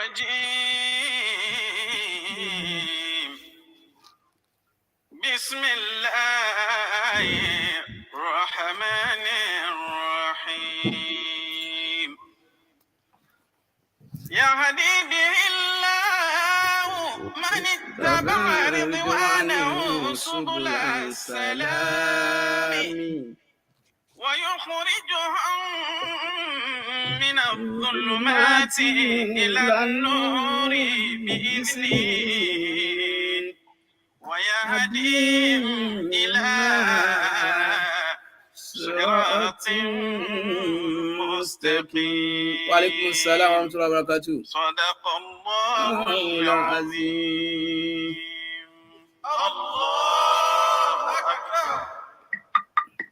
الرجيم بسم الله الرحمن الرحيم يهدي به الله من اتبع رضوانه سبل السلام ويخرجهم من الظلمات إلى النور بإذنه ويهديهم إلى صراط مستقيم. وعليكم السلام ورحمة الله وبركاته. صدق الله العظيم. الله أكبر.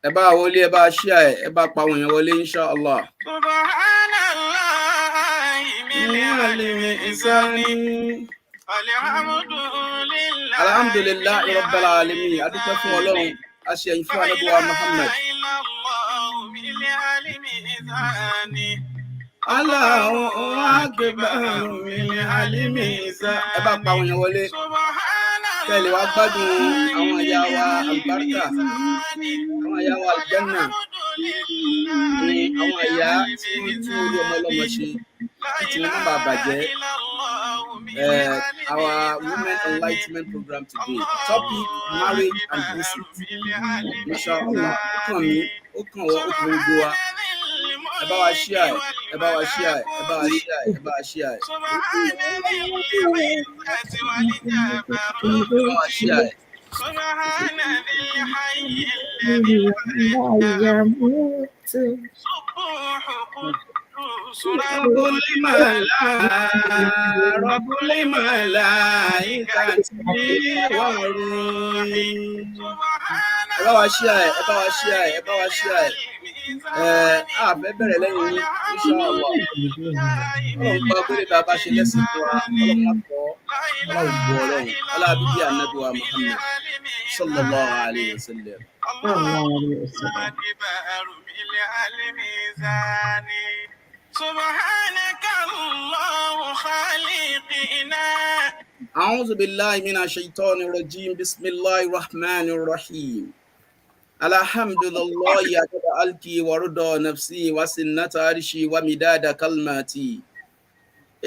ẹ bá wọlé, ẹ bá ṣíà ẹ bá pa àwọn èèyàn wọlé inshallah. Subhanallahi min al-mizani. Alhamdulillahi rabbil alamin. Adúpẹ́ fún Ọlọ́run, a ṣe ẹ̀yìn fún Ànábì wa Muhammad. Allahu akbar min al-mizan. Ẹ bá pa àwọn èèyàn wọlé kẹ́lẹ̀ wá gbádùn àwọn ìyá wa àlùbáríkà, àwọn ìyá wa àlùjánnà, àwọn ìyá tí wọ́n tún orí ọmọ ọlọ́mọ ṣe tí wọ́n bá bàjẹ́. Our Women Enlightenment program today, topic marriage and deceit. Inshallah, ó kàn mí, ó kàn wọ́n, ó kàn gbogbo wa. Ẹ bá wa share, ẹ bá wa share, ẹ bá wa share, ẹ bá wa share. سبحان ذي الحي الذي لا يموت سبوح قدوس رب الملائكة والروح. ẹ bá wa share, ẹ bá wa share, ẹ bá wa share. Àfẹ́ bẹ̀rẹ̀ lẹ́yìn ní inshallah. Ọlọ́run bá gbé bá bá ṣe lẹ́sìn fún wa, ọlọ́run kọ́, ọlọ́run bu ọlọ́run, ọlọ́bíbí Ànábì wa Muhammad sallallahu alayhi wa sallam. سبحانك الله خالقنا. أعوذ بالله من الشيطان الرجيم. بسم الله الرحمن الرحيم. الحمد لله عدد خلقي ورضا نفسي وسنة عرشي ومداد كلماتي.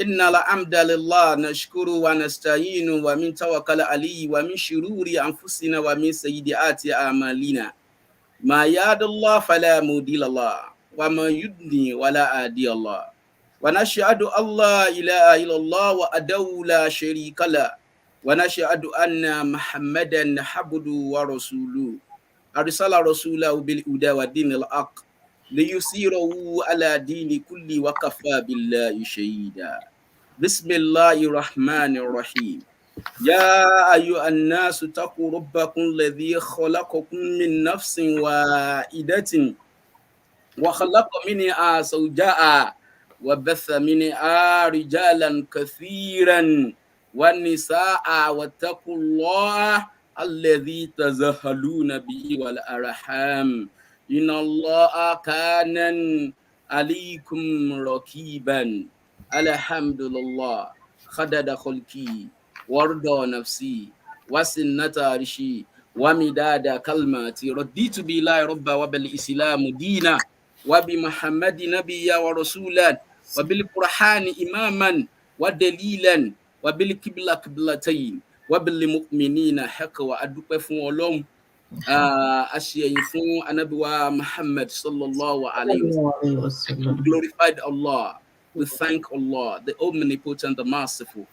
إن الحمد لله نشكر ونستعين ومن توكل عليه ومن شرور أنفسنا ومن سيئات أعمالنا. ما يهد الله فلا مضل له وما يضلل ولا هادي له. ونشهد أن لا إله إلا الله وحده لا شريك له ونشهد أن محمدا عبده ورسوله أرسل رسوله بالهدى ودين الحق ليظهره على دين كل وكفى بالله شهيدا. بسم الله الرحمن الرحيم. يا أيها الناس اتقوا ربكم الذي خلقكم من نفس واحدة وخلق منها زوجها وبث منها رجالا كثيرا والنساء واتقوا الله الذي تزهلون به والأرحام إن الله كان عليكم رقيبا. الحمد لله خدد خلقي ورضى نفسي وسنة عرشي ومداد كلماتي. رضيت بالله ربا وبالإسلام دينا وبمحمد نبيا ورسولا وبالقرآن إماما ودليلا وبالقبلة قبلتين وبالمؤمنين حقا. وأدوك فون ولوم أشياء فون أنبوا محمد صلى الله عليه وسلم. Glorified Allah. We thank Allah, the omnipotent, the merciful,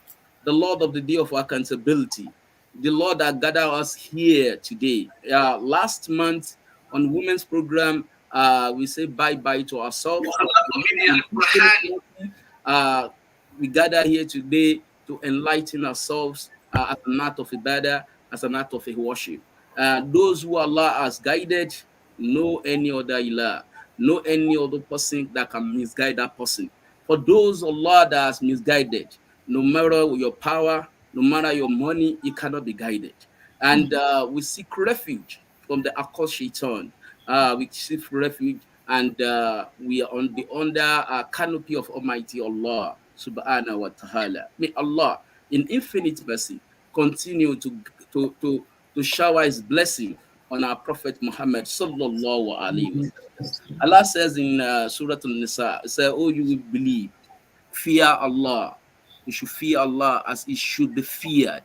the Lord of the day of accountability, the Lord that gathered us here today. Last month on Women's Program, we say bye-bye to ourselves. We gather here today to enlighten ourselves as an act of ibadah, as an act of a worship. Those who Allah has guided, no any other ilah, no any other person that can misguide that person. For those Allah that has misguided, no matter your power, no matter your money, it cannot be guided. And we seek refuge from the accursed shaitan. We seek refuge, and we are under a canopy of Almighty Allah. subhanahu wa ta'ala. May Allah, in infinite mercy, continue to shower His blessing on our Prophet Muhammad sallallahu alaihi wasallam. Allah says in Surah An-Nisa, say, "Oh, you will believe, fear Allah. You should fear Allah as He should be feared,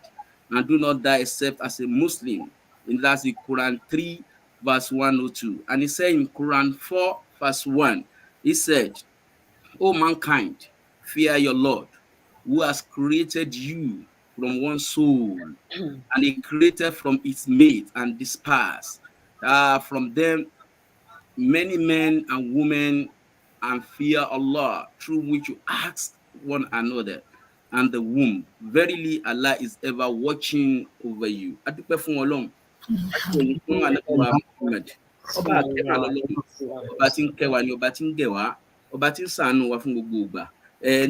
and do not die except as a Muslim." And that's in Quran 3, verse 102. And He said in Quran 4, verse 1, He said, "O mankind, fear your Lord, who has created you from one soul, and He created from its mate and dispersed from them many men and women, and fear Allah, through which you ask one another, and the womb. Verily, Allah is ever watching over you." Adúpẹ́ fún Ọlọ́run, àti ẹ̀yìn fún Ànábì wa Muhammad. Ọba akẹ́rà lọ́lọ́run, ọba tí ń kẹ́ wa ni, ọba tí ń gẹ̀ wá, ọba tí ń ṣàánú wa fún gbogbo ìgbà.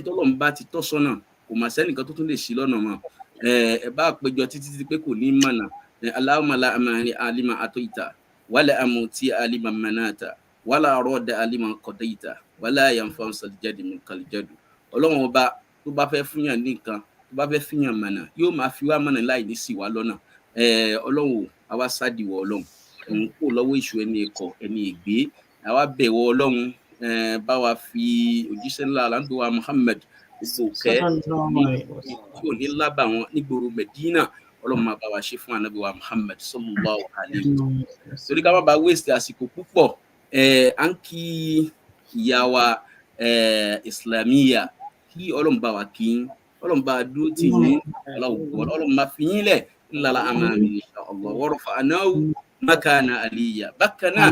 Tọ́lọ́run bá ti tọ́ sọ́nà, kò mà sẹ́nìkan tó tún lè ṣí lọ́nà mọ́. Ẹ bá péjọ títí pé kò ní mọ̀nà. Allahumma la amani alima atoita, wala amuti alima manata, wala rọ́ọ̀dà alima kọ̀dẹ́ìta, wala yanfa saljadi min kaljadu. Ọlọ́run ọba tó bá fẹ́ fúnyàn ní nǹkan, tó bá fẹ́ fúnyàn mọ̀nà, yóò máa fi wá mọ̀nà láì ní sí wa lọ́nà. Ọlọ́run àwa sádìwọ̀ Ọlọ́run, kó lọ́wọ́ èṣù ẹni ẹ̀kọ́ ẹni ègbé, àwa bẹ̀wọ̀ Ọlọ́run, bá wa fi òjíṣẹ́ ńlá àlàǹdó wa Muhammad gbogbo kẹ́ tí ò ní lábà wọn nígboro Medina, Ọlọ́run máa bá wa ṣe fún Ànábì wa Muhammad sallallahu alaihi wasallam. Torí ká má ba waste àsìkò púpọ̀, à ń kí ìyá wa Islamiyya, kí Ọlọ́run bá wa kí yín, Ọlọ́run bá dúró tì yín, Ọlọ́run máa fi yín lẹ̀ ńlá àmàmì insha Allah, wa rafa'nahu makana aliyya. Bákan náà,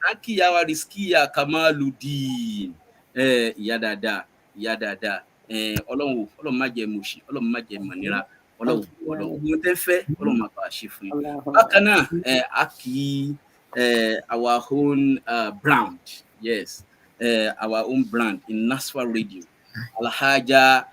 à ń kí ìyá wa Rizkiya Kamaludin, ìyá dáadáa, Ọlọ́run má jẹ́ mọ̀ṣì, Ọlọ́run má jẹ́ mọ̀nira, Ọlọ́run tẹ́ fẹ́, Ọlọ́run máa bá wa ṣe fún yín. Bákan náà, a kì í our own brand, yes, our own brand in Nasfat Radio, Alhaja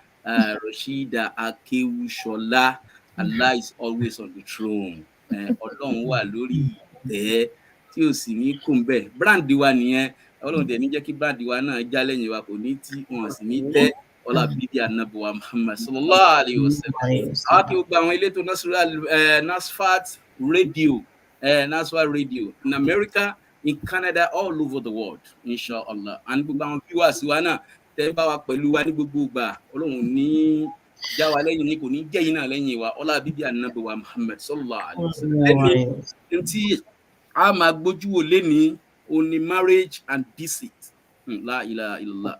Rashida Akewushola. Allah is always on the throne. Ọlọ́run wà lórí ìtẹ́ tí ò sì ní kùn bẹ́ẹ̀. Brand wa nìyẹn. Ọlọ́run dẹ̀ ní jẹ́ kí brand wa náà já lẹ́yìn wa, kò ní tí wọn sì ní tẹ́. Ọlá bíbí Ànábì wa Muhammad sallallahu alaihi wasallam. Àwọn kí gbogbo àwọn elétò Nasfat Radio, Nasfat Radio in America, in Canada, all over the world, inshallah. And gbogbo àwọn viewers wa náà tẹ́ bá wa pẹ̀lú wa ní gbogbo ìgbà. Ọlọ́run ní já wa lẹ́yìn ní, kò ní jẹ́ yín náà lẹ́yìn wa. Ọlá bíbí Ànábì wa Muhammad sallallahu alaihi wasallam. Lẹ́ni tí a máa gbójú wò lénìí, ó ní marriage and deceit. La ilaha illallah.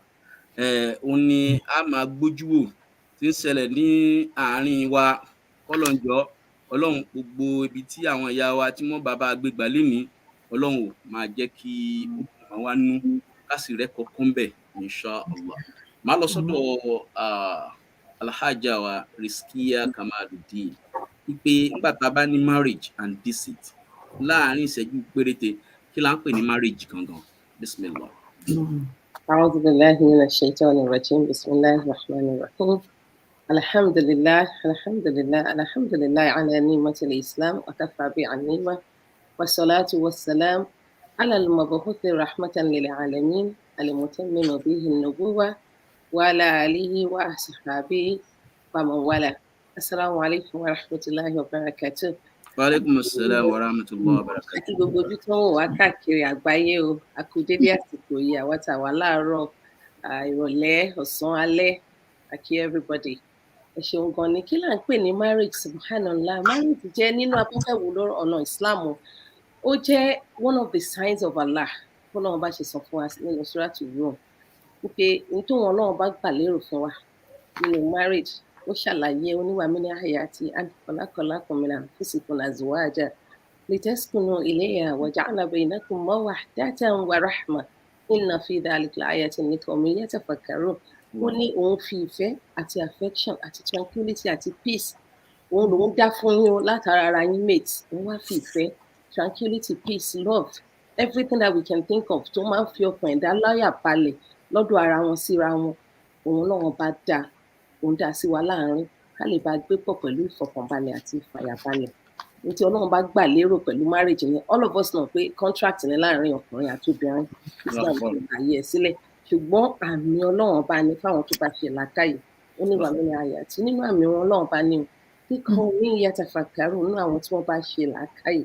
Ó ní a máa gbójú wò tí ń ṣẹlẹ̀ ní àárín wa. Kọ́lọ́njọ́, Ọlọ́run gbogbo ibi tí àwọn ìyá wa tí wọ́n bàbá gbégbá lénìí, Ọlọ́run máa jẹ́ kí ó máa wá nú kásì rẹ̀ kọ̀ọ̀kan bẹ̀ inshallah. Máa lọ sọ́dọ̀ Alhaja wa Rizkiya Kamaludin, wípé nígbà tá a bá ní marriage and deceit, láàárín ìṣẹ́jú péréte, kí la ń pè ní marriage gangan? Bismillah. أعوذ بالله من الشيطان الرجيم. بسم الله الرحمن الرحيم. الحمد لله على نعمة الإسلام وكفى بالنعمة، والصلاة والسلام على المبعوث رحمة للعالمين المتمم به النبوة وعلى آله وأصحابه ومن والاه. السلام عليكم ورحمة الله وبركاته. Wa alaikum assalam wa rahmatullahi wa barakatuh. Àti gbogbo ojú tó ń wò wá káàkiri àgbáyé o, a kú dédé àsìkò yìí, àwa tá wà láàárọ̀, ìrọ̀lẹ́, ọ̀sán, alẹ́, a kí everybody. Ẹ ṣeun gan ni. Kí là ń pè ní marriage? Subhanallah. Marriage jẹ́ nínú afẹ́fẹ́ wo lọ́rọ̀ ọ̀nà Islam. Ó jẹ́ one of the signs of Allah. Ọlọ́run bá ṣe sọ fún wa nínú Suratu Rum. Wípé ní tó wọn Ọlọ́run bá gbà lérò fún wa nínú marriage, ó ṣàlàyé oníwà mí ní hayati khalaqakum min anfusikum azwaja litaskunu ilayha wa ja'ala bainakum mawaddatan wa rahma inna fi dhalika laayatin liqawmin yatafakkarun. Ó ní òun fi ìfẹ́ àti affection àti tranquility àti peace, òun lòun dá fún yín látara ara yín mate. Òun wá fi ìfẹ́, tranquility, peace, love, everything that we can think of tó máa ń fi ọkàn ẹ̀dá láyà balẹ̀ lọ́dọ̀ ara wọn síra wọn. Òun náà wọn bá dá, òun dá sí wa láàárín ká lè bá gbé pọ̀ pẹ̀lú ìfọkànbalẹ̀ àti ìfàyàbalẹ̀. Nítorí Ọlọ́run bá gbà lérò pẹ̀lú marriage yẹn, all of us know pé contract ni láàárín ọkùnrin àti obìnrin. Islam kò gbàyè ẹ̀ sílẹ̀. ṣùgbọ́n àmì ọlọ́run ọba ni fáwọn tó bá ṣe làákàyè ó ní wà lórí àyà tí nínú àmì wọn ọlọ́run ọba ni o kíkan ní yatafakkaru nínú àwọn tí wọ́n bá ṣe làákàyè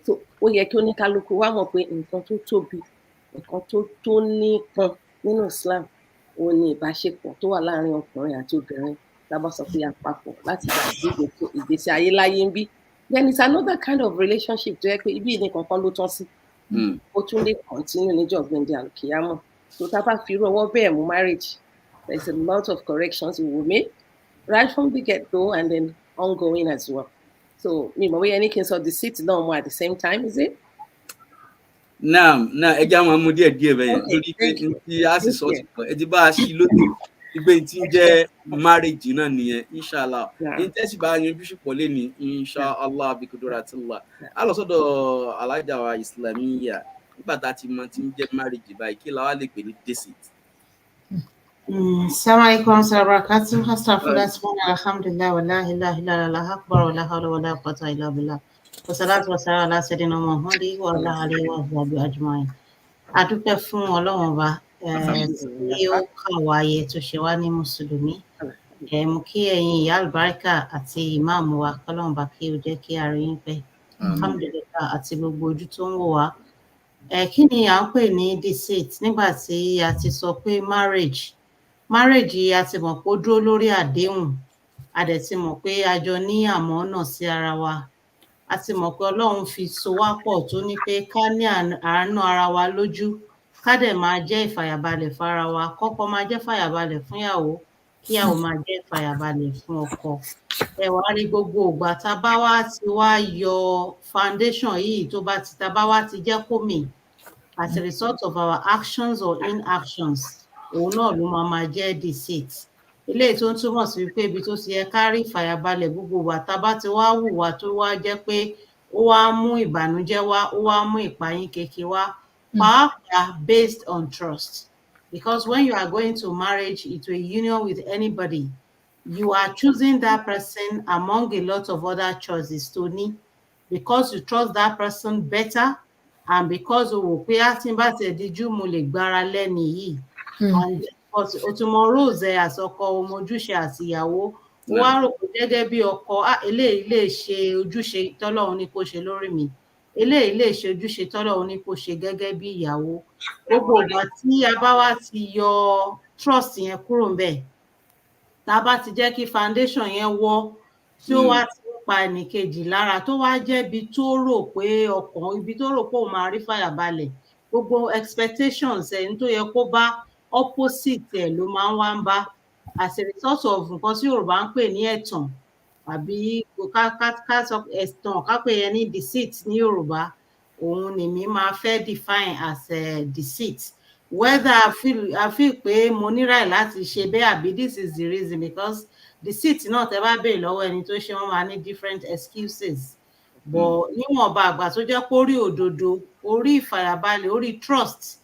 tó ó yẹ kí oníkálukú wá mọ̀ pé nǹkan tó tóbi nǹkan tó nípọn nínú Islam òun ni ìbáṣepọ̀ tó wà láàárín ọkùnrin àti obìnrin tá a bá sọ pé àpapọ̀ láti gbà gbé ìgbésí ayé láyé ń bí then it's another kind of relationship tó yẹ pé ibi ìní kankan ló tán sí ó tún lè continue níjọ́ gbẹ̀ndẹ̀ àlùkìyámọ̀ tó tá a bá fi irú ọwọ́ bẹ́ẹ̀ mú marriage there is a lot of corrections we will make right from the get-go and then ongoing as well so mi mọ̀ bóyá ẹni kí n sọ deceit náà mọ́ at the same time is it. náà ẹ já máa mú díẹ̀ bẹ́ẹ̀ lórí pé tí a sì sọ ti pọ̀ ẹ ti bá a ṣí lóde ìgbé tí ń jẹ́ marriage náà nìyẹn inshallah ní tẹ́sí bá yanjú ṣùpọ̀ lẹ́ni inshallah bikudratillah a lọ sọ́dọ̀ alájà wa islamiyya nígbà tá a ti mọ tí ń jẹ́ marriage báyìí kí la wá lè pè ní deceit. Assalamu alaikum warahmatullahi wabarakatuh. Astaghfirullah subhanahu alhamdulillah wa la ilaha illa Allah akbar wa la hawla wa la quwwata illa billah. Wa salatu wa salam ala sayyidina Muhammadin wa ala alihi wa sahbihi ajma'in. A dúpẹ́ fún Ọlọ́run Ọba tí ó kà wá yẹ tó ṣe wá ní mùsùlùmí. Mo kí ẹ̀yin ìyá àlùbáríkà àti ìmáàmù wa kọ́lọ́run bá kí ó jẹ́ kí a rí yín pẹ́. Alhamdulillah àti gbogbo ojú tó ń wò wá. Kí ni à ń pè ní deceit nígbà tí a ti sọ pé marriage a ti mọ̀ pé ó dúró lórí àdéhùn a dẹ̀ ti mọ̀ pé a jọ ní àmọ̀ọ́nà sí ara wa a ti mọ̀ pé Ọlọ́run fi so wá pọ̀ tó ní pé ká ní àánú ara wa lójú ká dẹ̀ máa jẹ́ ìfàyàbalẹ̀ fára wa kọ́kọ́ máa jẹ́ fàyàbalẹ̀ fún ìyàwó kíyàwó máa jẹ́ ìfàyàbalẹ̀ fún ọkọ ẹ wá rí gbogbo ìgbà tá a bá wá ti wá yọ foundation yìí tó bá ti tá a bá wá ti jẹ́ kó mì as a result of our actions or inactions òun náà ló máa jẹ́ deceit eléyìí tó ń túmọ̀ sí wípé ibi tó ti yẹ ká rí ìfàyàbalẹ̀ gbogbo wa tá a bá ti wá hùwà tó wá jẹ́ pé ó wá mú ìbànújẹ́ wá ó wá mú ìpayín keke wá pàápàá based on trust because when you are going to marriage into a union with anybody you are choosing that person among a lot of other choices tó ní because you trust that person better and because o wò pé á tí n bá tẹ̀ díjú mo lè gbára lẹ́ni yìí and o tún mọ rules ẹ àsọkọ ọmọojúṣe àti ìyàwó ó wá rò pé gẹ́gẹ́ bí ọkọ eléyìí lè ṣe ojúṣe tọ́lọ́run ní kó ṣe lórí mi eléyìí lè ṣe ojúṣe tọ́lọ́run ní kó ṣe gẹ́gẹ́ bí ìyàwó gbogbo ìgbà tí a bá wá ti yọ trust yẹn kúrò ńbẹ̀ tá a bá ti jẹ́ kí foundation yẹn wọ́ tí ó wá ti pa ẹnìkejì lára tó wá jẹ́ ibi tó rò pé ọkàn ibi tó rò pé òun máa rí fàyàbalẹ̀ gbogbo expectations ẹni tó yẹ kó bá opposite ẹ̀ ló máa ń wá ń bá as a result of nǹkan tí Yorùbá ń pè ní ẹ̀tàn àbí ká sọ ẹ̀tàn ká pè yẹn ní deceit ní Yorùbá òun nìmí máa fẹ́ define as deceit whether I feel pé mo ní right láti ṣe bẹ́ẹ̀ àbí this is the reason because deceit náà tẹ́ bá béèrè lọ́wọ́ ẹni tó ṣe wọ́n máa ní different excuses but níwọ̀nba àgbà tó jẹ́ pé orí òdodo orí ìfàyàbalẹ̀ orí trust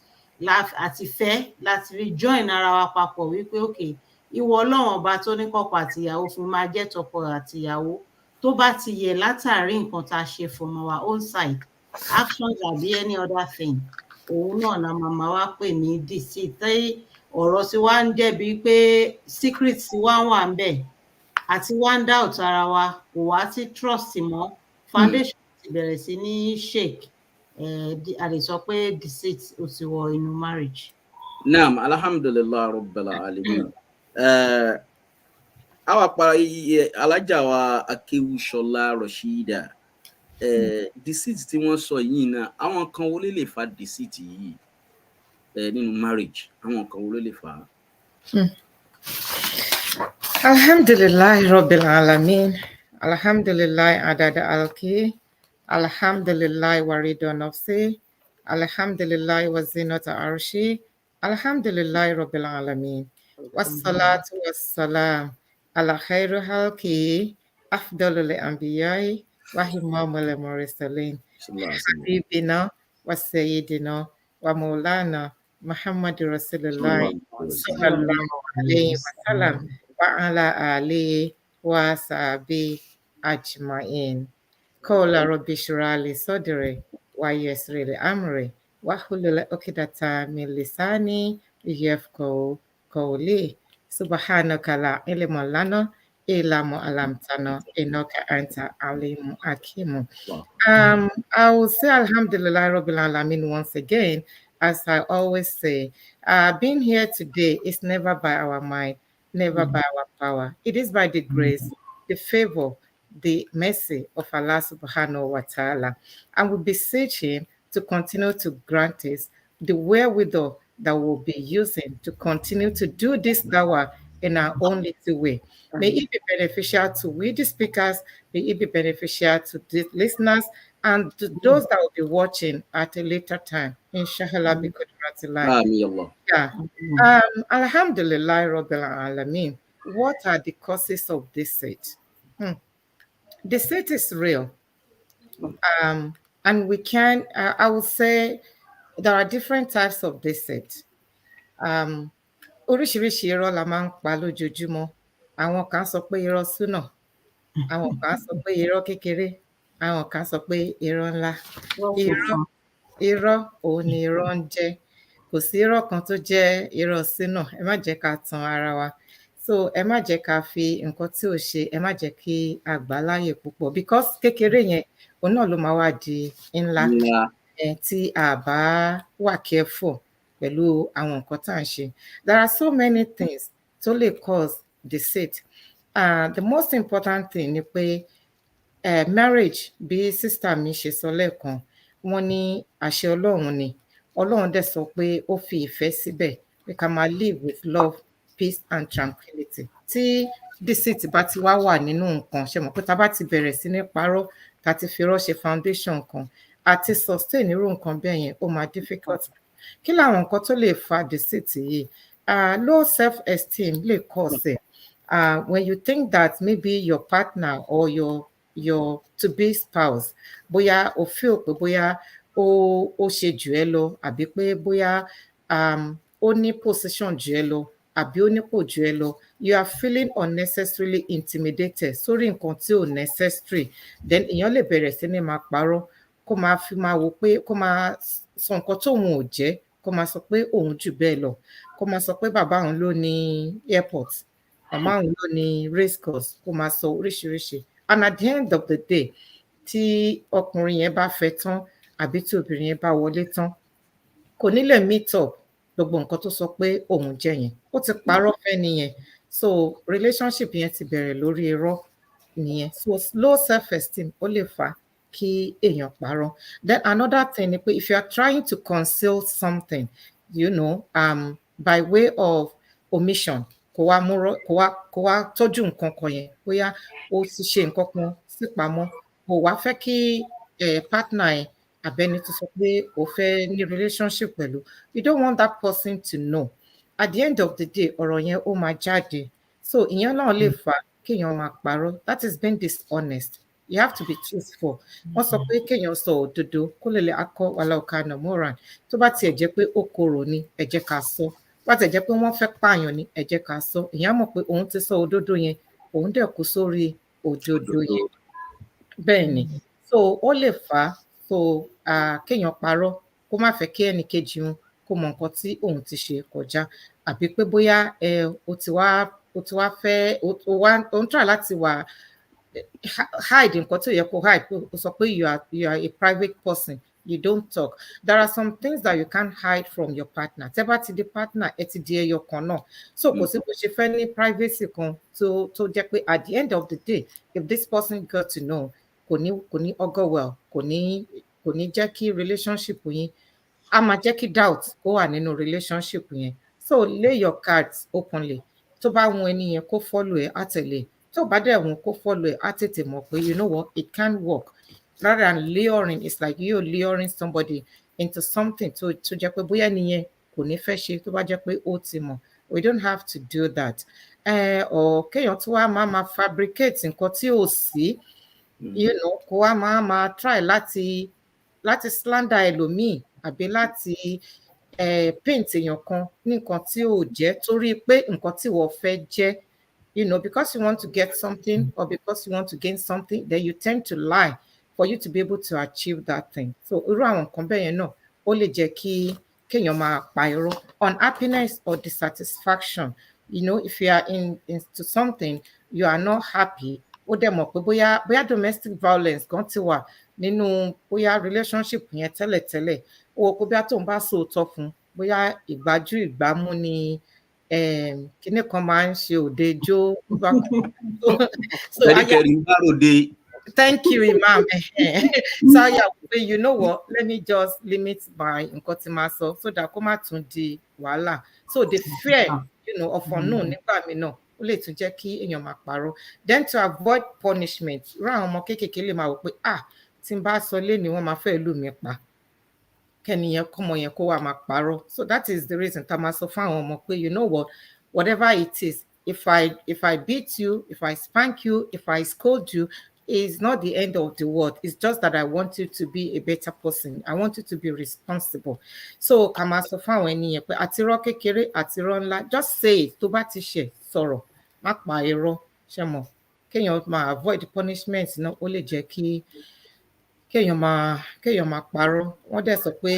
àti fẹ́ láti fi join ara wa papọ̀ wípé okay ìwọ Ọlọ́run ọba tó ní kọ́kọ́ àtìyàwó fún máa jẹ́ tọkọ àtìyàwó tó bá ti yẹ látàrí nǹkan tá a ṣe from our own side actions àbí any other thing òun náà la màmá wa pè ní deceit tí ọ̀rọ̀ tí wá ń jẹ́bi pé secret tí wá wà ń bẹ̀ àti wá ń doubt ara wa kò wá sí trust mọ́ foundation ti bẹ̀rẹ̀ sí ní shake a lè sọ pé deceit ó ti wọ inú marriage. Naam, alhamdulillah rabbil alamin. Àwa para alájà wa Akéwúṣọlá Rashida deceit tí wọ́n sọ yìí náà àwọn kan wo lè fa deceit yìí nínú marriage àwọn kan wo lè fa. Alhamdulillah rabbil alamin. Alhamdulillah adada alki. Alhamdulillah warida nafsi. Alhamdulillah wazinata arshi. Alhamdulillah rabbil alamin. Wassalatu wassalam ala khairu halki afdalul anbiya'i wa imamul mursalin habibina wa sayyidina wa maulana Muhammad Rasulullah sallallahu alaihi wasallam wa ala alihi wa sahbihi ajma'in. Qala rabbi shrah li sadri wa yassir li amri wa hlul 'uqdatan min lisani يفقهوا قولي سبحانك لا علم لنا إلا ما علمتنا إنك أنت عليم حكيم. I will say Alhamdulillah Rabbil Alamin once again, as I always say. Being here today is never by our might, never by our power. It is by the grace, the favor, the mercy of Allah subhanahu wa ta'ala. And we beseech him to continue to grant us the wherewithal that we'll be using to continue to do this dawah in our own little way. May it be beneficial to we, the speakers, may it be beneficial to the listeners and to those that will be watching at a later time. Inshallah, because Amin Allah. yeah. Alhamdulillah, Rabbil Alameen. What are the causes of deceit? Deceit is real. And we can, I would say, there are different types of deceit. Um, Oríṣiríṣi irọ́ la máa ń pa lójoojúmọ́. Àwọn kan sọ pé irọ́ súnà, àwọn kan sọ pé irọ́ kékeré, àwọn kan sọ pé irọ́ ńlá. Irọ́ irọ́ òun ni irọ́ ń jẹ́. Kò sí irọ́ kan tó jẹ́ irọ́ sínà. Ẹ má jẹ́ ká tan ara wa. So ẹ má jẹ́ ká fi nǹkan tí ò ṣe, ẹ má jẹ́ kí a gbà á láàyè púpọ̀ because kékeré yẹn òun náà ló máa wá di ńlá tí a bá wà careful pẹ̀lú àwọn nǹkan tá à ń ṣe. There are so many things tó lè cause deceit. The most important thing ni pé marriage bí sister mi ṣe sọ lẹ́ẹ̀kan, wọ́n ní àṣẹ Ọlọ́run ni. Ọlọ́run dẹ̀ sọ pé ó fi ìfẹ́ síbẹ̀ pé ká máa live with love, peace and tranquility. Tí deceit bá ti wá wà nínú nǹkan, ṣe mọ̀ pé tá bá ti bẹ̀rẹ̀ sí ní parọ́, tá ti fi irọ́ ṣe foundation kan, àti sustain irú nǹkan bẹ́ẹ̀ yẹn ó máa difficult. Kí làwọn nǹkan tó lè fa deceit yìí? Low self-esteem lè cause it. When you think that maybe your partner or your to-be spouse, bóyá o feel pé bóyá ó ṣe jù ẹ́ lọ, àbí pé bóyá ó ní position jù ẹ́ lọ, àbí ó nípò jù ẹ́ lọ, you are feeling unnecessarily intimidated sórí nǹkan tí ò necessary, then èèyàn lè bẹ̀rẹ̀ sí ní máa parọ́, kó máa fi máa wò pé kó máa sọ nǹkan tóun ò jẹ́, kó máa sọ pé òun jù bẹ́ẹ̀ lọ, kó máa sọ pé bàbá òun ló ní airport, màmá òun ló ní race course, kó máa sọ oríṣiríṣi. And at the end of the day, tí ọkùnrin yẹn bá fẹ́ tán àbí tí obìnrin yẹn bá wọlé tán, kò ní lè meet up gbogbo nǹkan tó sọ pé òun jẹ́ yẹn. Ó ti parọ́ fẹ́ nìyẹn. So relationship yẹn ti bẹ̀rẹ̀ lórí irọ́ nìyẹn. So low self-esteem ó lè fà kí èèyàn parọ́. Then another thing ni pé if you are trying to conceal something, you know, by way of omission, kò wá tọ́jú nǹkan kan yẹn, bóyá ó ti ṣe nǹkan kan sípamọ́, kò wá fẹ́ kí partner ẹ̀ àbẹ́ni tó sọ pé o fẹ́ ní relationship pẹ̀lú, you don't want that person to know. At the end of the day, ọ̀rọ̀ yẹn ó máa jáde. So ìyẹn náà lè fà kéèyàn máa parọ́. That is being dishonest. You have to be truthful. Wọ́n sọ pé kéèyàn sọ òdodo kó lè akọ wàhálà ọ̀ka nàmúràn. Tó bá tiẹ̀ jẹ́ pé ó korò ni, ẹ jẹ́ ká sọ. Bá tiẹ̀ jẹ́ pé wọ́n fẹ́ pààyàn ni, ẹ jẹ́ ká sọ. Ìyẹn mọ̀ pé òun ti sọ òdodo yẹn, òun dẹ̀ kú sórí òdodo yẹn. Bẹ́ẹ̀ ni. So ó lè fà á so kéèyàn parọ́ kó má fẹ́ kí ẹnì kejì òun kó mọ nǹkan tí òun ti ṣe kọjá, àbí pé bóyá ó ti wá fẹ́ ó ń try láti wà hide nǹkan tí ò yẹ kó hide. Ó sọ pé you are a private person, you don't talk. There are some things that you can't hide from your partner. Tẹ́ bá ti di partner, ẹ ti di ẹyọ kan náà. So kò sí bó ṣe fẹ́ ní privacy kan tó jẹ́ pé at the end of the day, if this person got to know, kò ní augur well, kò ní jẹ́ kí relationship yín, a máa jẹ́ kí doubt ó wà nínú relationship yẹn. So lay your cards openly. Tó bá wù ẹni yẹn kó follow ẹ, á tẹ̀lé. Tó bá dẹ̀ wù kó follow ẹ, á tètè mọ̀ pé you know what, it can work. Rather than luring, it's like you luring somebody into something tó jẹ́ pé bóyá nìyẹn kò ní fẹ́ ṣe, tó bá jẹ́ pé ó ti mọ̀. We don't have to do that. Or kéèyàn tó wá máa fabricate nǹkan tí ò sí, you know, kó wá máa try láti slander ẹlòmíì, àbí láti paint èèyàn kan ní nǹkan tí ò jẹ́ torí pé nǹkan tí wọ́n fẹ́ jẹ́, you know, because you want to get something or because you want to gain something, then you tend to lie for you to be able to achieve that thing. So irú àwọn nǹkan bẹ́ẹ̀ yẹn náà ó lè jẹ́ kí kéèyàn máa pa irọ́. Unhappiness or dissatisfaction, if you are into something, you are not happy, ó dẹ̀ mọ̀ pé bóyá domestic violence kan ti wà nínú bóyá relationship yẹn tẹ́lẹ̀tẹ́lẹ̀, ó wò pé bóyá tóun bá sòótọ́ fún, bóyá ìgbájú ìgbámú ni kinní kan máa ń ṣe òde jó. So thank you, Imam. So yeah, you know what, let me just limit my nǹkan tí máa sọ so that kó má tún di wàhálà. So the fear, of unknown nígbà míì náà ó lè tún jẹ́ kí èèyàn máa parọ́. Then to avoid punishment, irú àwọn ọmọ kéékèèké lè máa wò pé tí n bá sọ lénìí wọ́n máa fẹ́ lù mí pa, kẹ́niyẹn kọ́mọ yẹn kó wá máa parọ́. So that is the reason tá a máa sọ fún àwọn ọmọ pé you know what, whatever it is, if I beat you, if I spank you, if I scold you, it's not the end of the world. It's just that I want you to be a better person. I want you to be responsible. So ká máa sọ fún àwọn ènìyàn pé àtirọ́ kékeré àtirọ́ ńlá, just say it. Tó bá ti ṣẹ̀ sọ̀rọ̀, má pa irọ́, ṣé mọ̀, kéèyàn máa avoid punishment náà ó lè jẹ́ kí kéèyàn máa parọ́. Wọ́n dẹ̀ sọ pé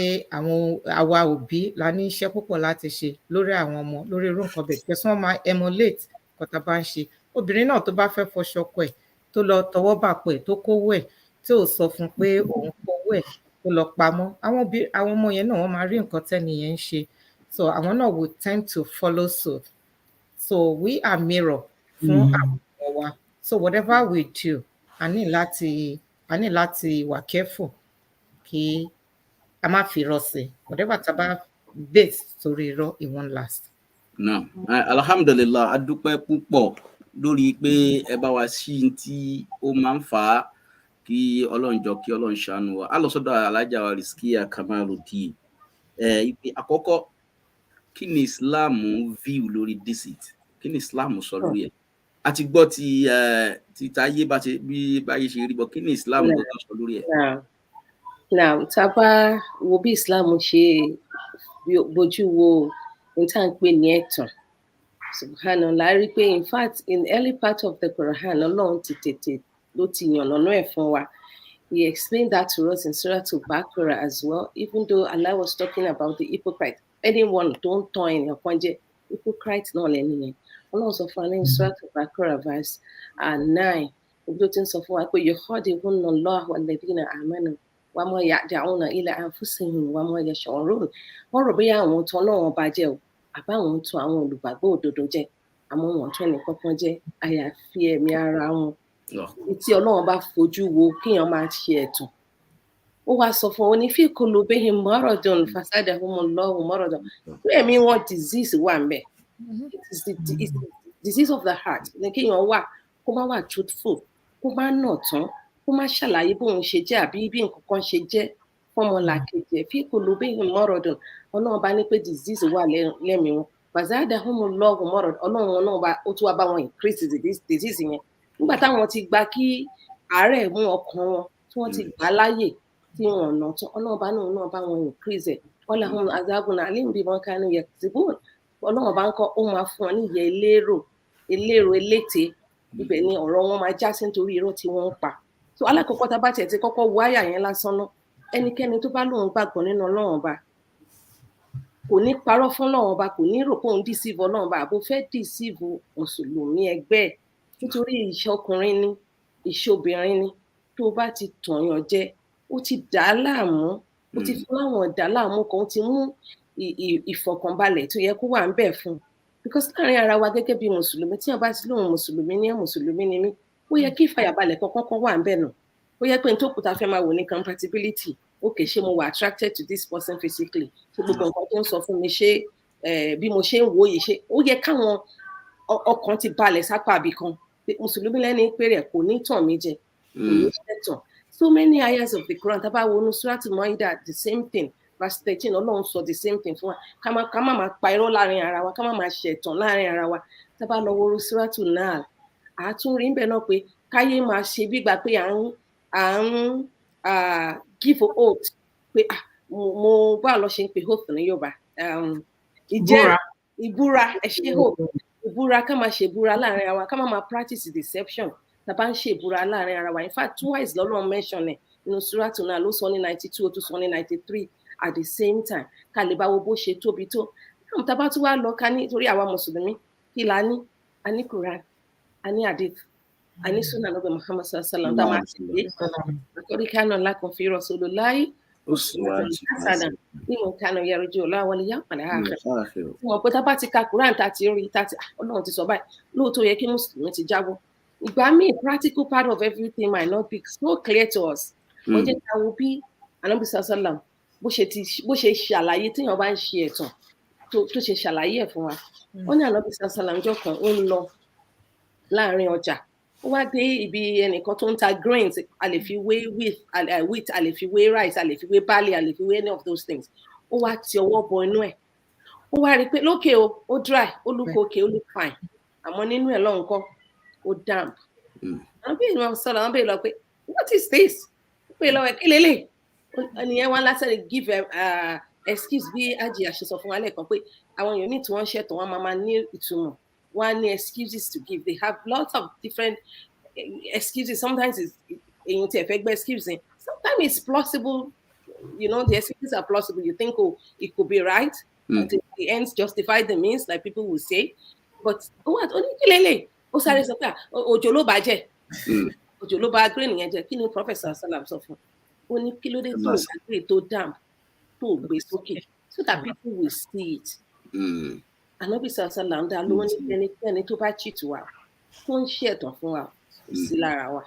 àwa òbí la ní iṣẹ́ púpọ̀ láti ṣe lórí àwọn ọmọ, lórí irú nǹkan bẹ́ẹ̀, pẹ̀sán wọ́n máa emulate nǹkan tá a bá ń ṣe. Obìnrin náà tó bá fẹ́ fọṣọ ọkọ ẹ̀, tó lọ tọwọ́ bàpọ̀ ẹ̀, tó kówó ẹ̀, tí ò sọ fún pé òun kówó ẹ̀, tó lọ pamọ́, àwọn ọmọ yẹn náà wọ́n máa rí nǹkan tẹ́ni yẹn ń ṣe. So àwọn náà will tend to follow suit. So we are mirror fún àwọn ọmọ wa. So whatever we do, a ní láti wà careful kí a má fi irọ́ sí. Whatever tá a bá base sórí irọ́, it won't last. No. Alhamdulillah, a dúpẹ́ púpọ̀ lórí pé ẹ bá wa sí tí ó máa ń fà á kí Ọlọ́run jọ kí Ọlọ́run ṣàánú wa. A lọ sọ́dọ̀ Alájà wa Rizkiya Kamaludeen. Ìpè àkọ́kọ́, kí ni Islam view lórí deceit? Kí ni Islam sọ lórí ẹ̀? A ti gbọ́ ti táyé bí báyé ṣe rí, bọ́ kí ni Islam sọ lórí ẹ̀? Now, tá a bá wo bí Islam ṣe bójú wo ohun tá à ń pè ní ẹ̀tàn, subhanallah, rí pé in fact in early part of the Quran, Ọlọ́run ti tètè ló ti yànnàná ẹ̀ fún wa. He explained that to us in Surah Al-Baqarah as well, even though Allah was talking about the hypocrite. Anyone don't turn ènìyàn kan jẹ hypocrite náà lẹ́nu yẹn. Ọlọ́run sọ fún wa ní Surah Al-Baqarah verse 9, ibi tó ti ń sọ fún wa pé yukhadi'una Allaha walladhina amanu wa ma ya'da'una illa anfusahum wa ma yash'urun. Wọ́n rò bóyá àwọn tó Ọlọ́run bá jẹ́ o, àbá àwọn tó àwọn olùgbàgbọ́ òdodo jẹ́, àmọ́ wọn tó ẹnì kankan jẹ́ àyàfi ẹ̀mí ara wọn. Tí Ọlọ́run bá fojú wo kéèyàn máa ṣe ẹ̀tàn, ó wá sọ fún wọn ní fi qulubihim maradun fasadahumullahu maradan, pé ẹ̀mí wọn disease wà ńbẹ̀. It is the disease of the heart. Ní kéèyàn wà kó má wà truthful, kó má nà tán, kó má ṣàlàyé bóun ṣe jẹ́ àbí bí nǹkan kan ṣe jẹ́ fọ́mọlàkejì ẹ̀. Fi qulubihim maradun, Ọlọ́run bá ní pé disease wà lẹ́mìí wọn. Fazadahumullahu maradan, Ọlọ́run náà ó tún wá bá wọn increase disease yẹn. Nígbà táwọn ti gba kí àárẹ̀ mú ọkàn wọn, tí wọ́n ti gbà láyè tí wọ́n nà tán, Ọlọ́run náà bá wọn increase ẹ̀. Walahum azabun alim bima kanu yaksibun. Ọlọ́run bá ń kọ́, ó máa fún wọn ní ìyẹ́ eléte, ibẹ̀ ni ọ̀rọ̀ wọn máa já sí nítorí irọ́ tí wọ́n ń pa. So alákọ̀ọ́kọ́ tá bá tiẹ̀ ti kọ́kọ́ wo àyà yẹn lásán náà, ẹnikẹ́ni tó bá lóun gbàgbọ́ nínú Ọlọ́run Ọba kò ní parọ́ fún Ọlọ́run Ọba, kò ní rò pé òun deceive Ọlọ́run Ọba àbò fẹ́ deceive mùsùlùmí ẹgbẹ́ ẹ̀, nítorí iṣẹ́ ọkùnrin ni iṣẹ́ obìnrin ni. Tó bá ti tọ̀yàn jẹ, ó ti dà á láàmú, ó ti fún láwọn ọ̀dà láàmú kan, ó ti mú ìfọ̀kànbalẹ̀ tó yẹ kó wà ń bẹ̀ fún. Because láàrin ara wa gẹ́gẹ́ bí mùsùlùmí, tí wọ́n bá ti lóun mùsùlùmí ni mí, ó yẹ kí ìfàyàbalẹ̀ kankan wà ń bẹ̀ nù. Ó yẹ pé n tó kùtà fẹ́ máa wò ní compatibility. Okay, ṣé mo wà attracted to this person physically? Ṣé gbogbo nǹkan tó ń sọ fún mi, ṣé bí mo ṣe ń wò yìí, ṣé ó yẹ káwọn ọkàn ti balẹ̀ sápá àbí kan. Mùsùlùmí lẹ́ni pé rẹ̀ kò ní tàn mí jẹ, kò ní ṣẹ̀tàn. So many ayahs of the Quran, tá bá wo inú Surah Al-Ma'idah, the same thing. Verse 13, Ọlọ́run sọ the same thing fún wa. Ká má máa pa irọ́ láàrin ara wa, ká má máa ṣẹ̀tàn láàrin ara wa. Tá bá lọ wo Surah An-Nahl, àtúnrí ń bẹ̀ náà pé káyé máa ṣe bí ìgbà pé à ń give oath pé mo bá lọ ṣe ń pe oath ní Yorùbá, ìbúra ẹ ṣe oath, ìbúra, ká máa ṣe ìbúra láàrin ara wa, ká má máa practice deception tá bá ń ṣe ìbúra láàrin ara wa. In fact, twice lọ́lọ́run mention ẹ̀ nínú Surah An-Nahl, ló sọ ní 92, ó tún sọ ní 93. at the same time ká lè bá wo bó ṣe tóbi tó. Tá a bá tún wá lọ ká ní torí àwa mùsùlùmí kí la ní? A ní Quran, a ní hadith, a ní sunnah Ànábì Muhammad sallallahu alaihi wasallam tá a máa tẹ̀lé. Laqad kana lakum fi rasulillahi uswatun hasanah liman kana yarju Allaha wal yawmal akhir. Wọ́n pé tá bá ti ka Quran tá ti rí tá ti Ọlọ́run ti sọ báyìí lóòótọ́ yẹ kí mùsùlùmí ti jáwọ́. Ìgbà míì practical part of everything might not be so clear to us. Ó jẹ́ ká wo bí Ànábì sallallahu bó ṣe ṣàlàyé téèyàn bá ń ṣe ẹ̀tàn tó ṣe ṣàlàyé ẹ̀ fún wa. Ó ní Ànábì sallallahu ọjọ́ kan ó ń lọ láàrin ọjà. Ó wá dé ibi ẹnìkan tó ń ta grains, a lè fi wé wheat, a lè fi wé rice, a lè fi wé barley, a lè fi wé any of those things. Ó wá ti ọwọ́ bọ inú ẹ̀. Ó wá rí i pé lókè o, ó dry, ó look okay, ó look fine. Àmọ́ nínú ẹ̀ lọ́hùn kọ́, ó damp. Àwọn bí ìwọ̀n sọ̀rọ̀, àwọn bèèrè lọ pé what is this? Ó pè lọ́wọ́ ẹ̀ kí lélẹ̀? Ẹnìyẹn wá lásán give excuse bí Àjìyà ṣe sọ fún wa lẹ́ẹ̀kan pé àwọn èèyàn ní tí wọ́n ṣẹ̀tàn wọn máa ní ìtumọ̀. Wọ́n á ní excuses to give. They have lots of different excuses. Sometimes it's èyí tí ẹ fẹ́ gbé excuse in. Sometimes it's plausible. You know, the excuses are plausible. You think, oh, it could be right. Until the ends justify the means, like people will say. But what? Oníkìlélẹ̀ ó sáré sọ pé òjò ló bàjẹ́. Òjò ló bà grain yẹn jẹ́. Kí ni Professor Salam sọ fún? Ó ní kí ló dé tó gbé tó damp tó gbé sókè so that people will see it. Ànábì sallallahu dá ló ní ẹnikẹ́ni tó bá cheat wa tó ń ṣe ẹ̀tàn fún wa kò sí lára wa.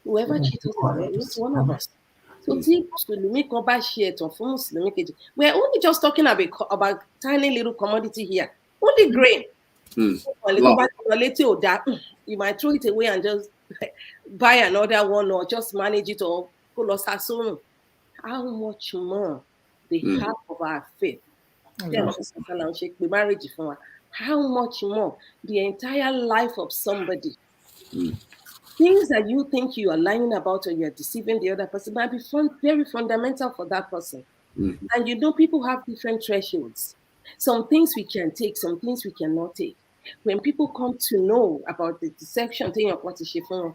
Whoever cheats us is one of us. So tí mùsùlùmí kan bá ṣe ẹ̀tàn fún mùsùlùmí kejì, we are only just talking about tiny little commodity here, only grain. You might throw it away and just buy another one or just manage it or kó lọ sásórùn. How much more the half of our faith? Marriage for one. How much more the entire life of somebody? Things that you think you are lying about or you're deceiving the other person might be very fundamental for that person. And you know, people have different thresholds. Some things we can take, some things we cannot take. When people come to know about the deception thing of what is shifting,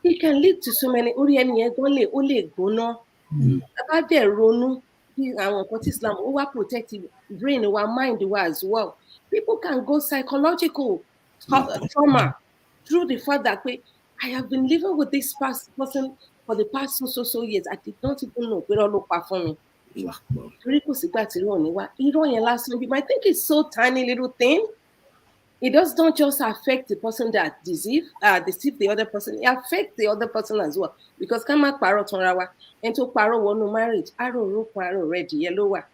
it can lead to so many. About their ronú àwọn nǹkan tí Islam ó wá protect brain wa mind wa as well. People can go psychological trauma through the fact that I have been living with this person for the past so years. I did not even know pé ló pa fún mi. Torí kò sígbà tí irọ́ ni wá. Irọ́ yẹn lásán, you might think it's so tiny little thing. It does not just affect the person that deceive the other person. It affects the other person as well. Because ká má parọ́ tanra wa, ẹni tó parọ́ wọnú marriage, aró orúkọ aró rẹ̀ dìyẹ ló wà.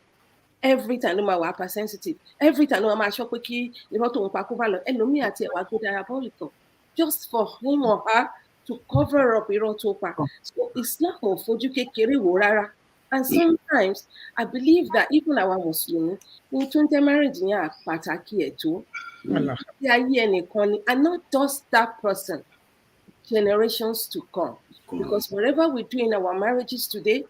Every time ló máa wà hypersensitive. Every time ló máa sọ pé kí irọ́ tó ń pa kó bá lọ. Ẹlòmíì àti ẹ̀wà gbé diabolical. Just for him or her to cover up irọ́ tó pa. So Islam ò fojú kékeré wò rárá. And sometimes I believe that even our Muslims, ní tó ń jẹ́ marriage yẹn pàtàkì ẹ̀ tó. And not just that person, generations to come. Because whatever we do in our marriages today,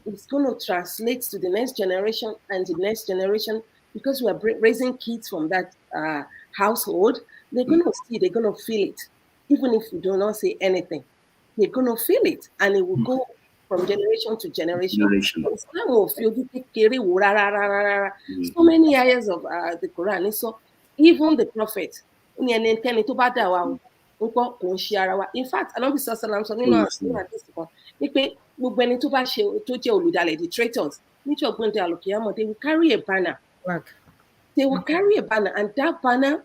it's going to translate to the next generation and the next generation, because we are raising kids from that household. They're going to see, they're going to feel it. Even if we do not say anything, they're going to feel it, and it will go from generation to generation. So many ayahs of the Quran. So even the prophet, in fact, Ànábì sallallahu sọ nínú àdìsí kan wípé gbogbo ẹni tó bá ṣe tó jẹ́ olùdalẹ̀, the traitors, níjọ́ gbọ́ndé àlùkìyámọ̀, they will carry a banner. They will carry a banner, and that banner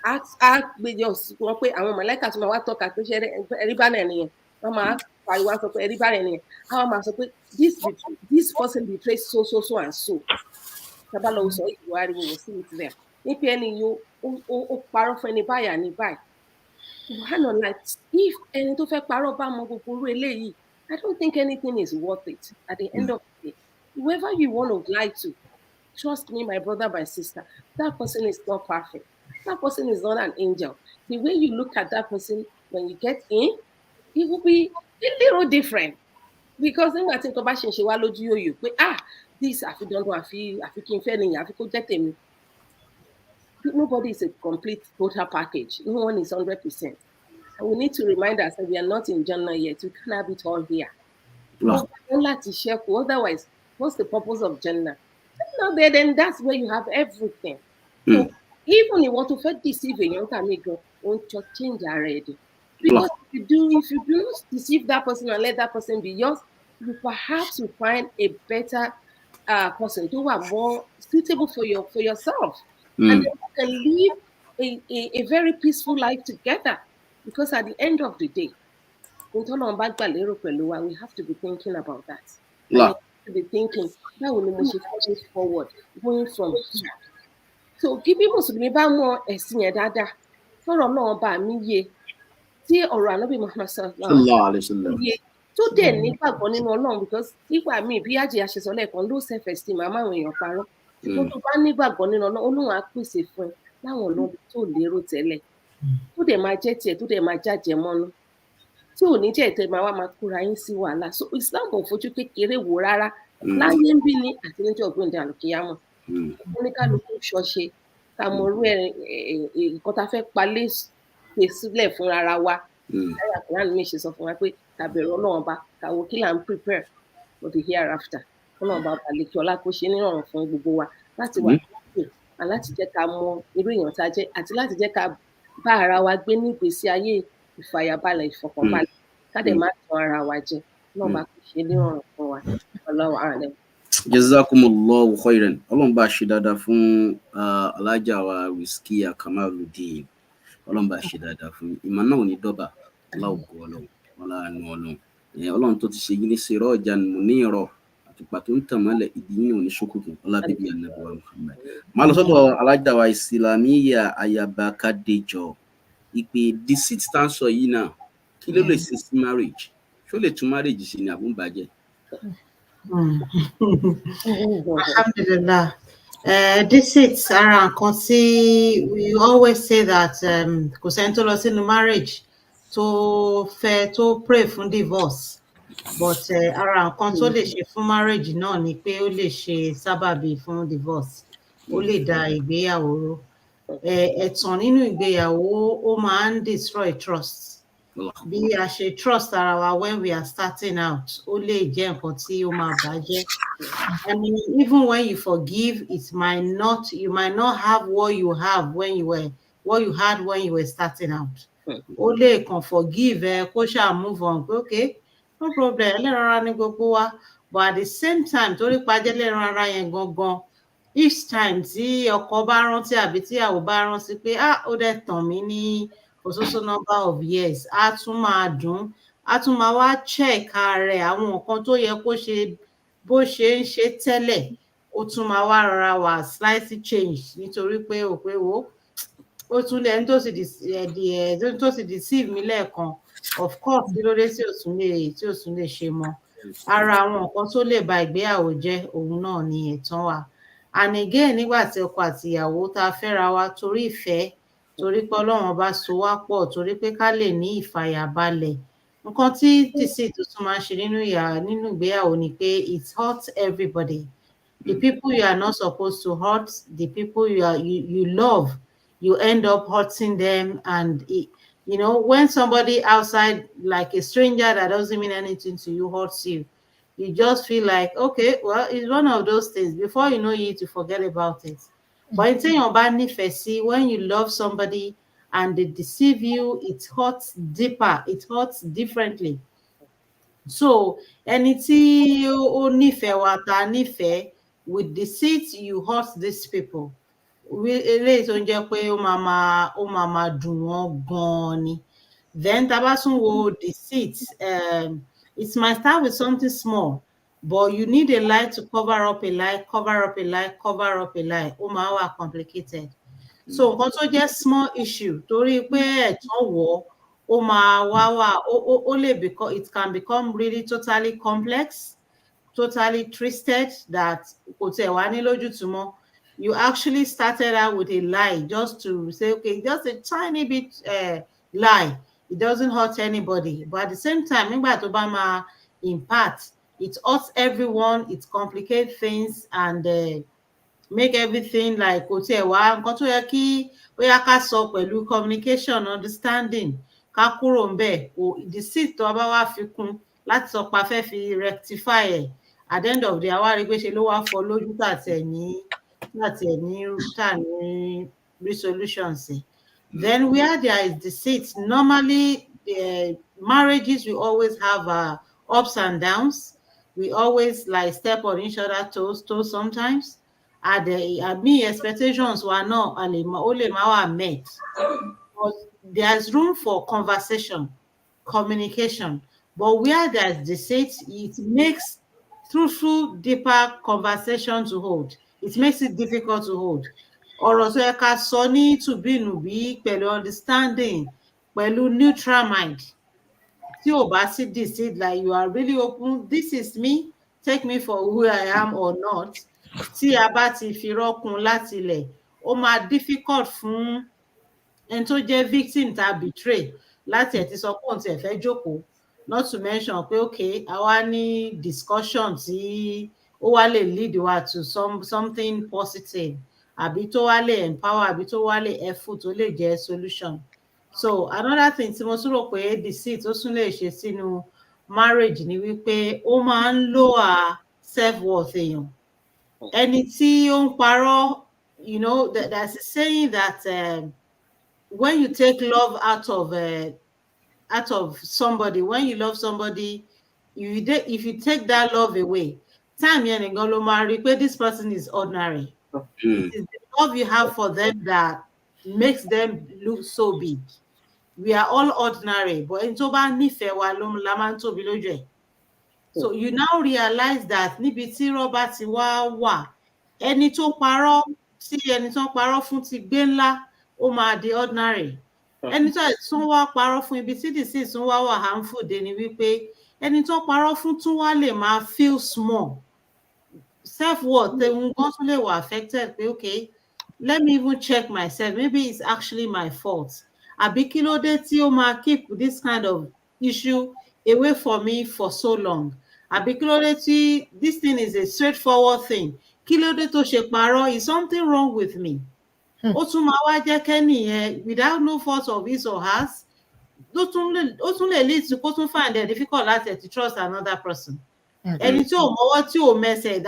gbèjọ wọn pé àwọn mọ̀lẹ́kà tó máa wá tọ́ka pé ṣe ẹ̀rí banner nìyẹn. Wọ́n máa pariwo sọ pé ẹ̀rí banner nìyẹn. Àwọn máa sọ pé this person betrays so and so. Tábàlọ́ sọ ìwà ariwo wò sí it there. Nípa ẹni yóò ó parọ́ fún ẹni báyà ní báyìí. If ẹni tó fẹ́ parọ́ bá mọ gbogbo orú eléyìí, I don't think anything is worth it at the end of the day. Whoever you want to lie to, trust me, my brother, my sister, that person is not perfect. That person is not an angel. The way you look at that person when you get in, it will be a little different. Because then I think about ṣe wá lójú yóò pé this àfi dandan àfi kí n fẹ́ nìyẹn àfi kó jẹ́ tèmi. Nobody is a complete total package. No one is 100%. And we need to remind ourselves we are not in Jannah yet. We can't have it all here. Otherwise, What's the purpose of Jannah? Now there, then that's where you have everything. So even if you want to deceive a young amigo, won't just change already. Because if you do not deceive that person and let that person be yours, you perhaps will find a better person who are more suitable for yourself. And then you can live a very peaceful life together. Because at the end of the day, we have to be thinking about that. And you have to be thinking, that will move forward, going from here. So kí bí Mùsùlùmí bá mọ ẹ̀sìn yẹn dáadáa, tọ́rọ̀ náà bá mi yé, tí ọ̀rọ̀ Ànábì Muhammad sallallahu alaihi wasallam yé, tó dẹ̀ nígbàgbọ́ nínú Ọlọ́run, because nígbà míì bí Àjìyà ṣe sọ lẹ́ẹ̀kan, low self esteem máa máwọn èèyàn parọ́. Ṣùgbọ́n tó bá nígbàgbọ́ nínú Ọlọ́run, Olóhun á pèsè fún ẹ láwọn ọ̀nà tó lérò tẹ́lẹ̀, tó dẹ̀ máa jẹ́ tiẹ̀, tó dẹ̀ máa jájẹ mọ́nú, tí ò ní jẹ́ ìtẹ́ máa kóra yín sí wàhálà. So Islam kò fojú kékeré wò rárá, láyé ń bí ní àti níjọ́ ògbóǹde àlùkìyámọ̀. Oníkálukú ṣọṣe ká mọ orú nǹkan tá a fẹ́ palẹ̀ pè sílẹ̀ fún ara wa. Láyà Kùránì mi ṣe sọ fún wa pé ká bẹ̀rù Ọlọ́run bá, ká wo kí là ń prepare for the hereafter. Ọlọ́run bá balẹ̀ kí ọlá kó ṣe nírọ̀rùn fún gbogbo wa láti wà lókè, láti jẹ́ ká mọ irú èèyàn tá a jẹ́, àti láti jẹ́ ká bá ara wa gbé ní ìgbésí ayé ìfàyàbalẹ̀, ìfọ̀kànbalẹ̀, ká dẹ̀ má tan ara wa jẹ. Ọlọ́run bá kó ṣe nírọ̀rùn fún wa. Allahu a'lam. Jazakumullahu khairan. Ọlọ́run bá ṣe dáadáa fún alájà wa Rizkiya Kamaluddin. Ọlọ́run bá ṣe dáadáa fún ìmọ̀ náà ò ní dọ́bà láwùjọ Ọlọ́run, ọlọ́run Ọlọ́run. Ọlọ́run tó ti ṣe yín ní sirajan munira, àtùpà tó ń tàn mọ́lẹ̀, ìdí yín ò ní ṣókùnkùn, ọlá bíbí Ànábì wa Muhammad. Máa lọ sọ́dọ̀ alájà wa Islamiyya Ayaba Kadejo. Ìpè deceit tá ń sọ yìí náà, kí ló lè ṣe sí marriage? Ṣó lè tún marriage ṣe ní àbúbàjẹ́? Alhamdulillah. Deceit ara nǹkan tí we always say that kò sẹ́ni tó lọ sínú marriage tó fẹ́ tó pray fún divorce, but ara nǹkan tó lè ṣe fún marriage náà ni pé ó lè ṣe sábàbí fún divorce, ó lè da ìgbéyàwó rú. Ẹ̀tàn nínú ìgbéyàwó ó máa ń destroy trust. Bí a ṣe trust ara wa when we are starting out, ó lè jẹ́ nǹkan tí ó máa bàjẹ́. I mean, even when you forgive, you might not have what you had when you were starting out. Ó lè kàn forgive kó ṣáà move on pé okay, no problem, ẹlẹ́ran ara ní gbogbo wa. But at the same time, torí pàjẹ́ ẹlẹ́ran ara yẹn gangan, each time tí ọkọ bá rántí àbí tí ìyàwó bá rántí pé ó dẹ̀ tàn mí ní so number of years, á tún máa dùn, á tún máa wá check rẹ̀ àwọn nǹkan tó yẹ kó ṣe bó ṣe ń ṣe tẹ́lẹ̀, ó tún máa wá rọra wà slightly change nítorí pé ó pé ó tún lẹ́ni tó sì deceive mi lẹ́ẹ̀kan, of course kí ló dé tí ò tún lè ṣe mọ́. Ara àwọn nǹkan tó lè ba ìgbéyàwó jẹ́ òun náà ni ẹ̀tàn wà. And again, nígbà tí ọkọ àti ìyàwó tá a fẹ́ra wa torí ìfẹ́, torí pé Ọlọ́run bá so wá pọ̀, torí pé ká lè ní ìfàyàbalẹ̀. Nǹkan tí deceit tún máa ń ṣe nínú ìgbéyàwó ni pé it hurts everybody. The people you are not supposed to hurt, the people you love, you end up hurting them. And when somebody outside, like a stranger that doesn't mean anything to you, hurts you, you just feel like, okay, well, it's one of those things. Before you know it, you forget about it. But in saying when you love somebody and they deceive you, it hurts deeper, it hurts differently. So ẹni tí ó nífẹ̀ẹ́ wa ta nífẹ̀ẹ́, with deceit you hurt these people. Eléyìí tó ń jẹ́ pé ó máa dùn wọ́n gan-an ni. Then tá bá tún wo deceit, it might start with something small, but you need a lie to cover up a lie, cover up a lie, cover up a lie. Ó máa wà complicated. So nǹkan tó jẹ́ small issue, torí pé ẹ̀tàn wọ̀ ó máa wá it can become really totally complex, totally twisted, that kò tẹ̀ wá ní lójútùú mọ́. You actually started out with a lie just to say, okay, just a tiny bit lie. It doesn't hurt anybody. But at the same time, nígbà tó bá máa impact, it hurts everyone, it complicates things and make everything like kò tiẹ̀ wá nǹkan tó yẹ kí ó yá ká sọ pẹ̀lú communication, understanding, ká kúrò ńbẹ̀. Deceit tó bá wá fi kún láti sọ pé a fẹ́ fi rectify ẹ̀, at the end of the hour rí pé ṣe ló wá fọ́ lójú tàtẹ̀ ní resolution sí. Then where there is deceit, normally marriages will always have ups and downs. We always like step on each other's toes sometimes. And expectations were not only met. But there's room for conversation, communication. But where there's deceit, it makes truthful, deeper conversation to hold. It makes it difficult to hold. Ọ̀rọ̀ tó yẹ ká sọ ní tùbínùbí pẹ̀lú understanding, pẹ̀lú neutral mind. Tí ò bá sí deceit, like you are really open, this is me, take me for who I am or not. Tí a bá ti fi rọ́kun láti ilẹ̀, ó máa difficult fún ẹni tó jẹ́ victim tá a betray láti ẹ̀ ti sọ pé òun ti ẹ̀ fẹ́ jókòó, not to mention pé okay àwa ní discussion tí ó wá lè lead wa to something positive àbí tó wá lè empower àbí tó wá lè helpful tó lè jẹ́ solution. So another thing tí mo tún rò pé deceit ó tún lè ṣe sínú marriage ni wípé ó máa ń lower self worth èèyàn. Ẹni tí ó ń parọ́, you know, there's a saying that when you take love out of somebody, when you love somebody, if you take that love away, time yẹn nìkan ló máa rí pé this person is ordinary. It is the love you have for them that makes them look so big. We are all ordinary, but ẹni tó bá nífẹ̀ẹ́ wa la máa ń tóbi lójú ẹ̀. So you now realize that níbi tí rọ́bà ti wá wà, ẹni tó parọ́ tí ẹni tó ń parọ́ fún ti gbé ńlá, ó máa di ordinary. Ẹni tó tún wá parọ́ fún, ibi tí deceit tún wá wà harmful dé ni wípé ẹni tó parọ́ fún tún wá lè máa feel small. Self-worth tẹ̀hún gan tún lè wà affected pé okay, let me even check myself, maybe it's actually my fault. Àbí kí ló dé tí ó máa keep this kind of issue away from me for so long? Àbí kí ló dé tí this thing is a straightforward thing? Kí ló dé tó ṣe parọ́? Is something wrong with me? Ó tún máa wá jẹ́ kẹ́nìyẹn without no fault of his or hers, ó tún lè lead to kó tún find it difficult láti to trust another person. Ẹni tí ò mọwọ́ tí ò mẹsẹ̀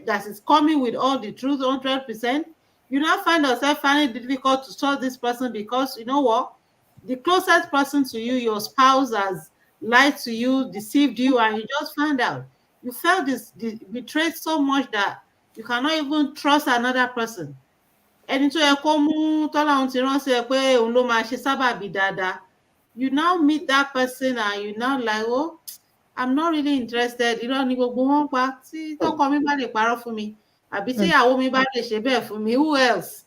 that is coming with all the truth 100%, you now find yourself finding it difficult to trust this person because you know what? The closest person to you, your spouse, has lied to you, deceived you, and you just found out. You felt betrayed so much that you cannot even trust another person. Ẹni tó yẹ kó mú tọ́lọ́run ti ránṣẹ́ pé òun ló máa ṣe sábàbí dáadáa, you now meet that person and you now like, oh, I'm not really interested. Irọ́ ni gbogbo wọn pa. Tí tọkọ mi bá lè parọ́ fún mi, àbí tí ìyàwó mi bá lè ṣe bẹ́ẹ̀ fún mi, who else?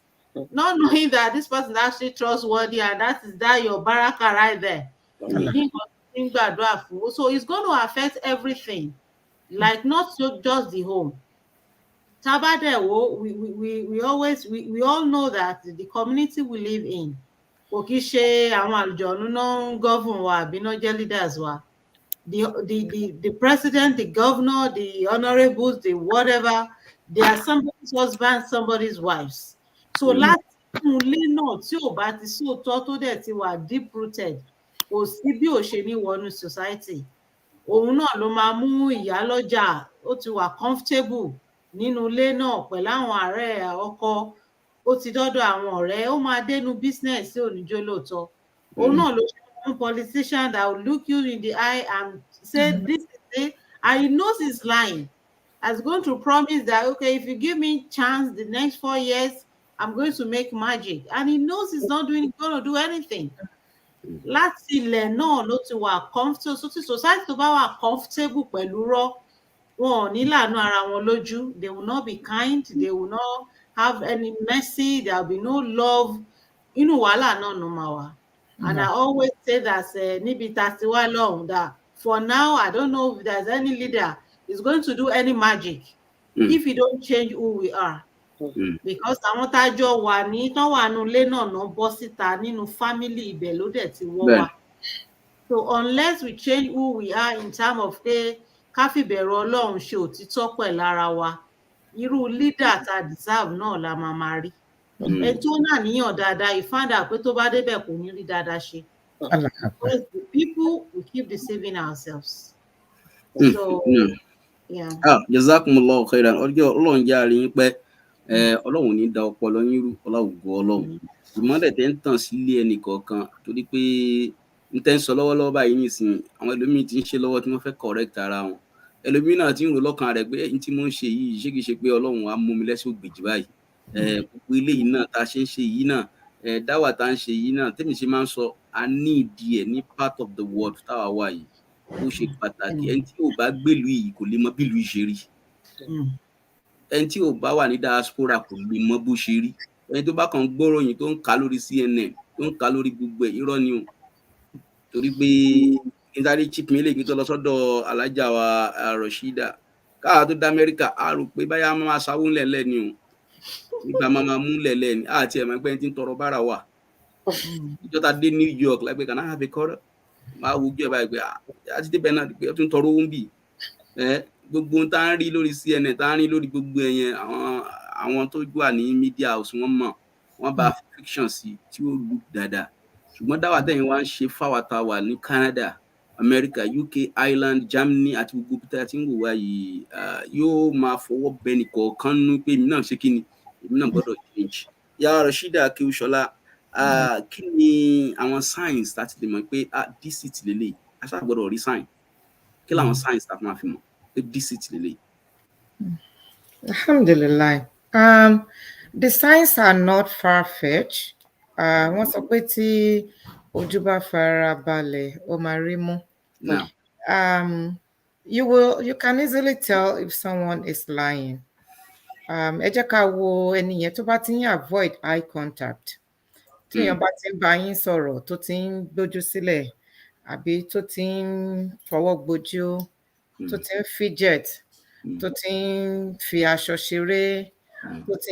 Not knowing that this person is actually trustworthy, and that is your baraka right there. So it's going to affect everything, like not just the home. Tabadewo, we all know that the community we live in, kò kí ṣe àwọn àlùjọ̀nú náà ń govern wa àbí náà jẹ́ leaders wa. The president, the governor, the honorables, the whatever, they are somebody's husband, somebody's wives. So láti inú ilé náà tí ò bá ti sóòótọ́ tó dẹ̀ ti wà deep rooted, kò sí bí ò ṣe ní wọnú society. Òun náà ló máa mú ìyálọ́jà, ó ti wà comfortable nínú ilé náà pẹ̀lú àwọn ààrẹ ọkọ, ó ti dọ́dọ̀ àwọn ọ̀rẹ́, ó máa dénú business tí ò ní jó lóòótọ́. Òun náà ló ṣe one politician that will look you in the eye and say this is it, and he knows he's lying. As going to promise that okay, if you give me chance the next 4 years, I'm going to make magic, and he knows he's not going to do anything. Láti ilẹ̀ náà ló ti wà comfortable, so tí society tó bá wà comfortable pẹ̀lú rọ́, wọn ò ní láàánú ara wọn lójú. They will not be kind, they will not have any mercy, there will be no love. Inú wàhálà náà ló máa wà. And I always say that níbi tá ti wá lọ́hùn, that for now I don't know if there's any leader is going to do any magic if you don't change who we are. Because àwọn tájọ wà ní tán wà nínú ilé náà náà bọ́ síta nínú family ibẹ̀ ló dẹ̀ ti wọ́ wa. So unless we change who we are in terms of pé ká fìbẹ̀rù Ọlọ́run ṣe òtítọ́ pẹ̀lú ara wa, irú leader tá deserve náà la máa rí. Ẹni tó náà níyàn dáadáa, you find out pé tó bá débẹ̀ kò ní rí dáadáa ṣe. Because the people, we keep deceiving ourselves. So Yeah. Jazakumullahu khairan. Ọjọ́ Ọlọ́run jẹ́ àárín yín pẹ́. Ọlọ́run ò ní da ọpọlọ yín rú, ọláwùgọ́ Ọlọ́run. Ìmọ́lẹ̀ tẹ́ ń tàn sílé ẹnì kọ̀ọ̀kan torí pé n tẹ́ ń sọ lọ́wọ́lọ́wọ́ báyìí nísìnyí, àwọn ẹlòmíín ti ń ṣe lọ́wọ́ tí wọ́n fẹ́ correct ara wọn. Ẹlòmíín náà ti ń rò lọ́kàn rẹ̀ pé n tí mò ń ṣe yìí ṣé kìí ṣe pé Ọlọ́run á mú mi lẹ́sẹ̀ ògbèjì báyìí. Gbogbo eléyìí náà tá a ṣe ń ṣe yìí náà, dáwà tá a ń ṣe yìí náà, tẹ́mi ṣe máa ń sọ, a ní ìdí ẹ̀ ní part of the world táwa wà yìí. Ó ṣe pàtàkì. Ẹni tí ò bá gbèlú yìí kò lè mọ bí ìlú yìí ṣe rí. Ẹni tí ò bá wà ní diaspora kò lè mọ bó ṣe rí. Ẹni tó bá kàn gbọ́ròyìn tó ń kà lórí CNN, tó ń kà lórí gbogbo ẹ̀, irọ́ ni o. Torí pé nítorí chip mi lè gbé tó lọ sọ́dọ̀ alájà wa Rashida. Káà tó dá Amẹ́ríkà, a rò pé báyà máa sáwó ńlẹ̀lẹ̀ ni o. Nígbà máa mú lẹ̀lẹ̀ ni. Àti ẹ̀mọ́ ẹgbẹ́ tí ń tọrọ bára wà. Ìjọta dé New York láìpẹ́ kan náà fi kọ́rọ́. Máa wo ojú ẹ̀ báyìí pé àti débẹ̀ náà pé ó tún tọrọ owó ń bì. Gbogbo tá ń rí lórí CNN, tá ń rí lórí gbogbo ẹ̀yẹn, àwọn tó wà ní media house wọ́n mọ̀, wọ́n bá fiction sí tí ó look dáadáa. Ṣùgbọ́n dáwà tẹ̀yìn wá ń ṣe fáwa tá wà ní Canada, America, UK, Ireland, Germany àti gbogbo bí tá ti ń wò wá yìí, yóò máa fọwọ́ bẹni kọ̀ọ̀kan nú pé èmi náà ṣe kí ni, èmi náà gbọ́dọ̀ change. Ya Rashida Akéwúṣọlá, kí ni àwọn signs láti lè mọ̀ pé deceit lélẹ̀? A ṣáà gbọ́dọ̀ rí sign. Kí làwọn signs tá a máa fi mọ̀ pé deceit lélẹ̀? Alhamdulillah. The signs are not far-fetched. Wọ́n sọ pé tí ojú bá fara balẹ̀, ó máa rí mú. Now, You can easily tell if someone is lying. Ẹ jẹ́ ká wo ẹni yẹn tó bá ti ń avoid eye contact. Tí èèyàn bá ti ń bá yín sọ̀rọ̀, tó ti ń gbójú sílẹ̀, àbí tó ti ń fọwọ́ gbojú, tó ti ń fidget, tó ti ń fi aṣọ ṣeré, tó ti,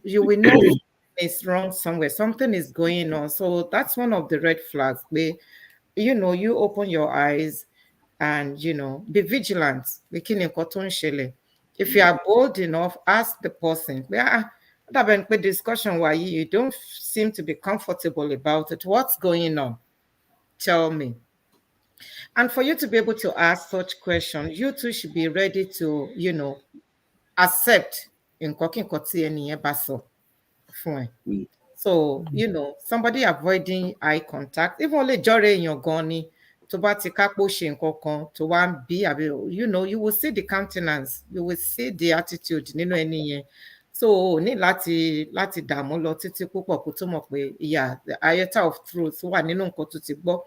you will know something is wrong somewhere. Something is going on. So that's one of the red flags. Where, you open your eyes and, be vigilant. If you are bold enough, ask the person. Discussion why you don't seem to be comfortable about it. What's going on? Tell me. And for you to be able to ask such questions, you too should be ready to, accept in cooking koti any basso. So, somebody avoiding eye contact, even only jore in your goni, to bati kapo shin kokon, to one be, you will see the countenance, you will see the attitude, any. So, ní láti dààmú lọ títí púpọ̀ kó tó mọ̀ pé the iota of truth wà nínú nǹkan tó ti gbọ́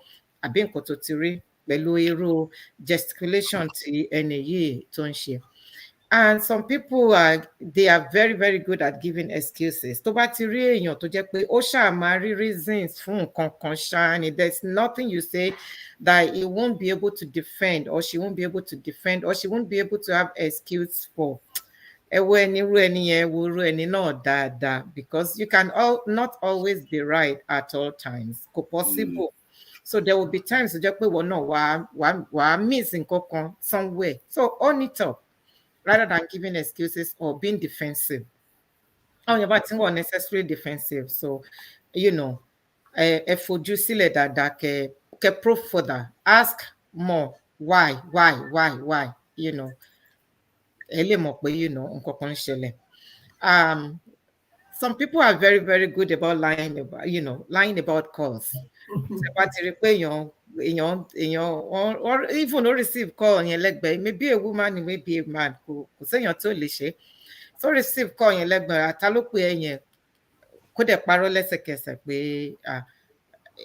àbí nǹkan tó ti rí pẹ̀lú irú gesticulation tí ẹni yìí tó ń ṣe. And some people they are very, very good at giving excuses. Tó bá ti rí èèyàn tó jẹ́ pé ó ṣáà máa rí reasons fún nǹkan kan ṣáá ni, there's nothing you say that he won't be able to defend, or she won't be able to defend, or she won't be able to have excuse for. Because you can not always be right at all times. Possible. So there will be times we're missing somewhere. So own it up rather than giving excuses or being defensive. You're necessarily defensive. So, if you see that proof for that, ask more. Why? Some people are very, very good about lying about cause. Or even no receive call maybe a woman, maybe a man who say you're totally shame. So receive call in Talope could a parallel pé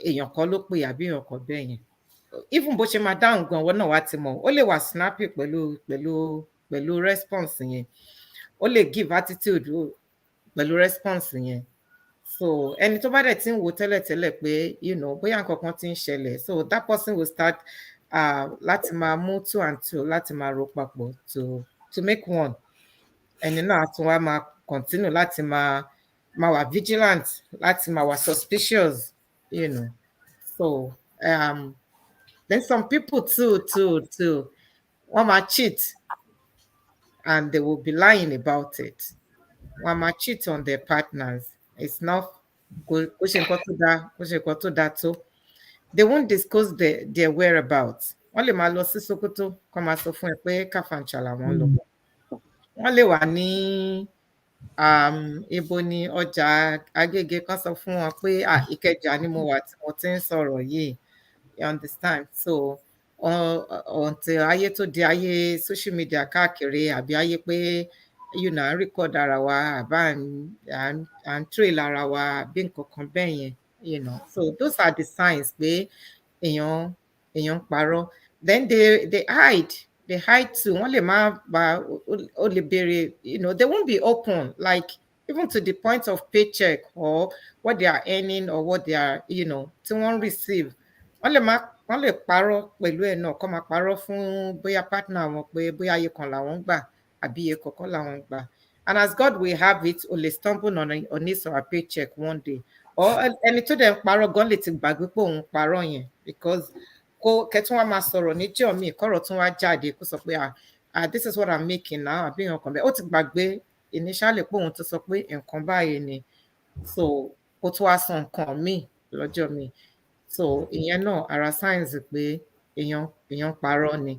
èèyàn kan ló pè àbí èèyàn kan bẹ́ẹ̀ yẹn. Even bó ṣe máa dáhùn gan wọn náà wá ti mọ̀, ó lè wà snappy pẹ̀lú response yẹn, ó lè give attitude pẹ̀lú response yẹn. So ẹni tó bá dẹ̀ ti ń wo tẹ́lẹ̀tẹ́lẹ̀ pé bóyá nǹkan kan ti ń ṣẹlẹ̀, so that person will start láti máa mú two and two láti máa ro papọ̀ to make one. Ẹni náà tún wá máa continue láti máa wà vigilant, láti máa wà suspicious, So then some people too one might cheat and they will be lying about it. One might cheat on their partners. It's not good. They won't discuss their whereabouts. wọ́n lè máa lọ sí Sokoto kó máa sọ fún ẹ pé Kàfàǹchà làwọn ń lọ. Wọ́n lè wà ní ibo ni ọjà Agége kan sọ fún wọn pé Ìkẹjà ni mo wà tí mo ti ń sọ̀rọ̀ yìí. You understand? So until ayé tó di ayé social media káàkiri àbí ayé pé à ń record ara wa àbá à ń trail ara wa àbí nǹkan kan bẹ́ẹ̀ yẹn. So those are the signs pé èèyàn ń parọ́. Then they hide too. Wọ́n lè má ba ó lè béèrè, they won't be open, like even to the point of paycheck or what they are earning or what they are, tí wọ́n receive. Wọ́n lè parọ́ pẹ̀lú ẹ̀ náà, kó máa parọ́ fún bóyá partner wọn pé bóyá iye kan làwọn ń gbà àbí iye kọ̀ọ̀kan làwọn ń gbà. And as God will have it, o lè stumble on his or her paycheck one day. Or ẹni tó dẹ̀ ń parọ́ gan lè ti gbàgbé pé òun parọ́ yẹn, because kẹtún wá máa sọ̀rọ̀ níjọ́ mi kọ́rọ̀ tún wá jáde kó sọ pé this is what I'm making now àbí nǹkan bẹ́ẹ̀. Ó ti gbàgbé initially pé òun tó sọ pé nǹkan báyìí ni, so kó tún wá sọ nǹkan míì lọ́jọ́ mi. So ìyẹn náà ara signs pé èèyàn parọ́ ni,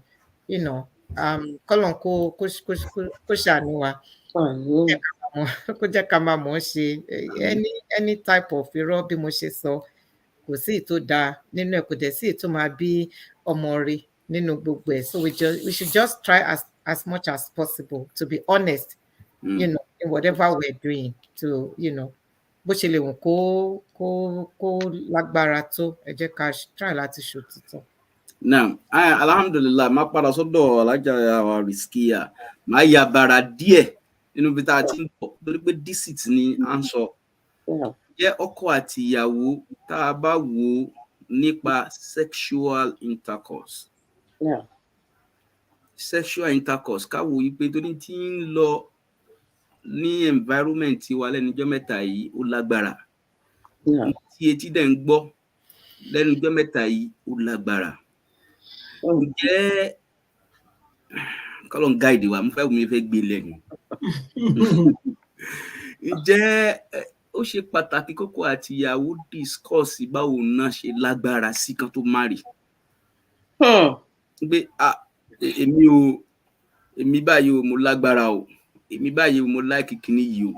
kọ́lọ̀ kó ṣàánú wa, kó jẹ́ ká máa mọ̀ ọ́ ṣe any type of irọ́. Bí mo ṣe sọ, kò sí èyí tó dáa nínú ẹ̀, kò dẹ̀ sí èyí tó máa bí ọmọ rẹ̀ nínú gbogbo ẹ̀. So we should just try as much as possible to be honest, in whatever we're doing, to bó ṣe lè wù kó lágbára tó, ẹ jẹ́ ká try láti ṣòtítọ́. Now, alhamdulillah, máa padà sọ́dọ̀ alájà wa Rizkiya, máa ya bàrà díẹ̀ nínú bí tá a ti ń bọ̀, torí pé deceit ni à ń sọ. Jẹ́ ọkọ àti ìyàwó tá a bá wò nípa sexual intercourse. Sexual intercourse, ká wò yí pé torí tí ń lọ ní environment wa lẹ́nujọ́ mẹ́ta yìí ó lágbára. Tí etí dẹ̀ ń gbọ́ lẹ́nujọ́ mẹ́ta yìí ó lágbára. Ǹjẹ́ kọ́lọ̀ ń gáìdì wa, mo fẹ́ gbé lẹ́nu. Ǹjẹ́ ó ṣe pàtàkì kọ́kọ àti ìyàwó discuss báwo náà ṣe lágbára sí kan tó marry? Pé èmi báyìí o, mo lágbára o, èmi báyìí o, mo like kíní yìí o.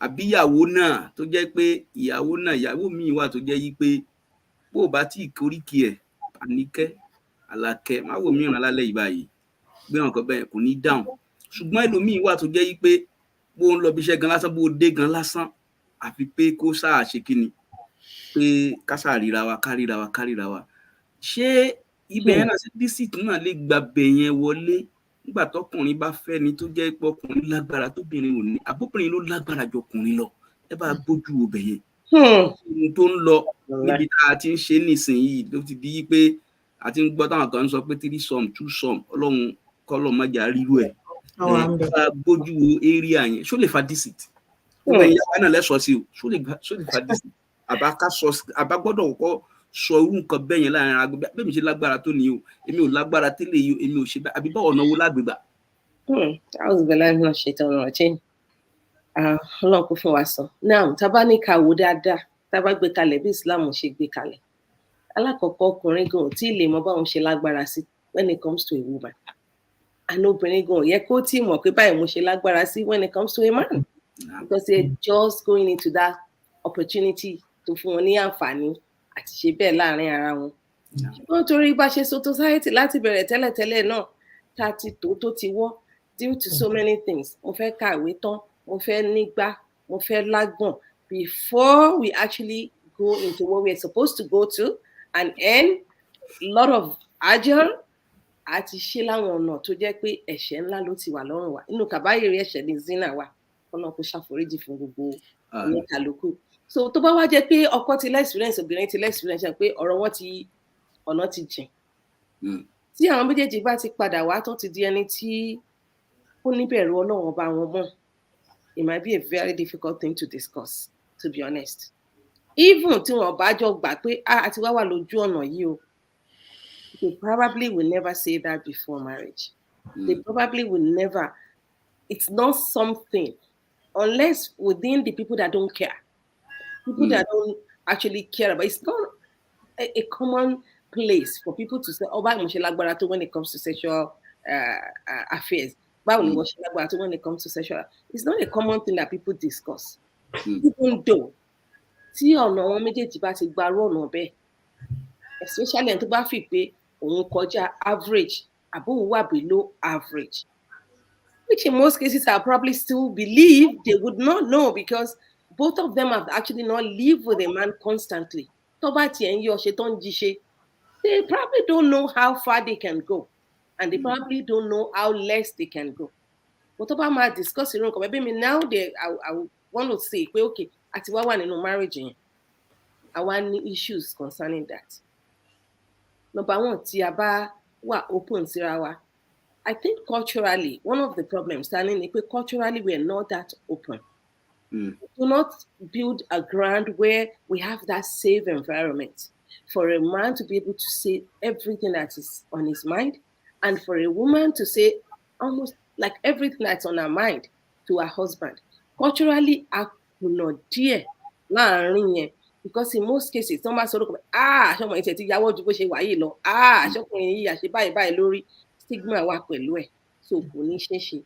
Àbí ìyàwó náà tó jẹ́ pé ìyàwó mi wà tó jẹ́ yí pé bó o bá tí ìkoríkì ẹ̀, Àníkẹ́, Àlàkẹ́, má wò mí ràn lálẹ́ yìí báyìí, gbé wọn kan bẹ́ẹ̀ kò ní dáhùn. Ṣùgbọ́n ẹlòmíì wà tó jẹ́ yí pé bó ń lọ bí iṣẹ́ gan lásán, bó o dé gan lásán, àfi pé kó sáà ṣe kíni, pé ká sáà ríra wa. Ṣé ibẹ̀ yẹn náà sí deceit náà lè gba bẹ̀ yẹn wọlé nígbà tọkùnrin bá fẹ́ ni tó jẹ́ pé ọkùnrin lágbára tóbìnrin ò ní, àbóbìnrin ló lágbára ju ọkùnrin lọ? Ẹ bá gbójú wo bẹ̀ yẹn. Ohun tó ń lọ níbi tá a ti ń ṣe nísìnyìí ló ti di pé a ti ń gbọ́ táwọn kan ń sọ pé 3 some 2 some, Ọlọ́run kọ́lọ̀ má jà rírú ẹ̀. Ẹ bá gbójú wo area yẹn, ṣó lè fa deceit? Gbogbo ẹ̀yà wa náà lẹ́sọ̀ọ́ sí o, ṣó lè fa deceit? Àbá gbọ́dọ̀ kọ́kọ́ sọ irú nǹkan bẹ́ẹ̀ yẹn láàrin ara gbogbo bẹ́ẹ̀ mi ṣe lágbára tó ní o, èmi ò lágbára tẹ́lẹ̀ yìí o, èmi ò ṣe bẹ́ẹ̀, àbí báwo ọ̀nà wo lágbègbà? A'udhu billahi minash shaitanir rajim. Ọlọ́run kò fún wa sọ. Now, tá bá ní ká wò dáadáa, tá bá gbé kalẹ̀ bí Islam ṣe gbé kalẹ̀. Alákọ̀ọ́kọ́, ọkùnrin gan ò tí ì lè mọ báwọn ṣe lágbára sí when it comes to a woman. And obìnrin gan ò yẹ kó tí ì mọ̀ pé báyìí mo ṣe lágbára sí when it comes to a man. Because they're just going into that opportunity to fún wọn ní àǹfààní àti ṣe bẹ́ẹ̀ láàrin ara wọn. Ṣùgbọ́n torí bá ṣe so society láti bẹ̀rẹ̀ tẹ́lẹ̀tẹ́lẹ̀ náà, tá ti tó ti wọ́ due to so many things. Mo fẹ́ kàwé tán, mo fẹ́ nígbà, mo fẹ́ lágbọ̀n before we actually go into what we're supposed to go to and earn a lot of ajr àti ṣe láwọn ọ̀nà tó jẹ́ pé ẹ̀ṣẹ̀ ńlá ló ti wà lọ́rùn wa. Inú kàbáyèrè ẹ̀ṣẹ̀ ní zina wa. Ọlọ́run kó ṣàforíjì fún gbogbo ọ̀nà kálukú. So tó bá wá jẹ́ pé ọkọ ti experience, obìnrin ti experience pé ọ̀rọ̀ wọn ọ̀nà ti jìn. Tí àwọn méjèèjì bá ti padà wá tó ti di ẹni tí ó níbẹ̀rù Ọlọ́run ọba wọn mọ́, it might be a very difficult thing to discuss, to be honest. Even tí wọn bá jọ gbà pé àti wá wà lójú ọ̀nà yìí o, they probably will never say that before marriage. They probably will never. It's not something, unless within the people that don't care. People that don't actually care about it. It's not a common place for people to say, oh, báwo mo ṣe lágbára tó when it comes to sexual affairs. Báwo ni mo ṣe lágbára tó when it comes to sexual. It's not a common thing that people discuss. Even though tí ọ̀nà àwọn méjèèjì bá ti gbarú ọ̀nà bẹ́ẹ̀, especially ẹni tó bá fi pé òun kọjá average àbí òun wà below average, which in most cases I probably still believe they would not know because both of them have actually not lived with a man constantly. Tó bá tiẹ̀ ń yọ ṣe tó ń jí ṣe, they probably don't know how far they can go, and they probably don't know how less they can go. But tó bá máa discuss irú nǹkan bẹ́ẹ̀ mi now I want to say pé okay àti wá wà nínú marriage yẹn, àwa ní issues concerning that. Number one, tí a bá wà open síra wa, I think culturally, one of the problems standing is that culturally we are not that open. We do not build a ground where we have that safe environment for a man to be able to say everything that is on his mind, and for a woman to say almost like everything that's on her mind to her husband. Culturally, a kùnà díẹ̀ láàrin yẹn, because in most cases, tó bá sọ̀rọ̀ ṣọmọ yìí ti yàwó ju bó ṣe wà yìí lọ, ṣọkùnrin yìí àṣẹ báyìí lórí, stigma wà pẹ̀lú ẹ̀, so kò ní ṣe ṣe.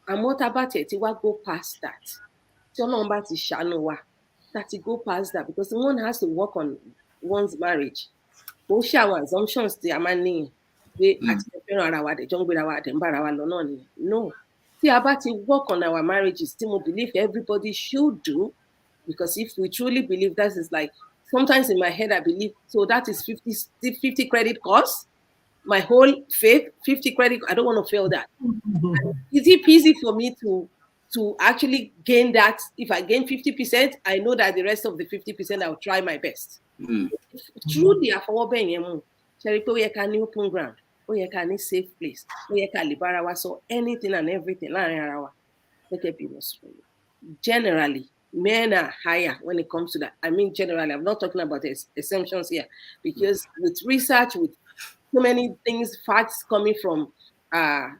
Àmọ́ tá bá tiẹ̀ ti wá go past that, tí Ọlọ́run bá ti ṣàánú wa, that ti go past that, because one has to work on one's marriage. Kò ṣe àwọn assumptions tí a máa ń níyìn pé àti fẹ́ràn ara wa dẹ̀ jọ ń gbéra wa dẹ̀ ń bára wa lọ náà nìyẹn. No. Tí a bá ti work on our marriages, tí mo believe everybody should do, because if we truly believe that is like, sometimes in my head I believe, so that is 50 credit course, my whole faith, 50 credit, I don't want to fail that. Is it easy for me to actually gain that? If I gain 50%, I know that the rest of the 50% I'll try my best. Truly, àfọwọ́bẹ̀ yẹn mú, ṣe rí pé ó yẹ ká ní open ground, ó yẹ ká ní safe place, ó yẹ ká lè bára wa sọ anything and everything láàrin ara wa. Gẹ́gẹ́ bí mo sọ yìí. Generally, men are higher when it comes to that. I mean, generally, I'm not talking about exemptions here, because with research, with so many things, facts coming from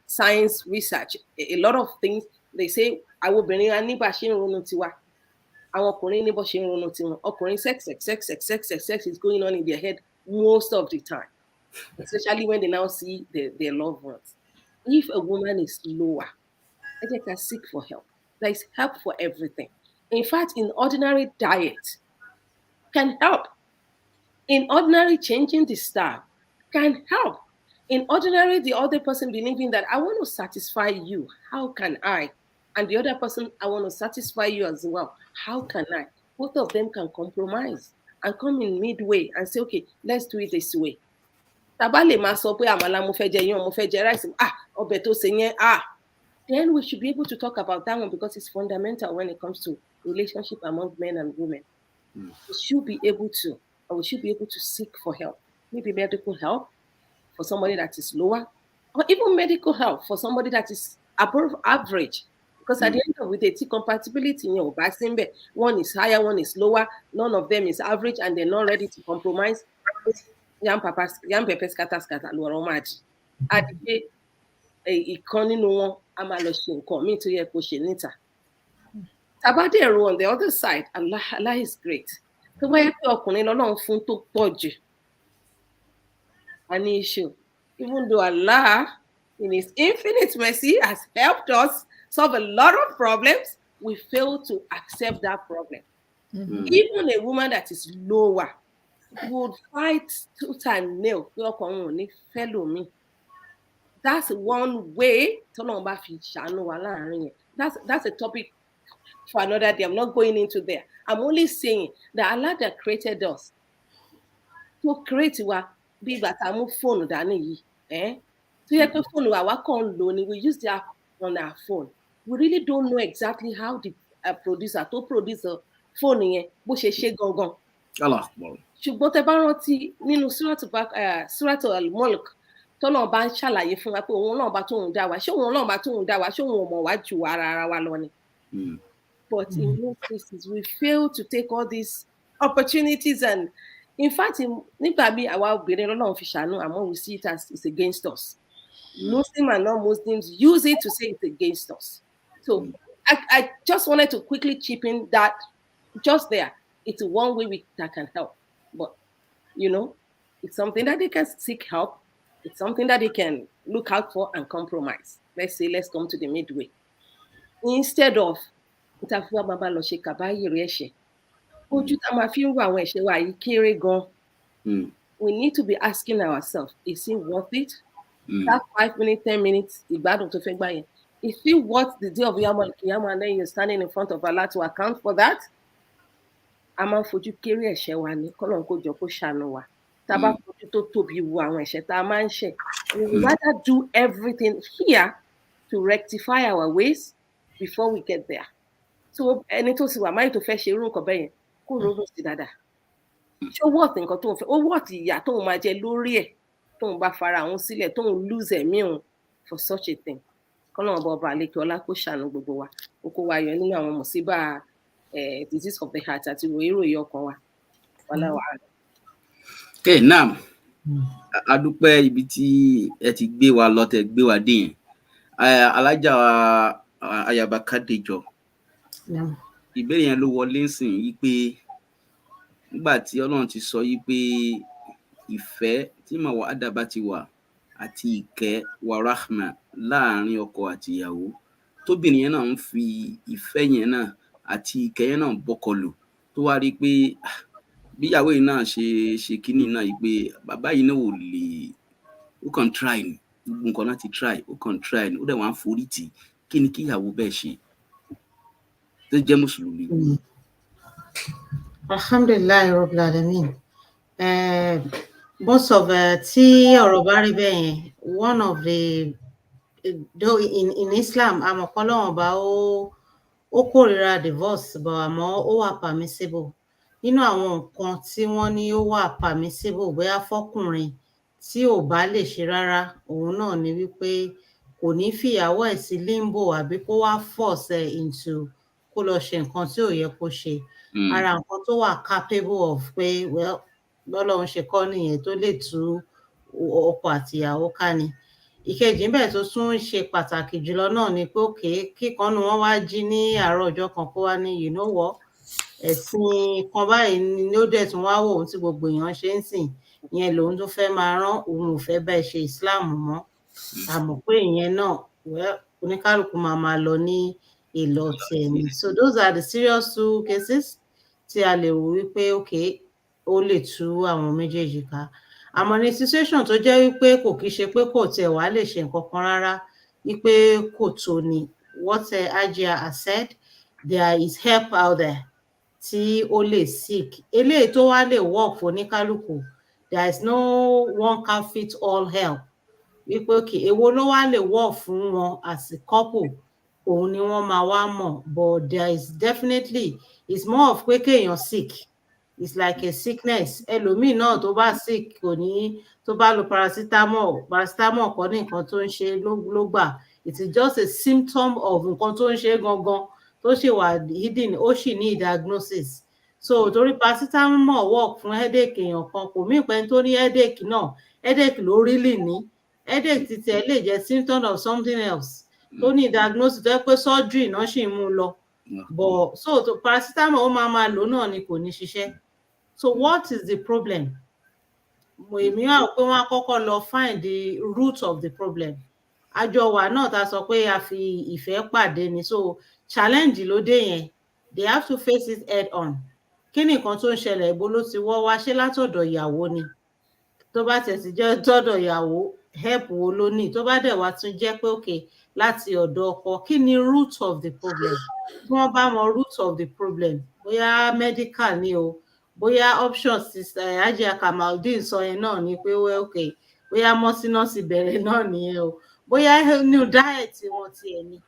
science research, a lot of things, they say, àwọn obìnrin á ní bá ṣe ń ronú tiwa, àwọn ọkùnrin ní bó ṣe ń ronú tiwọn. Ọkùnrin sex is going on in their head most of the time, especially when they now see their loved ones. If a woman is lower, they can seek for help. There is help for everything. In fact, in ordinary diet can help. In ordinary changing the style can help. In ordinary, the other person believing that I want to satisfy you, how can I? And the other person, I want to satisfy you as well, how can I? Both of them can compromise and come in midway and say, okay, let's do it this way. Tàbá lè máa sọ pé àmàlà mo fẹ́ jẹ iyán, mo fẹ́ jẹ rice, ọbẹ̀ tó ṣe yẹn, then we should be able to talk about that one, because it's fundamental when it comes to relationship among men and women. We should be able to, or we should be able to seek for help. Maybe medical help for somebody that is lower, or even medical help for somebody that is above average. Because at the end of the day, compatibility, one is higher, one is lower, none of them is average, and they're not ready to compromise. At the ìkan nínú wọn a máa lọ ṣe nǹkan míì tó yẹ kó ṣe níta. Tabadero on the other side, Allah is great. Tó bá yẹ pé ọkùnrin lọ́lọ́run fún tó pọ̀ jù, an issue. Even though Allah, in His infinite mercy, has helped us solve a lot of problems, we fail to accept that problem. Even a woman that is lower would fight tooth and nail. That's one way. That's a topic for another day. I'm not going into there. I'm only saying that Allah that created us to create bí bàtà mú fóònù dání yìí. So yẹ pé fóònù àwa kàn lò ni, we use the app on our phone. We really don't know exactly how the producer tó produce fóònù yẹn bó ṣe ṣe gangan. Ṣùgbọ́n tẹ bá rántí nínú Suratu Al-Mulk, tọ́lọ́run bá ń ṣàlàyé fún wa pé òun náà bá tóun dá wa, ṣé òun náà bá tóun dá wa, ṣé òun ò mọ̀ wá ju ara wa lọ ni. But in most cases, we fail to take all these opportunities, and in fact, nígbà bí àwa obìnrin lọ́lọ́run fi ṣàánú, àmọ́ we see it as it's against us. Muslim and non-Muslims use it to say it's against us. So I just wanted to quickly chip in that just there. It's one way that can help. But, It's something that they can seek help. It's something that they can look out for and compromise. Let's say, let's come to the midway. Instead of ìtàfíwá bàbá lọ ṣe kàbáyèrè ẹ̀ṣẹ̀. Ojú tá a máa fi ń wo àwọn ẹ̀ṣẹ̀ wa yìí kéré gan. We need to be asking ourselves, is it worth it? That 5 minutes, 10 minutes, ìgbádùn tó fẹ́ gbà yẹn. Is it worth the day of Yawmal Qiyamah and then you're standing in front of Allah to account for that? A máa ń fojú kéré ẹ̀ṣẹ̀ wa ní kọ́lọ́n kó jọ kó ṣàánú wa. Tá a bá fojú tó tóbi wo àwọn ẹ̀ṣẹ̀ tá a máa ń ṣẹ̀. We would rather do everything here to rectify our ways before we get there. So ẹni tó sì wà máyì tó fẹ́ ṣe irú nǹkan bẹ́ẹ̀ yẹn kó ronú sí dáadáa. Ṣé ó wọ́ọ̀tì nǹkan tóun fẹ́? Ó wọ́ọ̀tì ìyà tóun máa jẹ lórí ẹ̀ tóun bá fara òun sílẹ̀ tóun lose ẹ̀mí òun for such a thing. Kọ́lọ́run ọba àlekè ọlá kó ṣàánú gbogbo wa. Ó kó wa yọ nínú àwọn mùsíbà disease of the heart àti ròyìnròyìn ọkàn wa. Wàhálà wàhálà. Okay, naam. A dúpẹ́ ibi tí ẹ ti gbé wa lọ tẹ́ gbé wa dé yẹn. Alájà Ayaba Kádéjọ. Ìbéèrè yẹn ló wọlé nsìn yí pé nígbà tí Ọlọ́run ti sọ yí pé ìfẹ́ tí màwá àdàbà ti wà àti ìkẹ́ wa rahma láàrin ọkọ àti ìyàwó tóbìnrin yẹn náà ń fi ìfẹ́ yẹn náà àti ìkẹ́ yẹn náà bọ́kọ lò tó wá rí pé bí ìyàwó yìí náà ṣe kíní náà yìí pé bàbá yìí náà ò lè ó kàn try ni gbogbo nǹkan láti try ó kàn try ni ó dẹ̀ wá ń forí tì kí ni kí ìyàwó bẹ́ẹ̀ ṣe tó jẹ́ mùsùlùmí. Alhamdulilayi Rabbil Alamin. Most of tí ọ̀rọ̀ bá rí bẹ́ẹ̀ yẹn one of the though in Islam àmọ̀kọ́lọ́wọ̀n bá ó kórìíra divorce but àmọ́ ó wà permissible nínú àwọn nǹkan tí wọ́n ní ó wà permissible bóyá fọ́kùnrin tí ò bá lè ṣe rárá òun náà ni wípé kò ní fìyàwó ẹ̀ sí limbo àbí kó wá force ẹ̀ into kó lọ ṣe nǹkan tí ò yẹ kó ṣe ara nǹkan tó wà capable of pé well bọ́lọ́run ṣe kọ́ nìyẹn tó lè tú ọkọ àtìyàwó ká ni ìkejì ńbẹ̀ tó tún ṣe pàtàkì jùlọ náà ni pé òkè kíkan nu wọn wá jí ní àárọ̀ ọjọ́ kan kó wá ní you know what ẹ̀sìn kan báyìí ni ó dẹ̀ tún wá wò ohun tí gbogbo èèyàn ṣe ń sìn ìyẹn lòun tó fẹ́ máa rán òun ò fẹ́ bẹ́ẹ̀ ṣe Islam mọ́ àmọ́ pé ìyẹn náà oníkálukú máa lọ ní ìlọ tiẹ̀ ni so those are the serious two cases tí a lè wò wípé òkè ó lè tú àwọn méjèèjì ká àmọ́ ní situation tó jẹ́ wípé kò kí ṣe pé kò tiẹ̀ wá lè ṣe nǹkan kan rárá wípé kò tó ni what Ajia has said there is help out there tí ó lè seek eléyìí tó wá lè work fún oníkálukú there is no one can fit all help wípé okay èwo ló wá lè work fún wọn as a couple òun ni wọ́n máa wá mọ̀ but there is definitely it's more of pé kéèyàn sick it's like a sickness ẹlòmíì náà tó bá sick kò ní tó bá lo paracetamol kọ́ ní nǹkan tó ń ṣe ló gbà it is just a symptom of nǹkan tó ń ṣe gangan tó ṣe wà hidden ó sì ní diagnosis so torí paracetamol work fún headache èèyàn kan kò mí pẹ́ tó ní headache náà headache ló really ní headache ti tiẹ̀ lè jẹ́ symptom of something else tó ní diagnosis tó yẹ pé surgery náà sì ń mú lọ but so to paracetamol ó máa lò náà ni kò ní ṣiṣẹ́ so what is the problem èmi wá pé wọ́n á kọ́kọ́ lọ find the root of the problem àjọ wa náà ta sọ pé a fi ìfẹ́ pàdé ni so challenge ló dé yẹn they have to face it head on kí ni nǹkan tó ń ṣẹlẹ̀ ibo ló ti wọ́ wá ṣé látọ̀dọ̀ ìyàwó ni tó bá tẹ̀sí jẹ́ tọ́dọ̀ ìyàwó help wo ló ní tó bá dẹ̀ wá tún jẹ́ pé okay láti ọ̀dọ̀ ọkọ kí ni root of the problem tí wọ́n bá mọ root of the problem bóyá medical ni o bóyá options ti Ajia Kamaldeen sọ yẹn náà ni pé okay bóyá mọ́sínọ́sì bẹ̀rẹ̀ náà nìyẹn o bóyá new diet wọn tiẹ̀ ni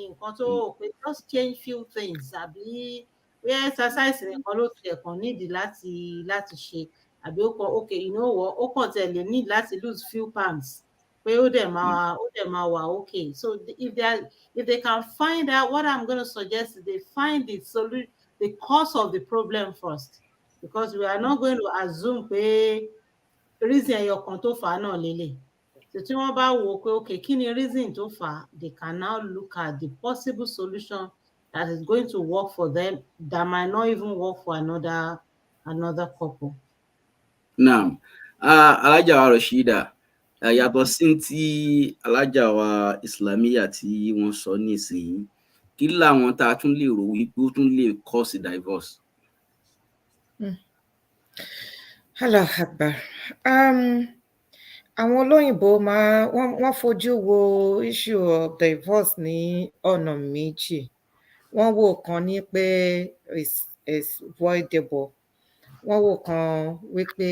nǹkan tó pé just change few things àbí bóyá exercise nìkan ló tiẹ̀ kàn nídìí láti ṣe àbí ó kàn okay you know what ó kàn tẹ̀lé need láti lose few pounds pé ó dẹ̀ máa wà okay so if they can find out what I'm going to suggest is they find the cause of the problem first because we are not going to assume pé reason ẹyọ kan tó fà á náà lélẹ̀ so tí wọ́n bá wò pé okay kí ni reason tó fà á they can now look at the possible solution that is going to work for them that might not even work for another couple. Naam Alájà wa Rashida, yàtọ̀ sí tí alájà wa Islamiyya tí wọ́n sọ nísìnyí, kí làwọn tá a tún lè rò wípé ó tún lè cause divorce? Allah Akbar. Àwọn olóyìnbó wọ́n fojú wo issue of divorce ní ọ̀nà méjì. Wọ́n wò kan ní pé is voidable. Wọ́n wò kan wípé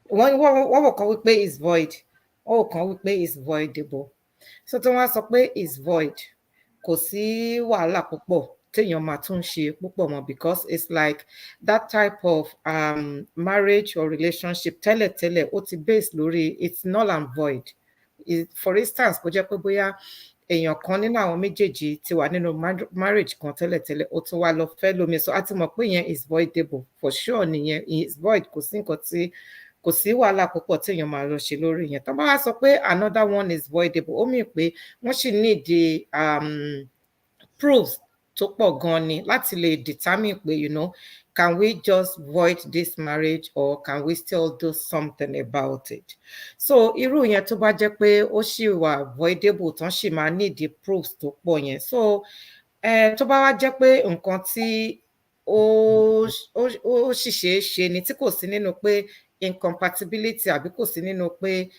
wọ́n wò kan wípé is void. Wọ́n wò kan wípé is voidable. So tí wọ́n sọ pé is void, kò sí wàhálà púpọ̀ téèyàn máa tún ṣe púpọ̀ mọ́, because it's like that type of marriage or relationship tẹ́lẹ̀tẹ́lẹ̀ ó ti base lórí it's null and void. For instance, kó jẹ́ pé bóyá èèyàn kan nínú àwọn méjèèjì ti wà nínú marriage kan tẹ́lẹ̀tẹ́lẹ̀, ó tún wá lọ fẹ́ lómi, so a ti mọ̀ pé yẹn is voidable for sure. Nìyẹn is void, kò sí nǹkan tí kò sí wàhálà púpọ̀ téèyàn máa lọ ṣe lórí yẹn. Tó bá wá sọ pé another one is voidable, ó mì pé wọ́n sì need the proofs tó pọ̀ gan ni láti lè determine pé can we just void this marriage or can we still do something about it. So irú yẹn tó bá jẹ́ pé ó sì wà voidable, tán sì máa need the proofs tó pọ̀ yẹn. So tó bá wá jẹ́ pé nǹkan tí ó sì ṣeé ṣe ni, tí kò sí nínú pé incompatibility àbí kò sí nínú pé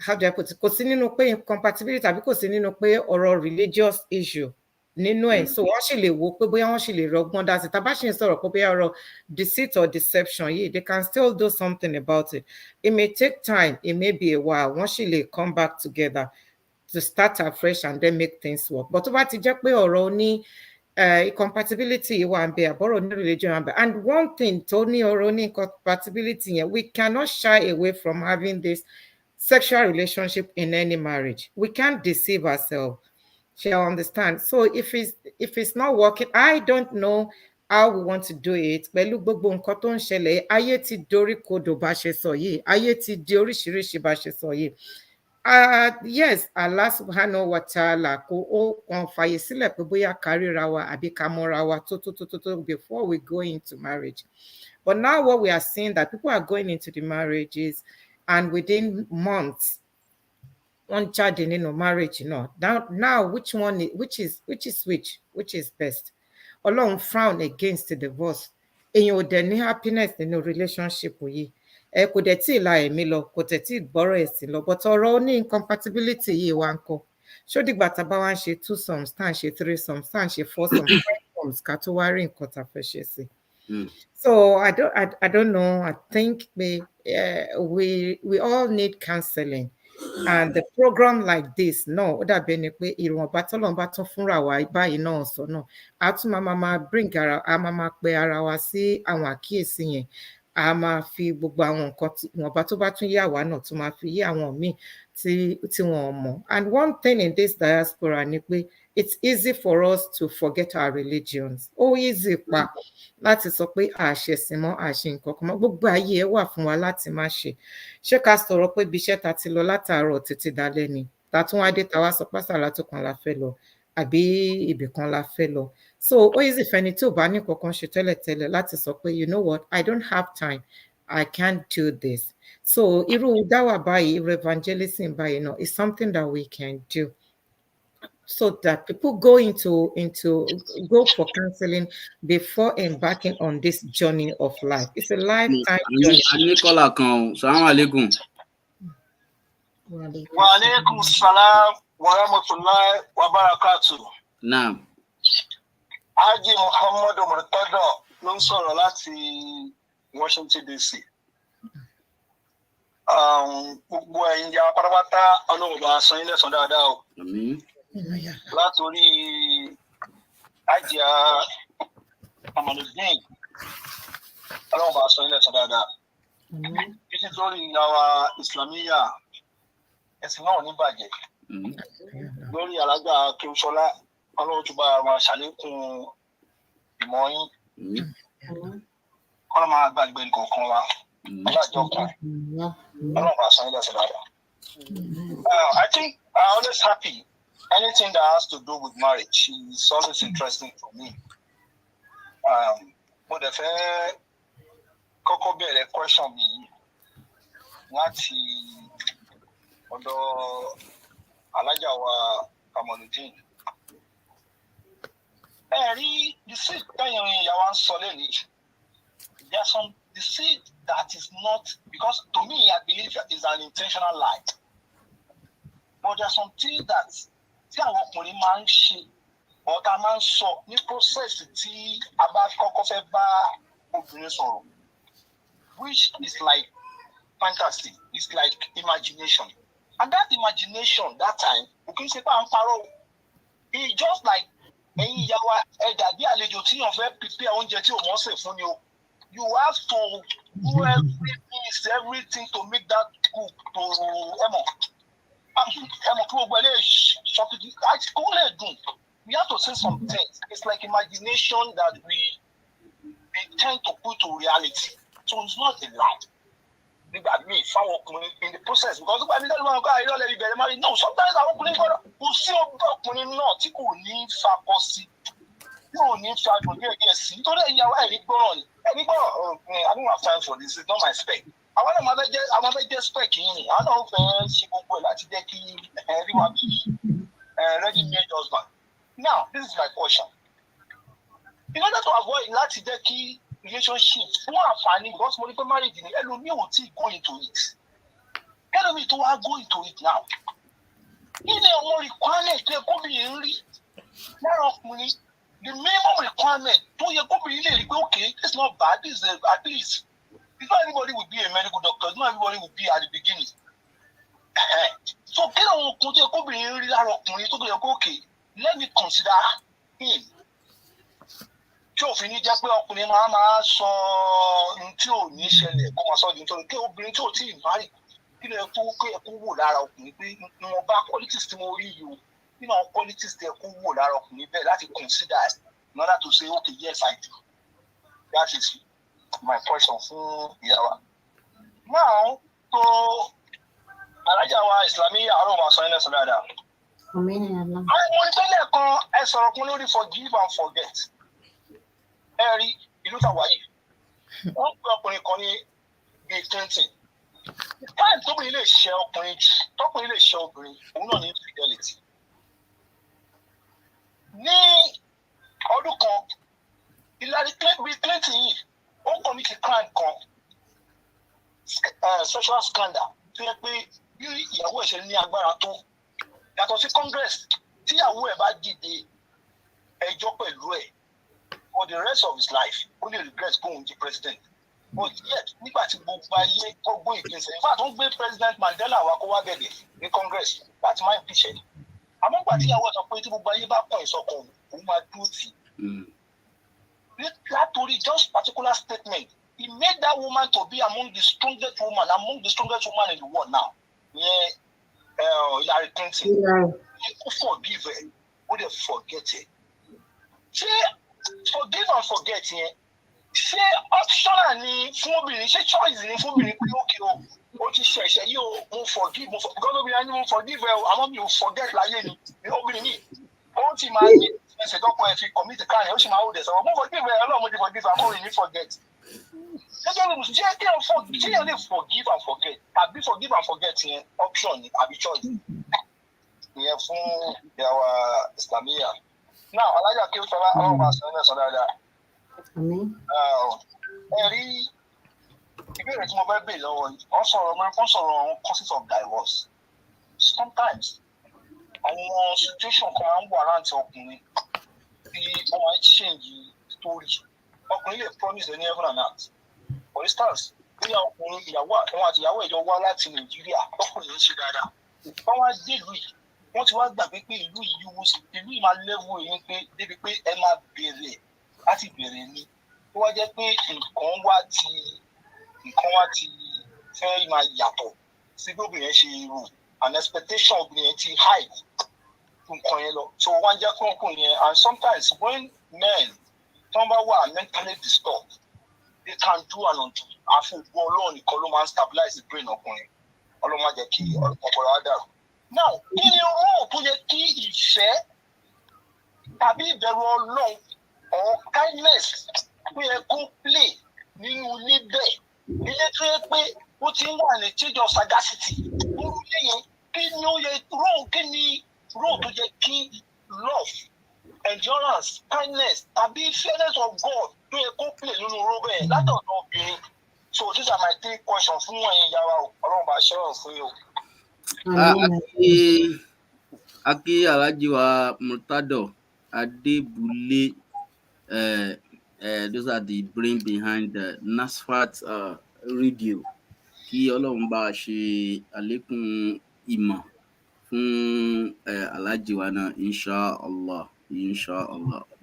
how do I put it? Kò sí nínú pé incompatibility àbí kò sí nínú pé ọ̀rọ̀ religious issue nínú ẹ̀. So wọ́n sì lè wo pé bóyá wọ́n sì lè rọgbọ́n dá sí. Tá bá ṣì ń sọ̀rọ̀ pé bóyá ọ̀rọ̀ deceit or deception yìí, they can still do something about it. It may take time, it may be a while. Wọ́n sì lè come back together to start afresh and then make things work. But tó bá ti jẹ́ pé ọ̀rọ̀ ní incompatibility wà ń bẹ, àbọ̀rọ̀ ní religion wà ń bẹ. And one thing tó ní ọ̀rọ̀ ní incompatibility yẹn, we cannot shy away from having this sexual relationship in any marriage. We can't deceive ourselves. Shall understand? So if it's not working, I don't know how we want to do it. Pẹ̀lú gbogbo nǹkan tó ń ṣẹlẹ̀, ayé ti dorí kodò bá ṣe sọ yìí, ayé ti di oríṣiríṣi bá ṣe sọ yìí. Yes, Allah subhanahu wa ta'ala kò ó kàn fàyè sílẹ̀ pé bóyá káríra wa àbí ká mọ́ra wa tó before we go into marriage. But now what we are seeing, that people are going into the marriages and within months, one child in marriage, now which is best? Ọlọ́run frown against the divorce. Èèyàn ò dẹ̀ ní happiness nínú relationship yìí. Kò dẹ̀ tí ì la ẹ̀mí lọ, kò tẹ̀ tí ì gbọ́rọ̀ ẹ̀sìn lọ, but ọ̀rọ̀ ní incompatibility yìí wá ń kọ́. Ṣó dìgbà tá a bá wá ń ṣe 2 sums, tá à ń ṣe 3 sums, tá à ń ṣe 4 sums, 5 sums ká tó wá rí nǹkan tá a fẹ́ ṣe sí. So I don't know. I think we all need counseling, and the program like this, no, ó dàbí ẹni pé ìwọ̀nba tọ́lọ́run bá tún fúnra wa báyìí náà sọ náà, a tún máa bring máa pe ara wa sí àwọn àkíyèsí yẹn. A máa fi gbogbo àwọn nǹkan ìwọ̀nba tó bá tún yà wá náà tún máa fi yé àwọn míì tí wọn mọ̀. And one thing in this diaspora ni pé it's easy for us to forget our religions. Ó easy pa láti sọ pé àṣẹ̀sìn mọ́, àṣẹ nǹkan kan mọ́. Gbogbo ayé ẹ wà fún wa láti má ṣe. Ṣé ká sọ̀rọ̀ pé ibi iṣẹ́ ta ti lọ látàárọ̀ títí dalẹ́ ni, ta tún wá dé ta wá sọ pásálà tó kan la fẹ́ lọ àbí ibì kan la fẹ́ lọ. So ó easy fẹ́ni tí ò bá ní kankan ṣe tẹ́lẹ̀tẹ́lẹ̀ láti sọ pé you know what, I don't have time, I can't do this. So irú dáwà báyìí, irú evangelism báyìí náà is something that we can do, so that people go for counseling before embarking on this journey of life. It's a lifetime journey. Anikola kan, salaam alaikum. Wa alaikum salam wa rahmatullahi wa barakatuh. Naam. Haji Muhammad Murtada ló ń sọ̀rọ̀ láti Washington DC. Gbogbo ẹ̀yin ya pátápátá Ọlọ́run bá san yín lẹ́san dáadáa o. Àmín. Látòrí Hajiya Amaludin, Ọlọ́run bá san yín lẹ́san dáadáa. Títí lórí àwa Islamiyya, ẹ̀sìn náà ò ní bàjẹ́. Lórí alága Kéwúsọ́lá, Ọlọ́run tún bá wa ṣàlékún ìmọ̀ yín. Ọlọ́run máa gbàgbé nǹkan wa. Ọlọ́jọ́ kan. Ọlọ́run bá san yín lẹ́san dáadáa. I think I'm always happy. Anything that has to do with marriage is always interesting for me. mo dẹ̀ fẹ́ kọ́kọ́ bẹ̀rẹ̀ question mi láti ọ̀dọ̀ alájà wa Kamaludin. Rí deceit táyọ̀ ìyàwó ń sọ lẹ́nu. There are some deceit that is not, because to me I believe is an intentional lie. But there are some things that tí àwọn ọkùnrin máa ń ṣe ọ̀tá máa ń sọ ní process tí a bá kọ́kọ́ fẹ́ bá obìnrin sọ̀rọ̀, which is like fantasy, it's like imagination. And that imagination that time, kò kí n ṣe pé à ń parọ́, it's just like ẹ̀yin ìyá wa ẹ dàbí àlejò tí yàn fẹ́ prepare oúnjẹ tí ò mọ̀ ṣe fún ni o. You have to do everything to make that cook to ẹmọ kí gbogbo ẹ lè ṣọkìtì àti kó lè dùn. We have to say some things. It's like imagination that we tend to put to reality. So it's not a lie. Nígbà míì fáwọn ọkùnrin in the process, because nígbà míì lẹ́nu wọn kọ́ àìrọ́ lẹ́nu ìbẹ̀rẹ̀ máa rí. No, sometimes àwọn ọkùnrin gbọ́dọ̀ kò sí ọkùnrin náà tí kò ní fakọ sí, tí kò ní fagùn díẹ̀ díẹ̀ sí. Nítorí ìyàwó ẹ̀rí gbọ́ràn ni. Ẹ̀rí gbọ́ràn, I don't have time for this, it's not my spec. Àwọn náà máa fẹ́ jẹ́ spec yìí ni. Àwọn náà fẹ́ ṣe gbogbo ẹ̀ láti jẹ́ kí ẹ̀rí wa bí ready-made husband. Now, this is my question. In order to avoid láti jẹ́ kí relationship fún àǹfààní, because mo ní pé marriage ni ẹlòmíì ò tí go into it. Ẹlòmíì tó wá go into it now. Ilé àwọn requirement tó yẹ kóbìnrin rí lára ọkùnrin, the minimum requirement tó yẹ kóbìnrin lè rí pé okay, it's not bad, this is at least. It's not everybody will be a medical doctor, it's not everybody will be at the beginning. So kí àwọn ọkùnrin tó yẹ kóbìnrin rí lára ọkùnrin tó yẹ kó okay, let me consider him. Tí òfin ní jẹ́ pé ọkùnrin máa sọ ohun tí ò ní ṣẹlẹ̀ kó máa sọ di nítorí kí obìnrin tí ò tí ì márì kí ló yẹ kó wò lára ọkùnrin pé wọn bá qualities tí mo rí yìí o, nínú àwọn qualities tí ẹ kó wò lára ọkùnrin bẹ́ẹ̀ láti consider in order to say okay, yes, I do. That is my question fún ìyá wa. Now, so alájà wa Islami àárọ̀ wa sọ ẹ́ lẹ́sọ̀ dáadáa. Àwọn ọmọ ìpínlẹ̀ kan ẹ sọ̀rọ̀ kún lórí forgive and forget. Ẹ rí ìlú tàwa yìí. Wọ́n pe ọkùnrin kan ní Bill Clinton. Táìm tóbìnrin lè ṣe ọkùnrin jù, tọkùnrin lè ṣe obìnrin, òun náà ní infidelity. Ní ọdún kan, Bill Clinton yìí, ó commit crime kan, social scandal, tó yẹ pé bí ìyàwó ẹ̀ ṣe ní agbára tó. Yàtọ̀ sí Congress, tíyàwó ẹ̀ bá dìde ẹjọ́ pẹ̀lú ẹ̀ for the rest of his life, ó lè regret kóun di president. But yet, nígbà tí gbogbo ayé gbogbo ìgbésẹ̀, in fact, wọ́n gbé President Mandela wá kó wá bẹ̀bẹ̀ ní Congress láti máa ń pìṣẹ́. Àmọ́ nígbà tí ìyàwó ẹ̀ sọ pé tí gbogbo ayé bá pọ̀ ìsọkàn òun máa dúró tì. Látòrí just particular statement, he made that woman to be among the strongest women in the world now. Yeah. Hillary Clinton, ó forgive ẹ, ó dẹ̀ forget ẹ. Ṣé forgive and forget yẹn, ṣé optional ni fún obìnrin, ṣé choice ni fún obìnrin pé ókè o ti ṣẹ̀ṣẹ̀ yìí o, mo forgive, because obìnrin ni mo forgive ẹ o, àmọ́ mi ò forget láyé ni. Obìnrin mi, ó ti máa ní ẹsẹ̀ tọ́kọ ẹ̀ fi commit crime, ó sì máa hold ẹ̀ sọ̀rọ̀, mo forgive ẹ, ọlọ́run mo ti forgive àmọ́ òun ní forget. Ṣé kí ẹ lè forgive and forget tàbí forgive and forget yẹn option ni àbí choice ìyẹn fún ìyàwó Islamiyya. Now alájà kí ó sọ àwọn ọmọ àṣà ẹ̀ sọ dáadáa. Ẹ rí ìbéèrè tí mo fẹ́ bèèrè lọ́wọ́ yìí, wọ́n sọ̀rọ̀ àwọn causes of divorce. Sometimes àwọn situation kan máa ń wà láǹtí ọkùnrin tí wọ́n máa ń change story. Ọkùnrin lè promise ẹni heaven and earth. For instance, bóyá ọkùnrin ìyàwó àti ìyàwó ẹ̀jọ̀ wá láti Nàìjíríà, ọkùnrin ń ṣe dáadáa. Wọ́n wá dé ìlú yìí, wọ́n ti wá gbàgbé pé ìlú yìí máa level yín pé débi pé ẹ máa bẹ̀rẹ̀ láti bẹ̀rẹ̀ ni. Ó wá jẹ́ pé nǹkan wá ti fẹ́ máa yàtọ̀ sí bí obìnrin yẹn ṣe rò, and expectation obìnrin yẹn ti high fún nǹkan yẹn lọ. So wọ́n jẹ́ kó ọkùnrin yẹn, and sometimes when men tí wọ́n bá wà mentally disturbed, they can do and undo. Àfọwọ́ Ọlọ́run nìkan ló máa ń stabilize the brain ọkùnrin. Ọlọ́run máa jẹ́ kí ọpọlọ á dàrú. Now, kí ni owó tó yẹ kí ìfẹ́ tàbí ìbẹ̀rù Ọlọ́run or kindness ó yẹ kó play nínú ilé bẹ́ẹ̀ ilé tó yẹ pé ó ti ń wà ní stage of sagacity nínú ilé yẹn kí ni ó yẹ role tó yẹ kí love endurance kindness tàbí fairness of God tó yẹ kó play nínú role bẹ́ẹ̀ látọ̀dọ̀ obìnrin. So these are my 3 questions fún ẹ̀yin ìyá wa Ọlọ́run bá ṣe ọ̀rọ̀ fún yín o. Aki Alhaji wa Murtado Adebule, those are the brain behind the Nasfat radio. Kí Ọlọ́run bá ṣe àlékún ìmọ̀ fún Alhaji wa náà, inshallah.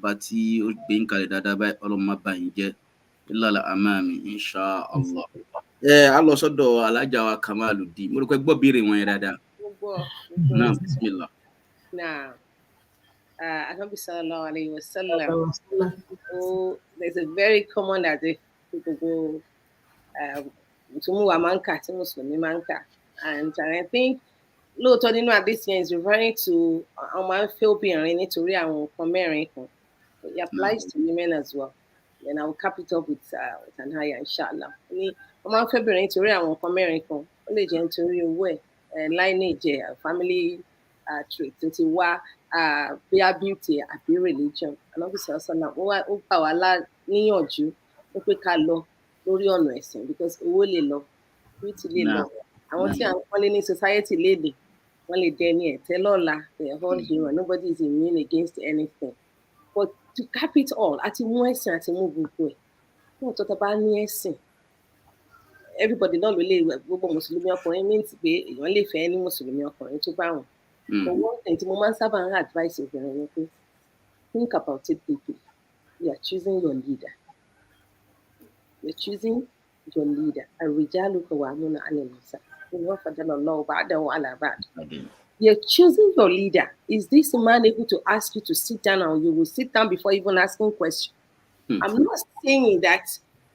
Bá tí ó gbé ń kalẹ̀ dáadáa báyìí, Ọlọ́run má bà yín jẹ́. Ilala amami, inshallah. A lọ sọ́dọ̀ Alhaja wa Kamaludin. Mo rò pé gbọ́ béèrè wọn yẹn dáadáa. Naam, bismillah. Now, Anabi sallallahu alayhi wa sallam. Oh, there's a very common adage people go and I think lóòótọ́ nínú àdéhùn yẹn is referring to ọmọ afẹ́ obìnrin nítorí àwọn nǹkan mẹ́rin kan. It applies to women as well. Then I will cap it up with an higher inshallah. Ní ọmọ afẹ́ obìnrin nítorí àwọn nǹkan mẹ́rin kan. Ó lè jẹ́ nítorí owó ẹ̀ lineage family trait tó ti wá bíi beauty àbí religion. Ànábì sallallahu ó gbà wá níyànjú pé ká lọ lórí ọ̀nà ẹ̀sìn because owó lè lọ beauty lè lọ. Àwọn tí à ń pọ́nlé ní society léde wọ́n lè dẹ ní ẹ̀tẹ́ lọ́la they are all human nobody is immune against anything but to cap it all àti mú ẹ̀sìn àti mú gbogbo ẹ̀ fún ọ̀tọ̀ tó bá ní ẹ̀sìn everybody náà ló lè gbogbo mùsùlùmí ọkùnrin means pé èèyàn lè fẹ́ ní mùsùlùmí ọkùnrin tó bá wọn. But one thing tí mo máa ń sábà ń advice obìnrin ni pé think about it deeply. You are choosing your leader. You're choosing your leader. الرجال قوامون على النساء بما فضل الله بعضهم على بعض. You're choosing your leader. Is this man able to ask you to sit down and you will sit down before even asking questions? I'm not saying that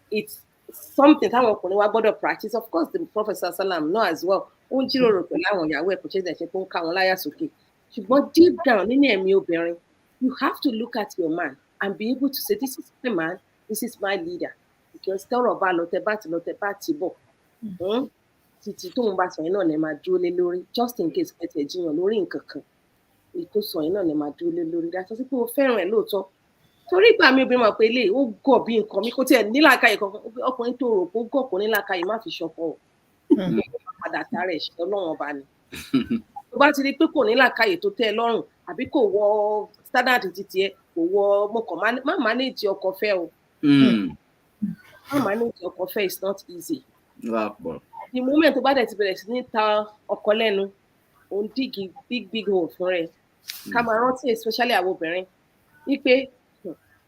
it's something táwọn ọkùnrin wa gbọ́dọ̀ practice. Of course, the Prophet sallam know as well. Ó ń jíròrò pẹ̀lú àwọn ìyàwó ẹ̀ kò ṣe é ṣe kó ń ká wọn láyà sókè. Ṣùgbọ́n deep down nínú ẹ̀mí obìnrin, you have to look at your man and be able to say, this is my man, this is my leader. Because tọ́rọ̀ bá lọ tẹ bá ti bọ̀. Títí tóun bá sọ yẹn náà lè máa dúró lé lórí just in case pẹ̀tẹ̀ jiyàn lórí nǹkan kan. Èyí tó sọ yẹn náà lè máa dúró lé lórí. Dáṣọ sí pé o fẹ́ràn ẹ̀ lóòótọ́. Torí ìgbà mi obìnrin mọ̀ pé ilé ó gọ̀ bí nǹkan mi kò tiẹ̀ nílàkàyè kankan ọkùnrin tó rò pé ó gọ̀ kò nílàkàyè má fi ṣọkọ o. Padà tààrà ẹ̀ṣẹ̀ Ọlọ́run ọba ni. Tó bá ti rí pé kò nílàkàyè tó tẹ́ ẹ lọ́rùn àbí kò wọ standard títí ẹ kò wọ mọ̀kàn má manage ọkọ fẹ́ o. Má manage ọkọ fẹ́ is not easy. The moment tó bá dẹ̀ ti bẹ̀rẹ̀ sí ní ta ọkọ lẹ́nu ó ń dìgì big hole fún rẹ̀. Ká máa rántí especially àwọn obìnrin wípé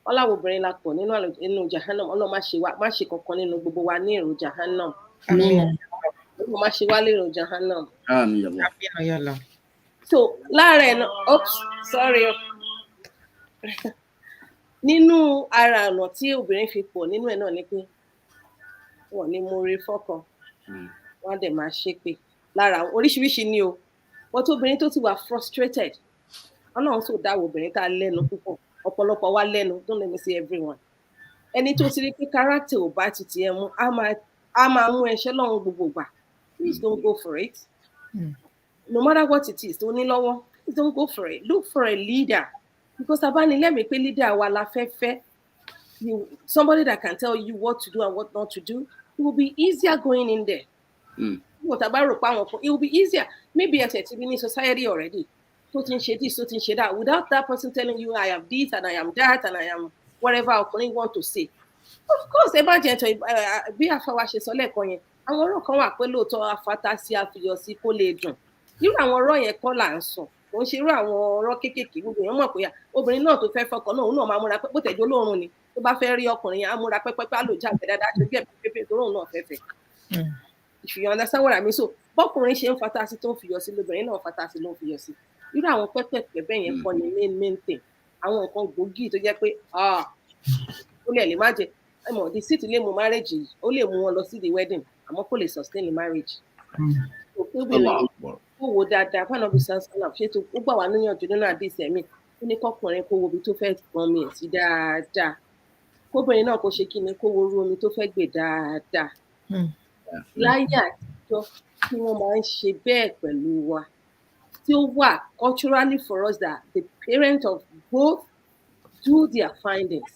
ọláwọ̀ obìnrin la pọ̀ nínú jahannam Ọlọ́run má ṣe kankan nínú gbogbo wa ní èrò jahannam. Ọlọ́run má ṣe wá lérò jahannam. So láàárẹ̀ náà sorry nínú ara ọ̀nà tí obìnrin fi pọ̀ nínú ẹ̀ náà ni pé wọ́n ní mo rí fọ́kàn wọ́n á dẹ̀ máa ṣépè lára oríṣiríṣi ni o wọ́n tó obìnrin tó ti wà frustrated Ọlọ́run tó dáwọ́ obìnrin tá a lẹ́nu púpọ̀ ọ̀pọ̀lọpọ̀ wá lẹ́nu don't let me say everyone ẹni tó ti rí pé character ò bá ti tiẹ̀ mú á máa mú ẹṣẹ́ lọ́run gbogbo gbà please don't go for it no matter what it is tó ní lọ́wọ́ please don't go for it look for a leader because abánilẹ́mìí pé leader wa la fẹ́ somebody that can tell you what to do and what not to do it will be easier going in there what about rò pa àwọn it will be easier maybe ẹsẹ̀ ti bí ní society already tó ti ń ṣe this tó ti ń ṣe that without that person telling you I am this and I am that and I am whatever ọkùnrin want to say of course ẹ bá jẹ́ ẹ̀tọ́ bí àfọwọ́ ṣe sọ lẹ́ẹ̀kan yẹn àwọn ọ̀rọ̀ kan wà pé lóòótọ́ afata sí àfihàn sí kó lè dùn irú àwọn ọ̀rọ̀ yẹn kọ́ là ń sọ kò ń ṣe irú àwọn ọ̀rọ̀ kéékèèké gbogbo èèyàn mọ̀ pé obìnrin náà tó fẹ́ fọkàn náà òun náà máa múra pé bó tẹ̀jọ́ lóorun ni tó bá fẹ́ rí ọkùnrin yẹn á múra pẹ́pẹ́pẹ́ á lò já gbẹ̀dáadáa tó gẹ̀ pépé tó róun náà fẹ́fẹ́ if you understand what I mean so bọ́kùnrin ṣe ń fata sí tó ń fiyọ̀ sí lóbìnrin náà fata sí ló ń fiyọ̀ sí irú àwọn pẹ́pẹ́pẹ́ bẹ́ẹ̀ yẹn kọ́ ni main thing àwọn nǹkan gbòógì tó jẹ́ pé ó lè má jẹ Deceit lè mú marriage yìí ó lè mú wọn lọ sí the wedding àmọ́ kò lè sustain the marriage. Ó wo dáadáa fún ọ̀nà bíi sansan ṣètò ó gbà wá níyànjú nínú àdìsẹ́ mi ó ní kọkùnrin kó wo ibi tó fẹ́ pọn mi ẹ̀ sí dáadáa kóbìnrin náà kó ṣe kí ni kó wo orú omi tó fẹ́ gbè dáadáa láyé àtijọ́ tí wọ́n máa ń ṣe bẹ́ẹ̀ pẹ̀lú wa tí ó wà culturally for us that the parent of both do their findings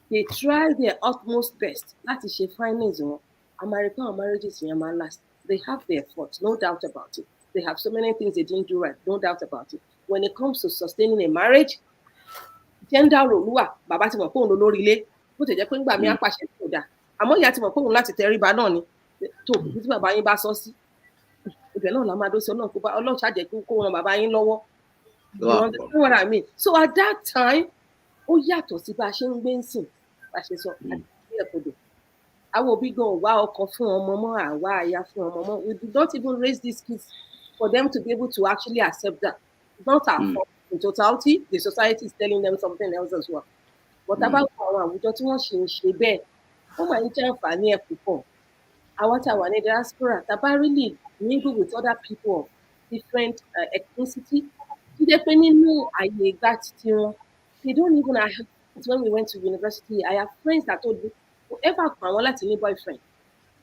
they try their utmost best láti ṣe findings wọn American marriages yẹn máa last they have their faults no doubt about it they have so many things they didn't do right no doubt about it when it comes to sustaining a marriage gender role wà bàbá ti mọ̀ pé òun ló lórí ilé bó ti jẹ́ pé nígbà míì á pàṣẹ tó dáa àmọ́ ìyá ti mọ̀ pé òun láti tẹríba náà ni tó bí tí bàbá yín bá sọ sí ibẹ̀ náà la máa dó sí ọlọ́run ṣàjẹ́ kó ran bàbá yín lọ́wọ́ you understand what I mean so at that time ó yàtọ̀ sí bá a ṣe ń gbé ń sìn bá a ṣe sọ àti ẹ̀kọ́dọ̀ àwọn òbí gan ò wá ọkọ fún ọmọ mọ́ àwa àyà fún ọmọ mọ́ we do not even raise these kids for them to be able to actually accept that it's not our fault in totality the society is telling them something else as well but tá a bá wọ àwọn àwùjọ tí wọ́n ṣe ń ṣe bẹ́ẹ̀ wọ́n máa ń jẹ́ àǹfààní ẹ̀ púpọ̀ àwọn tá a wà ní diaspora tá a bá really mingle with other people of different ethnicity tó jẹ́ pé nínú àyè ìgbà títí wọn they don't even have when we went to university I have friends that told me whoever pa wọn láti ní boyfriend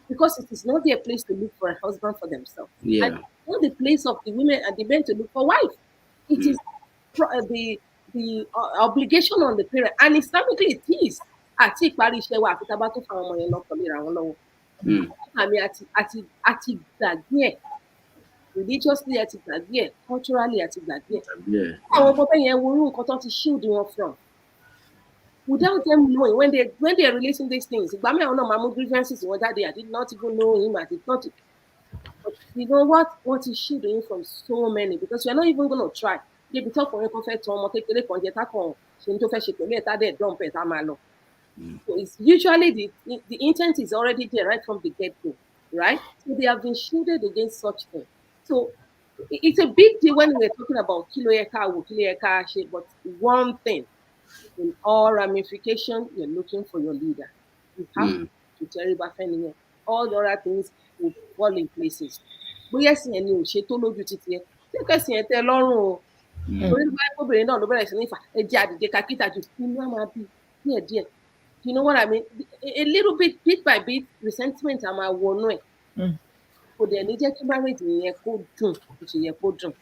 because it is not their place to look for a husband for themselves and it's not the place of the women and the men to look for wife it is the obligation on the parent and Islamically it is àti ìparí iṣẹ́ wa àfi tá a bá tó fa àwọn ọmọ yẹn lọ́kọ lè ra wọn lọ́wọ́ àmì àti gbàgbé ẹ̀ religiously àti gbàgbé ẹ̀ culturally àti gbàgbé ẹ̀ àwọn ọmọ bẹ́ẹ̀ yẹn wo irú nǹkan tó ti shield wọn from without them knowing when they are releasing these things ìgbà mẹ́rin náà máa mú grievances wọn jáde I did not even know him I did not but you know what is shielding you from so many because you are not even gonna try débi tọkùnrin kan fẹ́ tan ọmọ kékeré kan jẹ tákàn ṣe ní tó fẹ́ ṣe pẹ̀lú ẹ̀ tá dẹ̀ dump ẹ̀ tá máa lọ. So it's usually the intent is already there right from the get-go, right? So they have been shielded against such things. So it's a big deal when we're talking about kilo eka, but one thing, in all ramifications, you're looking for your leader. You have to tell you all the other things will fall in places. Bóyá ẹ̀sìn ẹni ò ṣe tó lójú títí ẹ, ṣé kẹ̀sìn ẹ tẹ́ lọ́rùn o? Orí báyìí obìnrin náà ló bẹ̀rẹ̀ sí ní fà ẹ̀jẹ̀ àdìjẹ kakíta jù inú á máa bí díẹ̀díẹ̀. You know what I mean? A little bit by bit resentment a máa wọnú ẹ̀. Kò dẹ̀ ní jẹ́ kí marriage yẹn kó dùn kò sì yẹ kó dùn.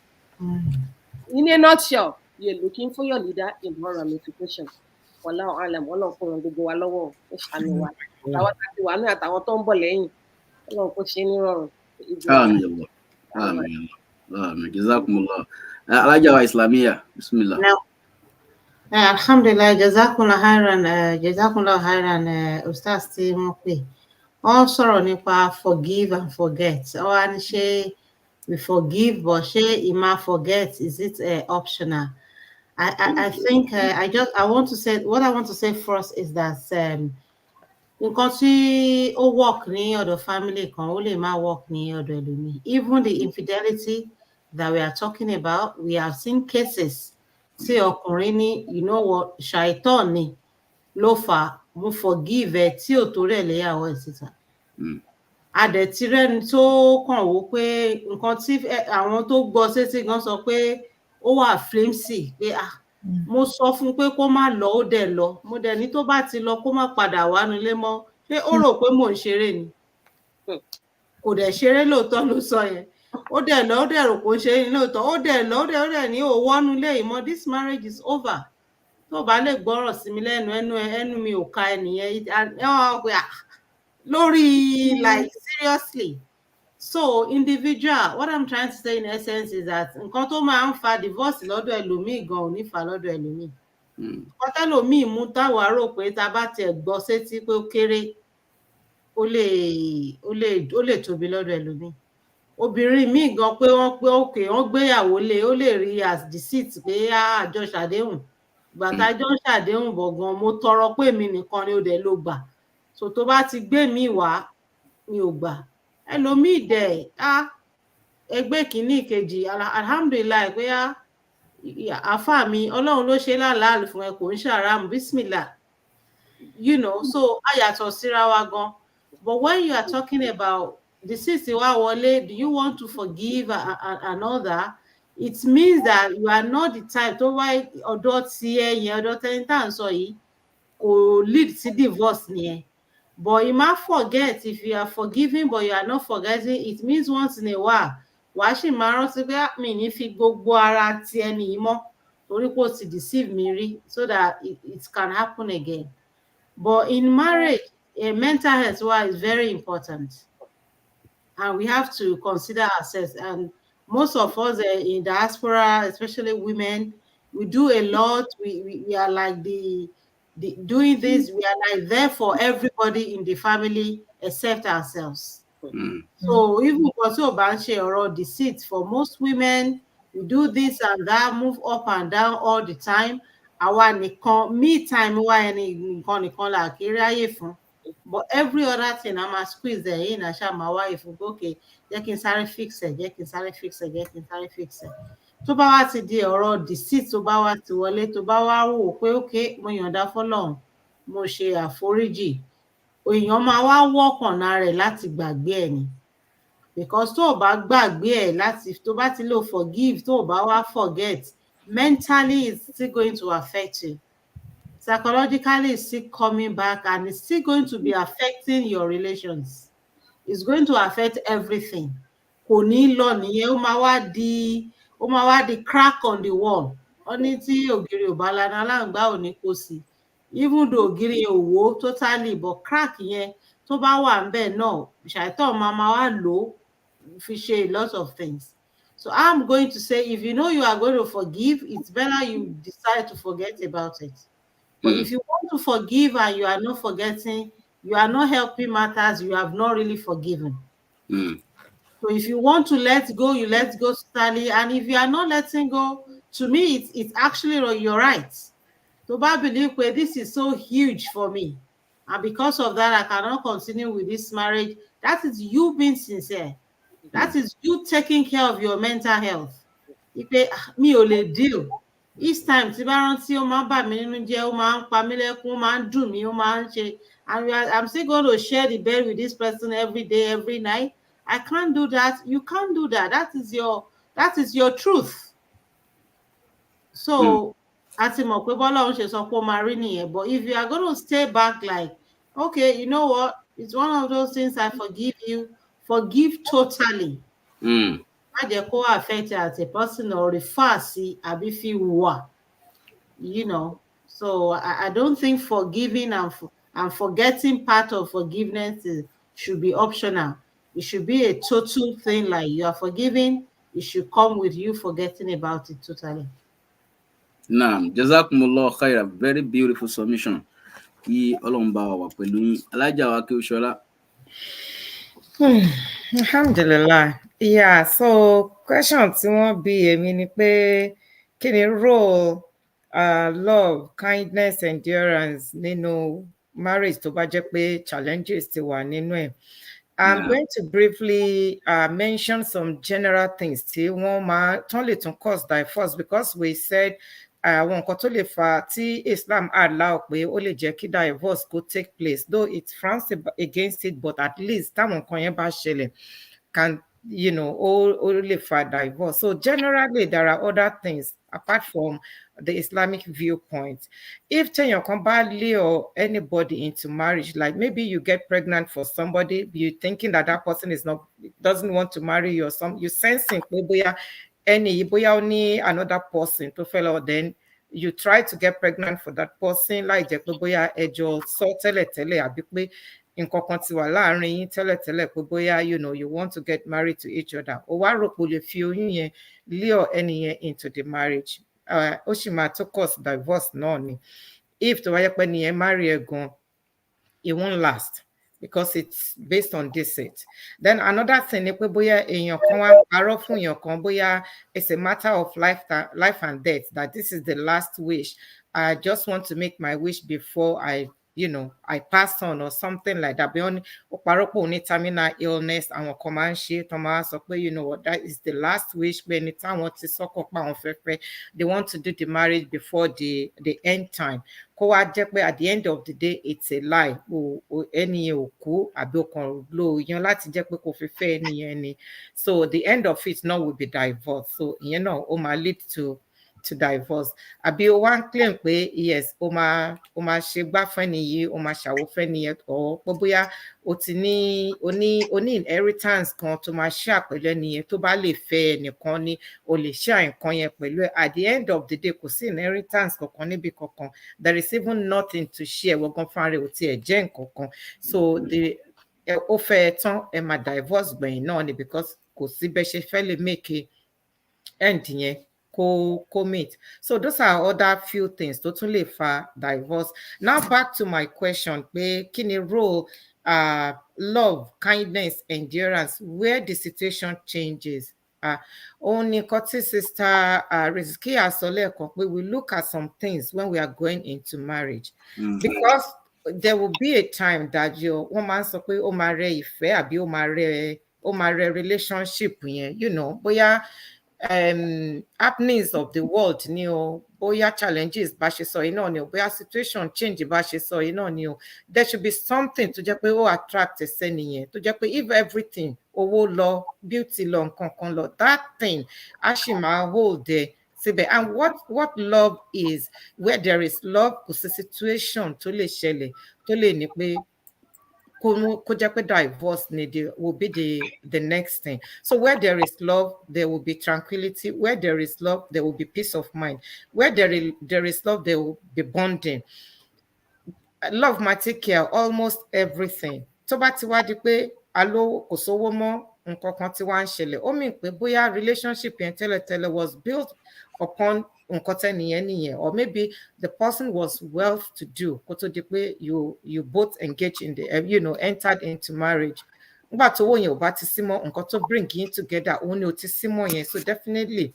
In a nutshell, you're looking for your leader in all ramifications. Wallahu alam Ọlọ́run kó ran gbogbo wa lọ́wọ́ ẹ ṣàánú wa. Àwọn àti wà ní àtàwọn tó ń bọ̀ lẹ́yìn Ọlọ́run kó ṣe nírọ̀rùn. Àmín. Jazakumullah. Alájà wa Islamiyya, bismillah. Alhamdulillah, jazakumullah khairan, ustaz tí wọ́n pè. Wọ́n sọ̀rọ̀ nípa forgive and forget. Wọ́n á ní ṣé we forgive, but ṣé ìmá forget, is it optional? I think I want to say, what I want to say first is that nǹkan tí ó work ní ọ̀dọ̀ family kan, ó lè má work ní ọ̀dọ̀ ẹlòmíì. Even the infidelity that we are talking about, we have seen cases tí ọkùnrin ní you know what ṣàìtàn ni ló fà mo forgive ẹ tí ò tó rẹ̀ léyàwó ẹ̀ síta. Adẹ̀tirẹ́ni tó kàn wó pé nǹkan tí àwọn tó gbọ́ sétí gan sọ pé ó wà flimsy pé mo sọ fún pé kó má lọ ó dẹ̀ lọ mo dẹ̀ ní tó bá ti lọ kó má padà wá nílé mọ́ pé ó rò pé mò ń ṣeré ni kò dẹ̀ ṣeré lóòótọ́ ló sọ yẹn ó dẹ̀ lọ ó dẹ̀ rò pé ó ṣeré ni lóòótọ́ ó dẹ̀ lọ ó dẹ̀ ní òwọ́nú lé ìmọ̀ this marriage is over tó bá lè gbọ́rọ̀ sí mi lẹ́nu ẹnu mi ò ka ẹnìyẹn lórí like seriously. So individual, what I'm trying to say in essence is that nǹkan tó máa ń fa divorce lọ́dọ̀ ẹlòmíì gan ò ní fa lọ́dọ̀ ẹlòmíì. Nǹkan tẹ́lòmíì mú táwa rò pé tá a bá tiẹ̀ gbọ́ sétí pé ó kéré ó lè tóbi lọ́dọ̀ ẹlòmíì. Obìnrin míì gan pé wọ́n gbéyàwó lé ó lè rí as deceit pé àjọ ṣàdéhùn ìgbà tájọ ń ṣàdéhùn bọ̀ gan mo tọrọ pé mi nìkan ni ó dẹ̀ ló gbà so tó bá ti gbé mi wá mi ò gbà ẹlòmíì dẹ̀ ẹgbẹ́ kìíní ìkejì alhamdulilayi pé àfà mi Ọlọ́run ló ṣe láàlá fún ẹ kò ń ṣàràmù bismillah you know so a yàtọ̀ síra wa gan but when you are talking about deceit wa wọlé do you want to forgive and all that it means that you are not the type tó wá ọ̀dọ̀ tí ẹ̀yìn ọ̀dọ̀ tẹ́ni tá à ń sọ yìí kò lead sí divorce nìyẹn. But you might forget, if you are forgiving but you are not forgetting, it means once in a while wàá sì máa rántí pé mi ní fi gbogbo ara ti ẹni yìí mọ́ torí pé ó ti deceive mi rí, so that it can happen again. But in marriage, mental health is very important, and we have to consider ourselves. And most of us in diaspora, especially women, we do a lot. We are like the doing this. We are like there for everybody in the family except ourselves. So even or deceit, for most women, we do this and that, move up and down all the time. Àwa nìkan, me time wá ẹni nìkan là kéré ayé fún. But every other thing, I'm a squeeze there in a share my wife. Okay, jẹ́ kí n sáré fix it, jẹ́ kí n sáré fix it, jẹ́ kí n sáré fix it. Tó bá wá ti di ọ̀rọ̀ deceit, tó bá wá ti wọlé, tó bá wá wò pé okay, mo yọ̀ǹda f'Ọlọ́run, mo ṣe àforíjì, èèyàn máa wá wọ́kàn náà rẹ̀ láti gbàgbé ẹ̀ ni. Because tó bá gbàgbé ẹ̀ láti tó bá ti lò forgive, tó bá wá forget, mentally it's still going to affect you. Psychologically it's still coming back, and it's still going to be affecting your relations. It's going to affect everything. Kò ní lọ nìyẹn, ó máa wá di crack on the wall. Wọ́n ní tí ògiri ò bá lana aláǹgbá ò ní kó sí. Even though ògiri ò wó totally, but crack yẹn tó bá wà ńbẹ̀ náà, ṣàìtàn máa wá lò ó fi ṣe a lot of things. So I'm going to say, if you know you are going to forgive, it's better you decide to forget about it. But if you want to forgive and you are not forgetting, you are not helping matters, you have not really forgiven. So if you want to let go, you let go slowly. And if you are not letting go, to me, it's actually your right. To believe where this is so huge for me, and because of that, I cannot continue with this marriage. That is you being sincere. That is you taking care of your mental health. Ipe mi ò lè deal. Each time tí bá rántí, ó máa ń bà mí nínú jẹ́, ó máa ń pa mí lẹ́kún, ó máa ń dùn mí, ó máa ń ṣe. And I'm still going to share the bed with this person every day, every night. I can't do that. You can't do that. That is your truth. So àti mọ̀ pé bọ́lọ́run ṣe sọ pé ó máa rí nìyẹn. But if you are going to stay back like, okay, you know what? It's one of those things, I forgive you. Forgive totally. Má jẹ́ kó affect as a person or refer sí àbí fi hùwà. You know. So I don't think forgiving and forgetting part of forgiveness should be optional. It should be a total thing, like you are forgiving, it should come with you forgetting about it totally. Naam, jazakumullah khaira, very beautiful submission. Kí Ọlọ́run bá wa pẹ̀lú yín. Alájà wa Akéwúṣọlá. Alhamdulillah. Yeah, so question tí wọ́n bi èmi ni pé kí ni role love, kindness, endurance nínú marriage tó bá jẹ́ pé challenges ti wà nínú ẹ̀. I'm going to briefly mention some general things tí wọ́n máa tán lè tún cause divorce, because we said àwọn nǹkan tó lè fà tí Islam allow pé ó lè jẹ́ kí divorce go take place, though it frowns against it, but at least táwọn nǹkan yẹn bá ṣẹlẹ̀ can, you know, ó lè fà divorce. So generally there are other things apart from the Islamic viewpoint. If téèyàn kan bá lure anybody into marriage, like maybe you get pregnant for somebody, you thinking that person doesn't want to marry you, or you sensing pé bóyá ó ní another person tó fẹ́ lọ, then you try to get pregnant for that person, láì jẹ́ pé bóyá ẹjọ́ sọ tẹ́lẹ̀tẹ́lẹ̀ àbí pé nǹkan kan ti wà láàrin yín tẹ́lẹ̀tẹ́lẹ̀ pé bóyá, you know, you want to get married to each other. Ó wá rò pé o lè fi oyún yẹn lure ẹni yẹn into the marriage. Ó sì máa tó cause divorce náà ni. If tó wáyé pé ẹni yẹn marry ẹ gan, it won't last, because it's based on deceit. Then another thing ni pé bóyá èèyàn kan wá parọ́ fún èèyàn kan, bóyá it's a matter of life and death, that this is the last wish. I just want to make my wish before I I pass on or something like that. Beyond any terminal illness, and command sheet, Thomas, you know what, that is the last wish. When it's time what is they want to do the marriage before the end time. At the end of the day, it's a lie. Any blow, so the end of it now will be divorce. So might lead to divorce. Àbí o wá ń claim pé yes, o máa ṣe gbá fẹ́ni yìí, o máa ṣàwo fẹ́ni yẹn, or pé bóyá o ti ní inheritance kan tó máa share pẹ̀lú ẹni yẹn, tó bá lè fẹ́ ẹnìkan ni o lè share nǹkan yẹn pẹ̀lú ẹ. At the end of the day, kò sí inheritance kankan níbi kankan. There is even nothing to share. Wọ́n fúnra rẹ̀ ò tiẹ̀ jẹ́ nǹkan kan. So ó fẹ́ tán, ẹ máa divorce gbẹ̀yìn náà ni, because kò sí bẹ́ ṣe fẹ́ lè make end yẹn commit. So those are other few things tó tún lè fa divorce. Now back to my question, pé kí ni role love, kindness, endurance where the situation changes. Only Koti sister Rizkia sọ lẹ́ẹ̀kan pé we look at some things when we are going into marriage, because there will be a time that wọ́n máa ń sọ pé ó máa rẹ ìfẹ́ àbí ó máa rẹ relationship yẹn, bóyá happenings of the world ni o, bóyá challenges bá ṣe sọ yìí náà ni o, bóyá situation change bá ṣe sọ yìí náà ni o, there should be something tó jẹ́ pé ó attract ẹsẹ̀ nìyẹn, tó jẹ́ pé if everything, owó lọ, beauty lọ, nǹkan kan lọ, that thing á sì máa hold there síbẹ̀. And what love is, where there is love, kò sí situation tó lè ṣẹlẹ̀ tó lè ní pé kó jẹ́ pé divorce will be the next thing. So where there is love, there will be tranquility. Where there is love, there will be peace of mind. Where there is love, there will be bonding. Love might take care of almost everything. Tó bá ti wá di pé kò sówó mọ́, nǹkan kan tí wá ń ṣẹlẹ̀, ó mean pé bóyá relationship yẹn tẹ́lẹ̀tẹ́lẹ̀ was built upon nǹkan tẹ́nìyẹn nìyẹn, or maybe the person was well-to-do kó tó di pé you both engage in the entered into marriage. Nígbà tó owó yẹn ò bá ti sí mọ́, nǹkan tó bring you together òun ni ò ti sí mọ́ yẹn, so definitely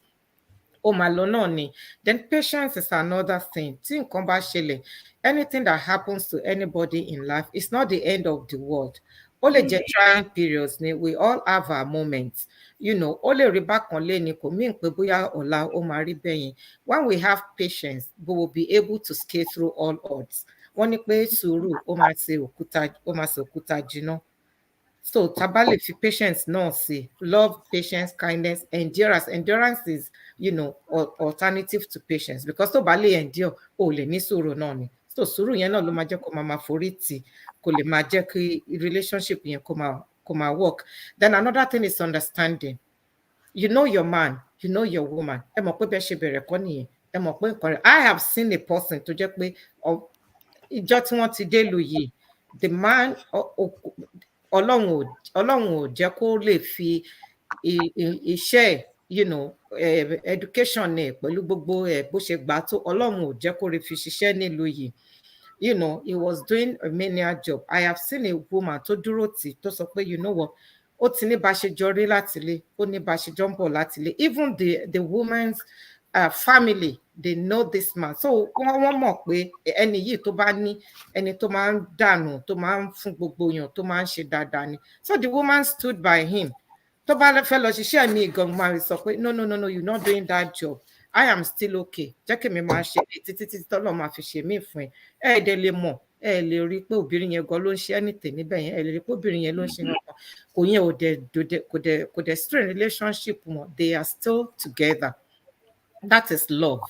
ó máa lọ náà ni. Then patience is another thing. Tí nǹkan bá ṣẹlẹ̀, anything that happens to anybody in life is not the end of the world. Ó lè jẹ́ trying periods ni, we all have our moments. Ó lè rí bákan lé ni, kò mean pé bóyá ọ̀la ó máa rí bẹ́yẹn. When we have patience, we will be able to scale through all odds. Wọ́n ní pé sùúrù ó máa ṣe òkúta jìnnà. So tá bá lè fi patience náà sí, love, patience, kindness, endurance. Endurance is, alternative to patience, because tó bá lè endure, ó lè ní sùúrù náà ni. So sùúrù yẹn náà ló máa jẹ́ kó máa forí tì, kó lè máa jẹ́ kí relationship yẹn kó máa work. Then another thing is understanding. You know your man, you know your woman. Ẹ mọ̀ pé bẹ́ẹ̀ ṣe bẹ̀rẹ̀ kọ́ nìyẹn. Ẹ mọ̀ pé nǹkan rẹ̀. I have seen a person tó jẹ́ pé ìjọ tí wọ́n ti dé lu yìí, the man Ọlọ́run ò jẹ́ kó lè fi iṣẹ́ education ẹ̀ pẹ̀lú gbogbo ẹ̀ bó ṣe gbà tó, Ọlọ́run ò jẹ́ kó lè fi ṣiṣẹ́ nílùú yìí. He was doing a menial job. I have seen a woman tó dúró tì tó sọ pé what, ó ti ní bá ṣe jọ rí láti ilé, ó ní bá ṣe jọ ń bọ̀ láti ilé. Even the woman's family, they know this man. So wọ́n mọ̀ pé ẹni yìí tó bá ní ẹni tó máa ń dànù, tó máa ń fún gbogbo èèyàn, tó máa ń ṣe dáadáa ni. So the woman stood by him. Tó bá fẹ́ lọ ṣiṣẹ́ mi gan, máa sọ pé no, you're not doing that job. I am still okay. Jẹ́ kí mi máa ṣe títí tọ́lọ́ máa fi ṣe mí fún ẹ. Dẹ̀ lè mọ̀, ẹ lè rí pé obìnrin yẹn gan ló ń ṣe anything níbẹ̀ yẹn. Ẹ lè rí pé obìnrin yẹn ló ń ṣe nǹkan. Kò yẹn kò dẹ̀ strain relationship wọn. They are still together. That is love.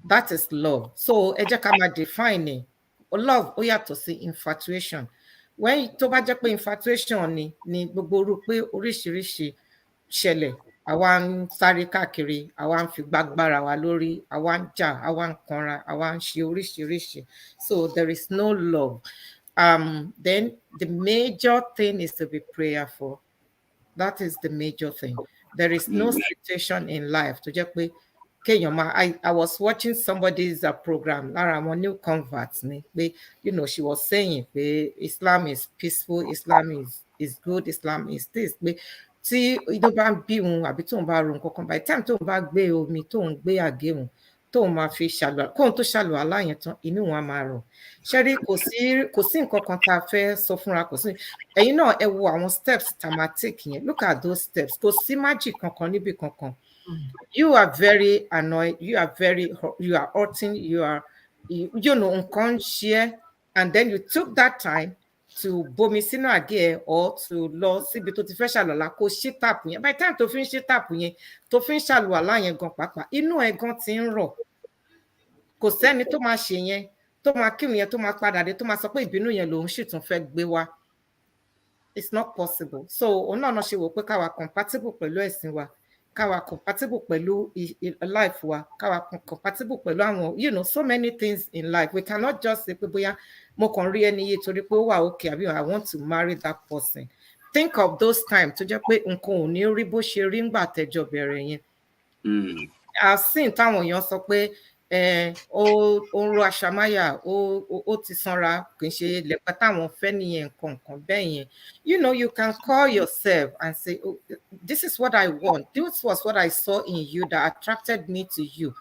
That is love. So ẹ jẹ́ ká máa define love ó yàtọ̀ sí infatuation. When tó bá jẹ́ pé infatuation ni gbogbo orú pé oríṣiríṣi ṣẹlẹ̀, àwa ń sáré káàkiri, àwa ń fi gbágbára wa lórí, àwa ń jà, àwa ń kanra, àwa ń ṣe oríṣiríṣi. So there is no love. Then the major thing is to be prayerful. That is the major thing. There is no situation in life to jẹ́ pé I was watching somebody's program, lára àwọn new converts ni pé she was saying pé Islam is peaceful, Islam is good, Islam is this, pé tí inú bá ń bí òun àbí tóun bá ro nǹkan kan, by the time tóun bá gbé omi tóun gbé àgé òun tó máa fi ṣàlùwàlá kóun tó ṣàlùwàlá yẹn tán inú wọn á máa rọ̀ ṣẹ́rí kò sí nǹkan kan tá a fẹ́ sọ fúnra kò sí ẹ̀yin náà ẹ wo àwọn steps tá a máa take yẹn look at those steps kò sí magic kankan níbi kankan you are very annoyed you are hurting you know nǹkan ṣe ẹ́ and then you took that time to bomi sínú àgé ẹ or to lọ síbi tó ti fẹ́ ṣàlùwàlá kó ṣí tàpù yẹn by the time tó fi ń ṣí tàpù yẹn tó fi ń ṣàlùwàlá yẹn gan pàápàá inú ẹ gan ti ń rọ̀ kò sẹ́ni tó máa ṣe yẹn tó máa kírun yẹn tó máa padà dé tó máa sọ pé ìbínú yẹn lòun sì tún fẹ́ gbé wá it's not possible so òun náà ṣe wò pé káwa compatible pẹ̀lú ẹ̀sìn wa káwa compatible pẹ̀lú life wa káwa compatible pẹ̀lú àwọn so many things in life we cannot just say pé bóyá mo kàn rí ẹni yìí torí pé ó wà okay àbí I want to marry that person think of those times tó jẹ́ pé nǹkan ò ní rí bó ṣe rí ńgbà tẹ́jọ bẹ̀rẹ̀ yẹn I've seen táwọn èèyàn sọ pé ó ń ro àṣàmáyà ó ti sanra kì í ṣe lẹ́pẹ́ táwọn fẹ́ nìyẹn nǹkan bẹ́ẹ̀ yẹn you can call yourself and say oh, this is what I want this was what I saw in you that attracted me to you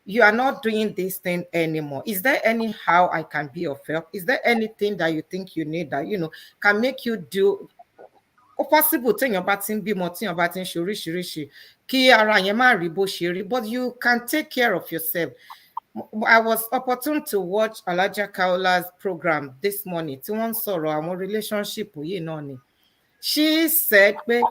you are not doing this thing anymore is there any how I can be of help is there anything that you think you need that can make you do ó possible téèyàn bá ti ń bímọ téèyàn bá ti ń ṣe oríṣiríṣi kí ara yẹn má rí bó ṣe rí but you can take care of yourself I was opportune to watch Alhaja Kaola's program this morning tí wọ́n ń sọ̀rọ̀ àwọn relationship yìí náà ni she said pé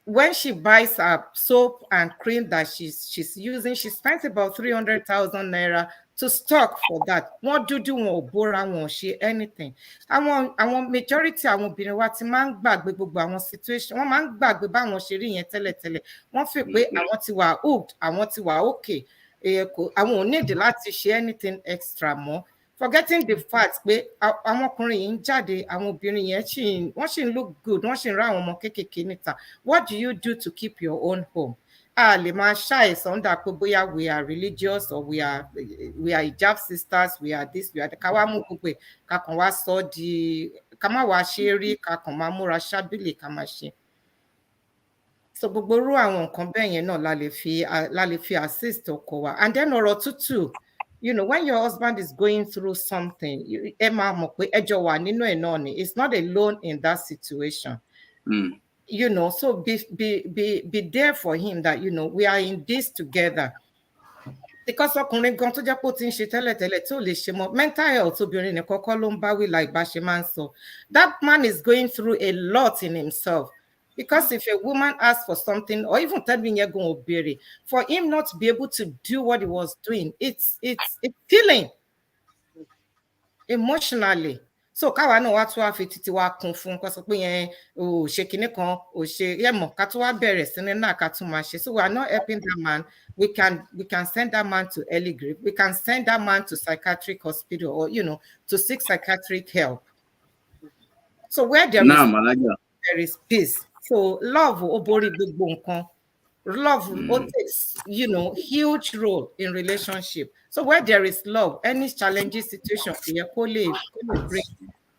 when she buys her soap and cream that she's using she spent about 300,000 naira to stock for that wọ́n dúdú wọn ò bóra wọn ò ṣe anything àwọn majority àwọn obìnrin wa ti máa ń gbàgbé gbogbo àwọn situation wọ́n máa ń gbàgbé báwọn ṣe rí yẹn tẹ́lẹ̀tẹ́lẹ̀ wọ́n fi pé àwọn ti wà hooked àwọn ti wà okay àwọn ò need láti ṣe anything extra mọ́ forgetting the fact pé àwọn ọkùnrin yìí ń jáde àwọn obìnrin yẹn wọ́n sì ń look good wọ́n sì ń rá àwọn ọmọ kéékèèké níta what do you do to keep your own home a lè máa ṣàìsàn dà pé bóyá we are religious or we are hijab sisters we are this we are that ká wá mú gbogbo ẹ̀ ká kàn wá sọ di ká má wá ṣe rí ká kàn máa múra ṣábìlì ká máa ṣe so gbogbo irú àwọn nǹkan bẹ́ẹ̀ yẹn náà la lè fi assist ọkọ wa and then ọ̀rọ̀ tútù when your husband is going through something ẹ máa mọ̀ pé ẹjọ́ wà nínú ẹ̀ náà ni it's not alone in that situation. So be there for him that we are in this together because ọkùnrin gan tó jẹ́ pé ó ti ń ṣe tẹ́lẹ̀tẹ́lẹ̀ tí ò lè ṣe mọ́ mental health obìnrin nìkan kọ́ ló ń bá wí like bá ṣe máa ń sọ that man is going through a lot in himself because if a woman asks for something or even tell me yẹn gan obere for him not to be able to do what he was doing it's killing emotionally. So káwa náà wá tún wá fi títí wá kún fún kó sọ pé yẹn ò ṣe kinní kan ò ṣe yẹmọ ká tún wá bẹ̀rẹ̀ sí ní náà ká tún máa ṣe so we are not helping that man we can send that man to early grave we can send that man to psychiatric hospital or to seek psychiatric help. So where there is peace so love ó borí gbogbo nǹkan love takes huge role in relationship so where there is love any challenging situation kò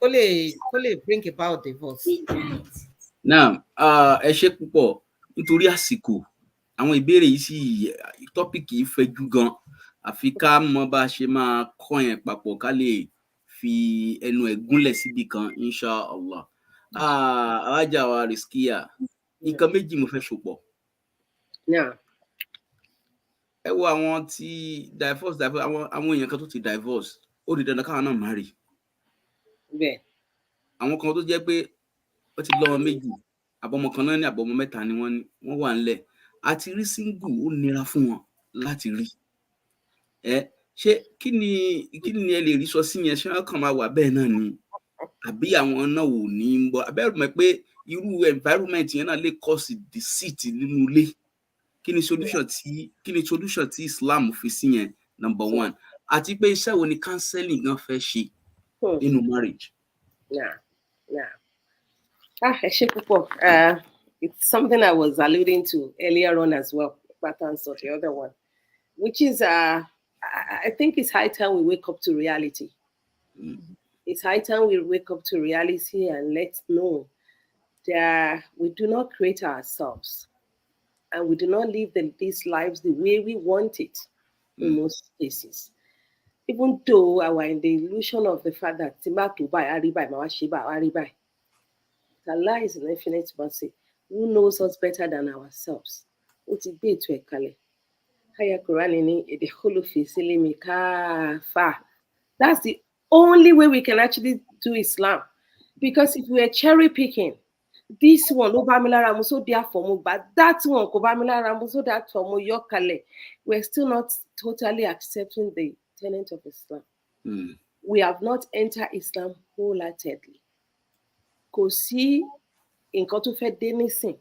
lè bring about divorce. Now ẹ ṣé púpọ̀ nítorí àsìkò àwọn ìbéèrè yìí sì tọ́pìkì yìí fẹ̀jú gan àfi ká mọ̀ bá ṣe máa kọ́ yẹn papọ̀ ká lè fi ẹnu ẹ̀ gúnlẹ̀ síbì kan inshallah. Alhaja wa Rizkiya nǹkan méjì mo fẹ́ sopọ̀. Ẹ wo àwọn tí divorce àwọn èèyàn kan tó ti divorce ó di dandan káwọn náà marry. Bẹ́ẹ̀. Àwọn kan tó jẹ́ pé ó ti lọ́mọ méjì àbọ̀mọ kan náà ní àbọ̀mọ mẹ́ta ni wọ́n wà ńlẹ̀ àti rí single ó nira fún wọn láti rí. Ṣé kí ni ẹ lè rí sọ sí yẹn ṣé wọ́n kàn máa wà bẹ́ẹ̀ náà ni àbí àwọn náà ò ní ń bọ̀ abẹ́rù mọ̀ pé irú environment yẹn náà lè cause deceit nínú ilé. Kí ni solution tí Islam fi sí yẹn number one àti pé iṣẹ́ wo ni counseling gan fẹ́ ṣe nínú marriage. Ẹ ṣé púpọ̀. It's something I was alluding to earlier on as well, patterns of the other one, which is I think it's high time we wake up to reality. It's high time we wake up to reality and let's know that we do not create ourselves and we do not live these lives the way we want it. in most cases. Even though I were in the illusion of the fact that Timato by Aribai, Mawashiba, Aribai. Allah is an infinite mercy. Who knows us better than ourselves? What it be to a kale? Haya Quran in the Hulufi Silimi Kafa. That's the only way we can actually do Islam. Because if we are cherry picking, this one, Obamila Ramuso dia for but that one, Obamila Ramuso that for Yokale, we're still not totally accepting the tenet of Islam. We have not entered Islam wholeheartedly. Kò sí nǹkan tó fẹ́ dé nísìn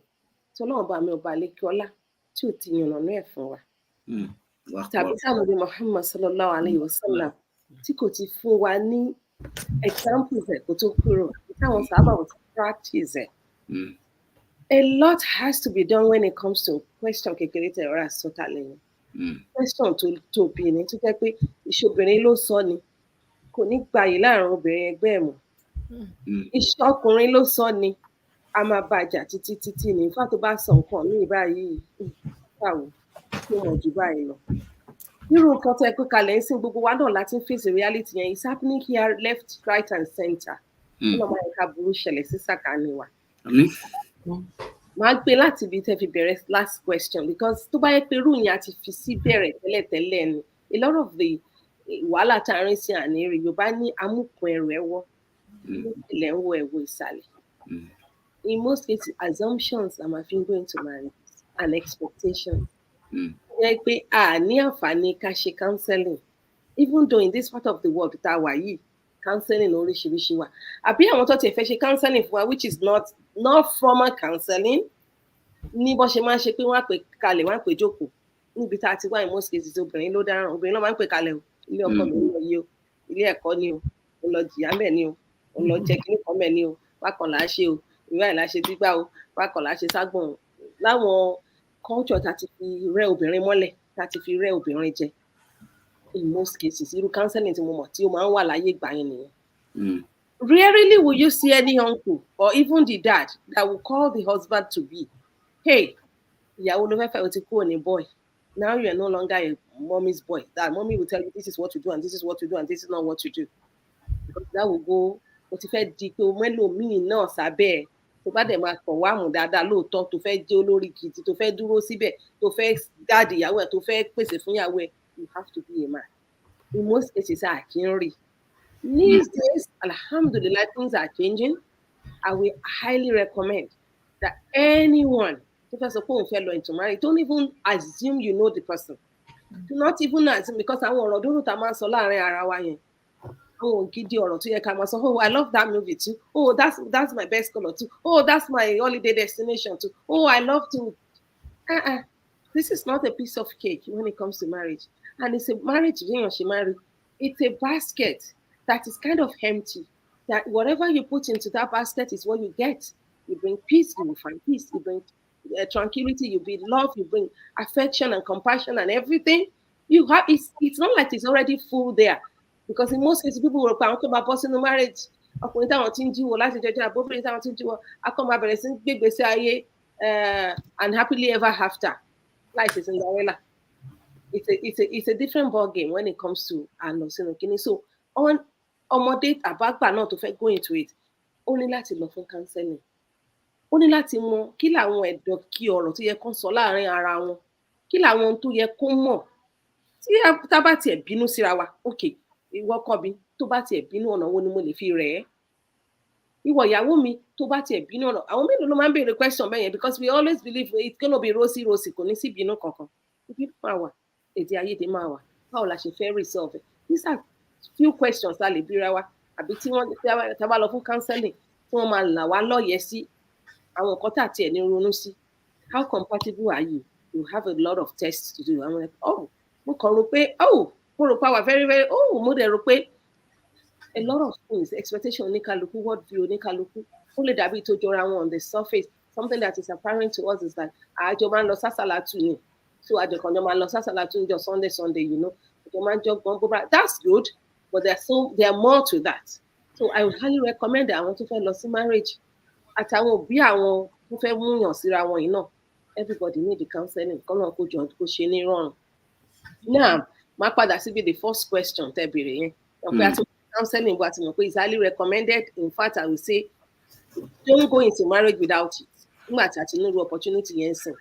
tí Ọlọ́run bá mi ọba lékè ọlá tí ò ti yànnàná ẹ̀ fún wa. Tàbí sànàbí Muhammad sallallahu alayhi wa sallam tí kò ti fún wa ní examples ẹ̀ kó tó kúrò táwọn sábà wọ́n ti practice ẹ̀. A lot has to be done when it comes to question kékeré tẹ̀ ọ̀rọ̀ àsọ̀tà lẹ́yìn. Question tó tóbi ni tó jẹ́ pé ìṣobìnrin ló sọ ni kò ní gbayì láàrin obìnrin ẹgbẹ́ ẹ̀ mọ́. Iṣẹ́ ọkùnrin ló sọ ni a máa bàjà títí ni nígbà tó bá sọ nǹkan ní báyìí báwo tó mọ̀ jù báyìí lọ. Irú nǹkan tó ẹ pé kalẹ̀ ń sìn gbogbo wa náà láti face reality yẹn is happening here left right and center. Ọlọ́mọ ẹ̀ka burú ṣẹlẹ̀ sí sàkání wa. Màá gbé láti ibi tẹ́ fi bẹ̀rẹ̀ last question because tó bá yẹ pé irú yẹn a ti fi sí bẹ̀rẹ̀ tẹ́lẹ̀tẹ́lẹ̀ ni a lot of the wàhálà tá a rìn sí àníírí Yorùbá ní amúkùn ẹrù ẹwọ́ ilẹ̀ ń wọ ẹ̀wọ̀ ìsàlẹ̀. In most cases, assumptions are my finger into marriage and expectations. Jẹ́ pé a ní àǹfààní ká ṣe counseling even though in this part of the world tá a wà yìí counseling oríṣiríṣi wà. Àbí àwọn tó ti fẹ́ ṣe counseling fún wa which is not formal counseling ní bó ṣe máa ń ṣe pé wọ́n á pè kalẹ̀ wọ́n á pè jókòó níbi tá a ti wá in most cases obìnrin ló dáràn obìnrin náà máa ń pè kalẹ̀ o ilé ọkọ mi lọ yí o ilé ẹ̀kọ́ ni o ó lọ jìyà mẹ́ ni o ó lọ jẹ́ kíní kan mẹ́ ni o wákan là á ṣe o ìwé àìlá ṣe gbígbà o wákan là á ṣe ságbọ̀n o láwọn culture tá ti fi rẹ́ obìnrin mọ́lẹ̀ tá ti fi rẹ́ obìnrin jẹ in most cases irú counseling tí mo mọ̀ tí ó máa ń wà láyé ìgbà yẹn nìyẹn. Rarely will you see any uncle or even the dad that will call the husband to be, hey, ìyàwó ló fẹ́ fẹ́ o ti kúrò ní boy. Now you are no longer a mommy's boy. That mommy will tell you this is what to do and this is what to do and this is not what to do. Because that will go, o ti fẹ́ di pé o mẹ́lòmíì náà sábẹ́ ẹ̀ tó bá dẹ̀ máa kàn wá mú dáadáa lóòótọ́ tó fẹ́ jẹ́ olórí gidi tó fẹ́ dúró síbẹ̀ tó fẹ́ dáàdì ìyàwó ẹ̀ tó fẹ́ pèsè fún ìyàwó ẹ̀ you have to be a man. In most cases a kì í rí. These days, alhamdulillah, things are changing. I will highly recommend that anyone who first of all fell into marriage, don't even assume you know the person. Do not even assume because àwọn ọ̀rọ̀ dúró tá a máa ń sọ láàrin ara wa yẹn. Àwọn ògidì ọ̀rọ̀ tó yẹ ká máa sọ, oh, I love that movie too. Oh, that's my best color too. Oh, that's my holiday destination too. Oh, I love to. This is not a piece of cake when it comes to marriage. And it's a marriage, it's a basket that is kind of empty. That whatever you put into that basket is what you get. You bring peace, you will find peace. You bring tranquility, you bring love, you bring affection and compassion and everything. You have it's not like it's already full there. Because in most cases, people will come about personal marriage. Ọkùnrin táwọn tí ń jíwọ́ láti jẹjẹrẹ àbóbìnrin táwọn tí ń jíwọ́ akọ́mọ abẹ̀rẹ̀ sí gbégbèsè ayé and happily ever after. Life is Cinderella. It's a different ball game when it comes to ànàsínú. So ọmọdé àbágbà náà tó fẹ́ go into it ó ní láti lọ fún counseling. Ó ní láti mọ kí làwọn ẹ̀dọ̀ kí ọ̀rọ̀ tó yẹ kó sọ láàrin ara wọn kí làwọn tó yẹ kó mọ̀ tí tá bá tiẹ̀ bínú síra wa okay ìwọ kọ́ mi tó bá tiẹ̀ bínú ọ̀nà wo ni mo lè fi rẹ̀ ẹ́ ìwọ ìyàwó mi tó bá tiẹ̀ bínú ọ̀nà àwọn mélòó ló máa ń béèrè question bẹ́yẹn because we always believe it's gonna be rosy kò ní sí bínú kankan ìbínú máa wà èdè àìyedè máa wà báwo la ṣe fẹ́ resolve it these are few questions la lè bíra wa àbí tí wọ́n tá bá lọ fún counseling tí wọ́n máa là wá lọ́yẹ̀ sí àwọn nǹkan tá tiẹ̀ ní ronú sí how compatible are you have a lot of tests to do I'm like mo kàn rò pé mo rò pé I was very very mo dẹ̀ rò pé a lot of things expectation oníkálukú word view oníkálukú ó lè dàbí tó jọra wọn on the surface something that is apparent to us is that àjọ máa ń lọ sásàlátù ni so àjọkànjọ máa ń lọ sásàlátù níjọ́ Sunday you know àjọ máa ń jọ gbọ́n gbọ́n that's good but there are more to that so I would highly recommend àwọn tó fẹ́ lọ sí marriage àtàwọn òbí àwọn tó fẹ́ múyàn síra wọn yìí náà everybody need the counseling kọ́nà kó jọ kó ṣe ní rọrùn. Now, má padà síbi the first question tẹ́ béèrè yẹn. Ọ̀pẹ àti counseling wa ti mọ̀ pé it's highly recommended. In fact, I will say don't go into marriage without it. Nígbà tí a ti ní opportunity yẹn sìn.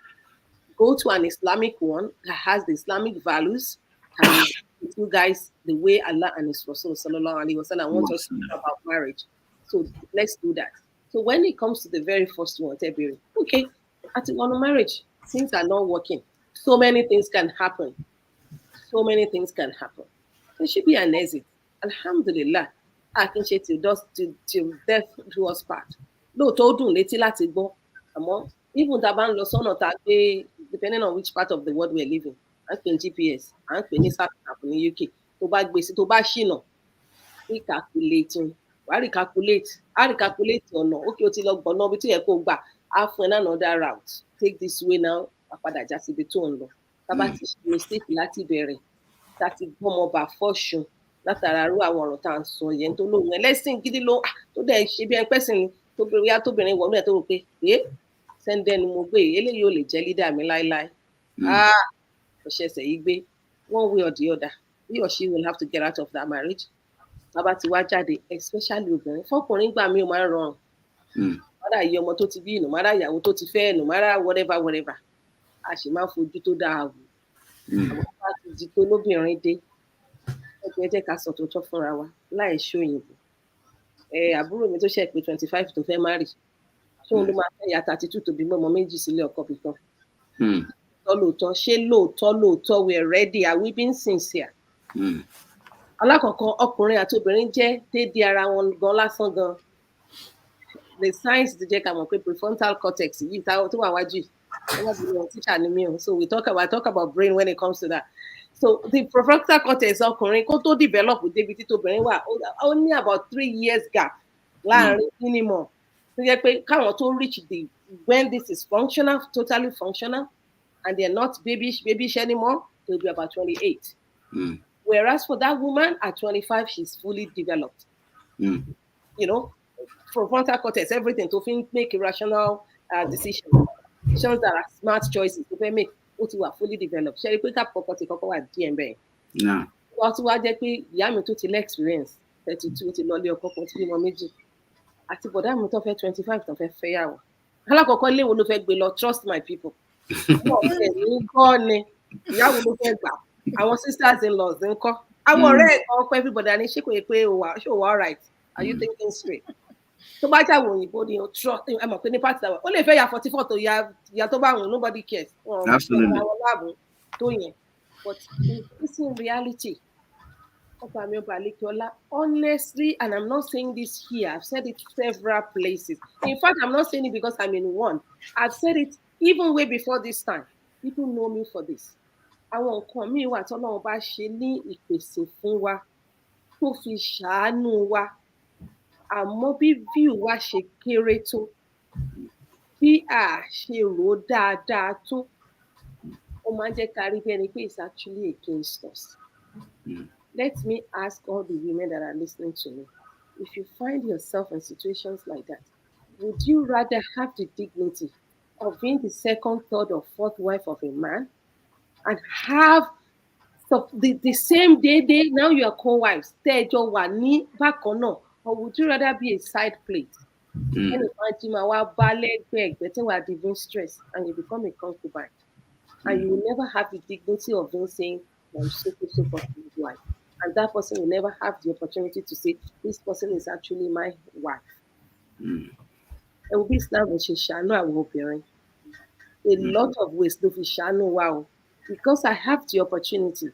Go to an Islamic one that has the Islamic values and with you guys the way Allah and His Rasul sallallahu alaihi wasallam want us to talk about marriage. So let's do that. So when it comes to the very first one, Tebiri, okay, at one marriage, things are not working. So many things can happen. So many things can happen. There should be an exit. Alhamdulillah, I can say till death do us part. Lóòótọ́ ó dùn létí láti gbọ́, àmọ́ even tá a bá ń lọ sọ́nà tá a gbé depending on which part of the world we are living, à ń pè ní GPS, à ń pè ní South Africa ní UK, tó bá gbé sí tó bá ṣìnà, recalculating, wàá recalculate ọ̀nà, okay, o ti lọ gbọ̀nà bí tó yẹ kó gbà, á fún ẹ another route, take this way now, wàá padà já síbi tó ń lọ. Tá a bá ti ṣe mistake láti bẹ̀rẹ̀, tá a ti gbọ́mọ bà fọ́ṣun, látara rú àwọn ọ̀rọ̀ tá à ń sọ yẹn tó lóhùn ẹlẹ́sìn gidi ló tó dẹ̀ ṣe bí ẹgbẹ́sìn ni tó bẹ̀rẹ̀ yá tóbìnrin wọnú ẹ̀ tó rò pé sẹ́ńdẹ̀ ni mo gbé eléyìí ò lè jẹ́ leader mi láéláé kò ṣẹ̀ṣẹ̀ yìí gbé one way or the other he or she will have to get out of that marriage. Bàbá ti wá jáde especially obìnrin fọkùnrin gbà mí ò máa ń rọrùn mọ́dà yìí ọmọ tó ti bí no matter ìyàwó tó ti fẹ́ no matter whatever a sì máa ń fojú tó dáa wò àwọn bá ti di pé lóbìnrin dé ẹ jẹ́ ká sọ tòótọ́ fúnra wa láì ṣòyìnbó àbúrò mi tó ṣe pé 25 tó fẹ́ marry ṣé òun ló máa fẹ́ ya 32 tó bí mọ́mọ méjì sílé ọkọ bí kan lóòótọ́ ṣé lóòótọ́ we are ready, are we being sincere? Alákọ̀ọ́kọ́ ọkùnrin àti obìnrin jẹ́ déédéé ara wọn gan lásán gan the science ti jẹ́ ká mọ̀ pé prefrontal cortex yìí tó wà wájú teacher ni mí o so we talk about brain when it comes to that. So the prefrontal cortex ọkùnrin kó tó develop débi tí tóbìnrin wà ó ní about 3 years gap láàrin minimum tó jẹ́ pé káwọn tó reach the when this is functional, totally functional and they are not babyish anymore, they'll be about 28. Whereas for that woman at 25 she's fully developed. You know, prefrontal cortex, everything to make irrational decisions that are smart choices to make ó ti wà fully developed. Ṣé rí pé ká property kọ́kọ́ wà díẹ̀ bẹ́ẹ̀. Wọ́n tún wá jẹ́ pé ìyá mi tó ti lé experience 32 ó ti lọ lé ọkọ kan tí bímọ méjì àti bọ̀dá mi tó fẹ́ 25 tó fẹ́ fẹ́yàwó. Alákọ̀ọ́kọ́ ilé wo ló fẹ́ gbé lọ trust my people. Wọ́n fẹ́ ní kọ́ ni ìyàwó ló fẹ́ gbà àwọn sisters in laws ń kọ́. Àwọn ọ̀rẹ́ ẹ̀kọ́ ọkọ everybody ní ṣé kò yẹ pé ṣé o wà all right, are you thinking straight? Tó bá jáwé òyìnbó ni o trust ẹ mọ̀ pé ní pàtì tàwa ó lè fẹ́ ya 44 tó ya tó bá wọn nobody cares. Absolutely. Àwọn láàbù tó yẹn but it's in reality. Ọba mi ọba Alekiola, honestly, and I'm not saying this here, I've said it several places. In fact, I'm not saying it because I'm in one. I've said it even way before this time. People know me for this. Àwọn nǹkan míì wà tọ́lọ́run bá ṣe ní ìpèsè fún wa tó fi ṣàánú wa. Àmọ́ bí view wa ṣe kéré tó, bí a ṣe rò dáadáa tó, ó máa ń jẹ́ ká rí bí ẹni pé it's actually against us. Let me ask all the women that are listening to me, if you find yourself in situations like that, would you rather have the dignity of being the second, third, or fourth wife of a man and have the same day, now you are co-wives, or would you rather be a side plate? And divine stress and you become a concubine and you will never have the dignity of them saying, I'm so wife. And that person will never have the opportunity to say, this person is actually my wife. It will be Islam which is Shano and a lot of ways to be Shano wow. Because I have the opportunity,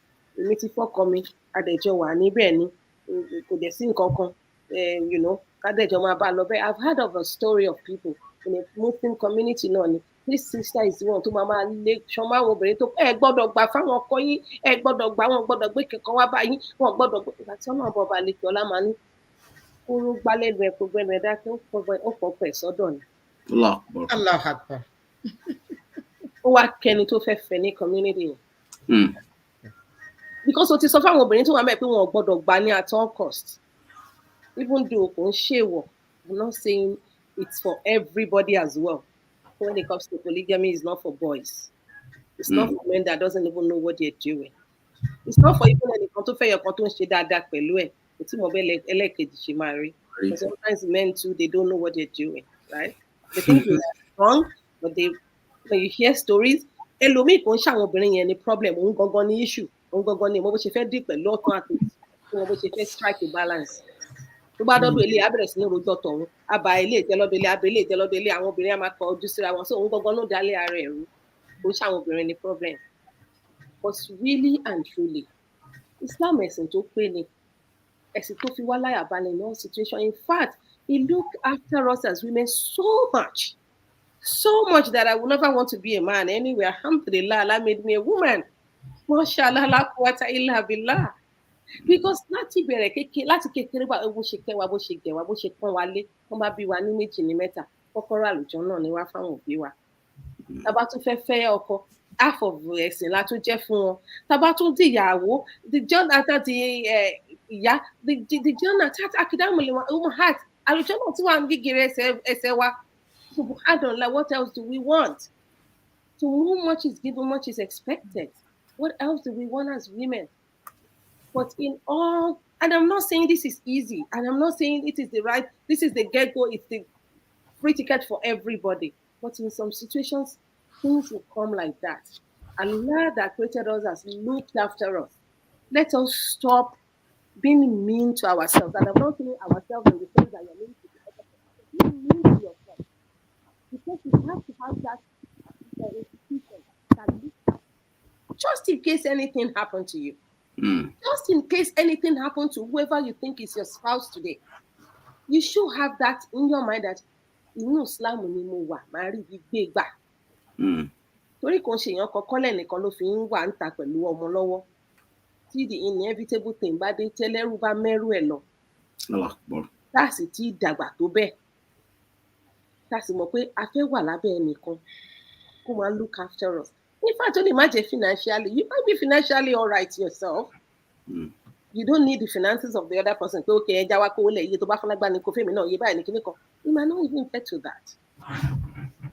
coming at the Joani Benny, could they sing Kokon, you know, I've heard of a story of people in a Muslim community known. This sister is one to Mama Lake Shoma obìnrin tó gbọ́dọ̀ gbà fáwọn ọkọ yín gbọ́dọ̀ gbà wọn gbọ́dọ̀ gbé kankan wá bá yín wọn gbọ́dọ̀ gbà tí Ọlọ́run bọba Alekiola máa ní kúrú gbálẹ́nu ẹ̀ gbogbo ẹnu ẹ̀dá tó ó pọ̀ pẹ̀ sọ́dọ̀ ni. Allah Akbar. Ó wá kẹni tó fẹ́ ní community yẹn. Because o ti sọ fáwọn obìnrin tó wà mẹ́ pé wọn gbọ́dọ̀ gbà ní at all cost. Even though kò ń ṣèwọ̀, I'm not saying it's for everybody as well. When it comes to polygamy, it's not for boys. It's not for men that doesn't even know what they're doing. it's not for even ẹnìkan tó fẹ́ yọkan tó ń ṣe dáadáa pẹ̀lú ẹ̀ kò tí mo bẹ́ ẹlẹ́ẹ̀kejì ṣe máa rí. Because sometimes men too, they don't know what they're doing, right? They think they are strong, but when you hear stories, ẹlòmíì kò ń ṣàwọn obìnrin yẹn ní problem, òun gangan ní issue, òun gangan ní mo bó ṣe fẹ́ dì pẹ̀lú ọ̀tún àti òun bó ṣe fẹ́ strike a balance. Tó bá dọ́dọ̀ ilé abẹ̀rẹ̀ sí ní rojọ́ tọ̀hún, àbá ilé ìtẹ́lọ́dọ̀ ilé, abẹ́ ilé ìtẹ́lọ́dọ̀ ilé, àwọn obìnrin á máa kọ ojú síra wọn, so òun gangan ló dálé ara ẹ̀ rú, kò ń ṣàwọn obìnrin ní problem. But really and truly, Islam ẹ̀sìn tó pé ni, ẹ̀sìn tó fi wá láyà balẹ̀ in all situations. In fact, he looked after us as women so much that I would never want to be a man anyway. Alhamdulillah, Allah made me a woman. Mashallah, la quwwata illa billah. Because láti bẹ̀rẹ̀ láti kékeré bá bó ṣe kẹwàá, bó ṣe gẹ̀wàá, bó ṣe pọ́n wa lé, wọ́n bá bí wa ní méjì ní mẹ́ta, kọ́kọ́rọ́ àlùjọ náà ni wá fáwọn òbí wa. Tá bá tún fẹ́ ọkọ, half of ẹ̀sìn la tún jẹ́ fún wọn. Tá bá tún di ìyàwó, the john after the ìyá, the john at akidamule woman heart, àlùjọ náà tí wà ń gígèrè ẹsẹ̀ wa. Subhanallah, what else do we want? To whom much is given, much is expected. What else do we want as women? But in all, and I'm not saying this is easy, and I'm not saying it is this is the get-go, it's the free ticket for everybody. But in some situations, things will come like that. Allah that created us has looked after us. Let us stop being mean to ourselves. And I'm not saying ourselves in the sense that you're mean to the other person. Be mean to yourself. Because you have to have that institution that looks, just in case anything happened to you. Just in case anything happened to whoever you think is your spouse today. You should have that in your mind that inú Islam ni mo wà, máa rí ibi gbé gbà. Torí kò ṣe èèyàn kankan lẹ́nìkan ló fi ń wà ń ta pẹ̀lú ọmọ lọ́wọ́. Tí the inevitable thing bá dé tẹ́lẹ́rú bá mẹ́rù ẹ̀ lọ. Táàsì tí dàgbà tó bẹ́ẹ̀. Táàsì mọ̀ pé a fẹ́ wà lábẹ́ ẹnìkan kó máa look after us. In fact, only imagine financially. You might be financially all right yourself. You don't need the finances of the other person. Okay, you might not even get to that.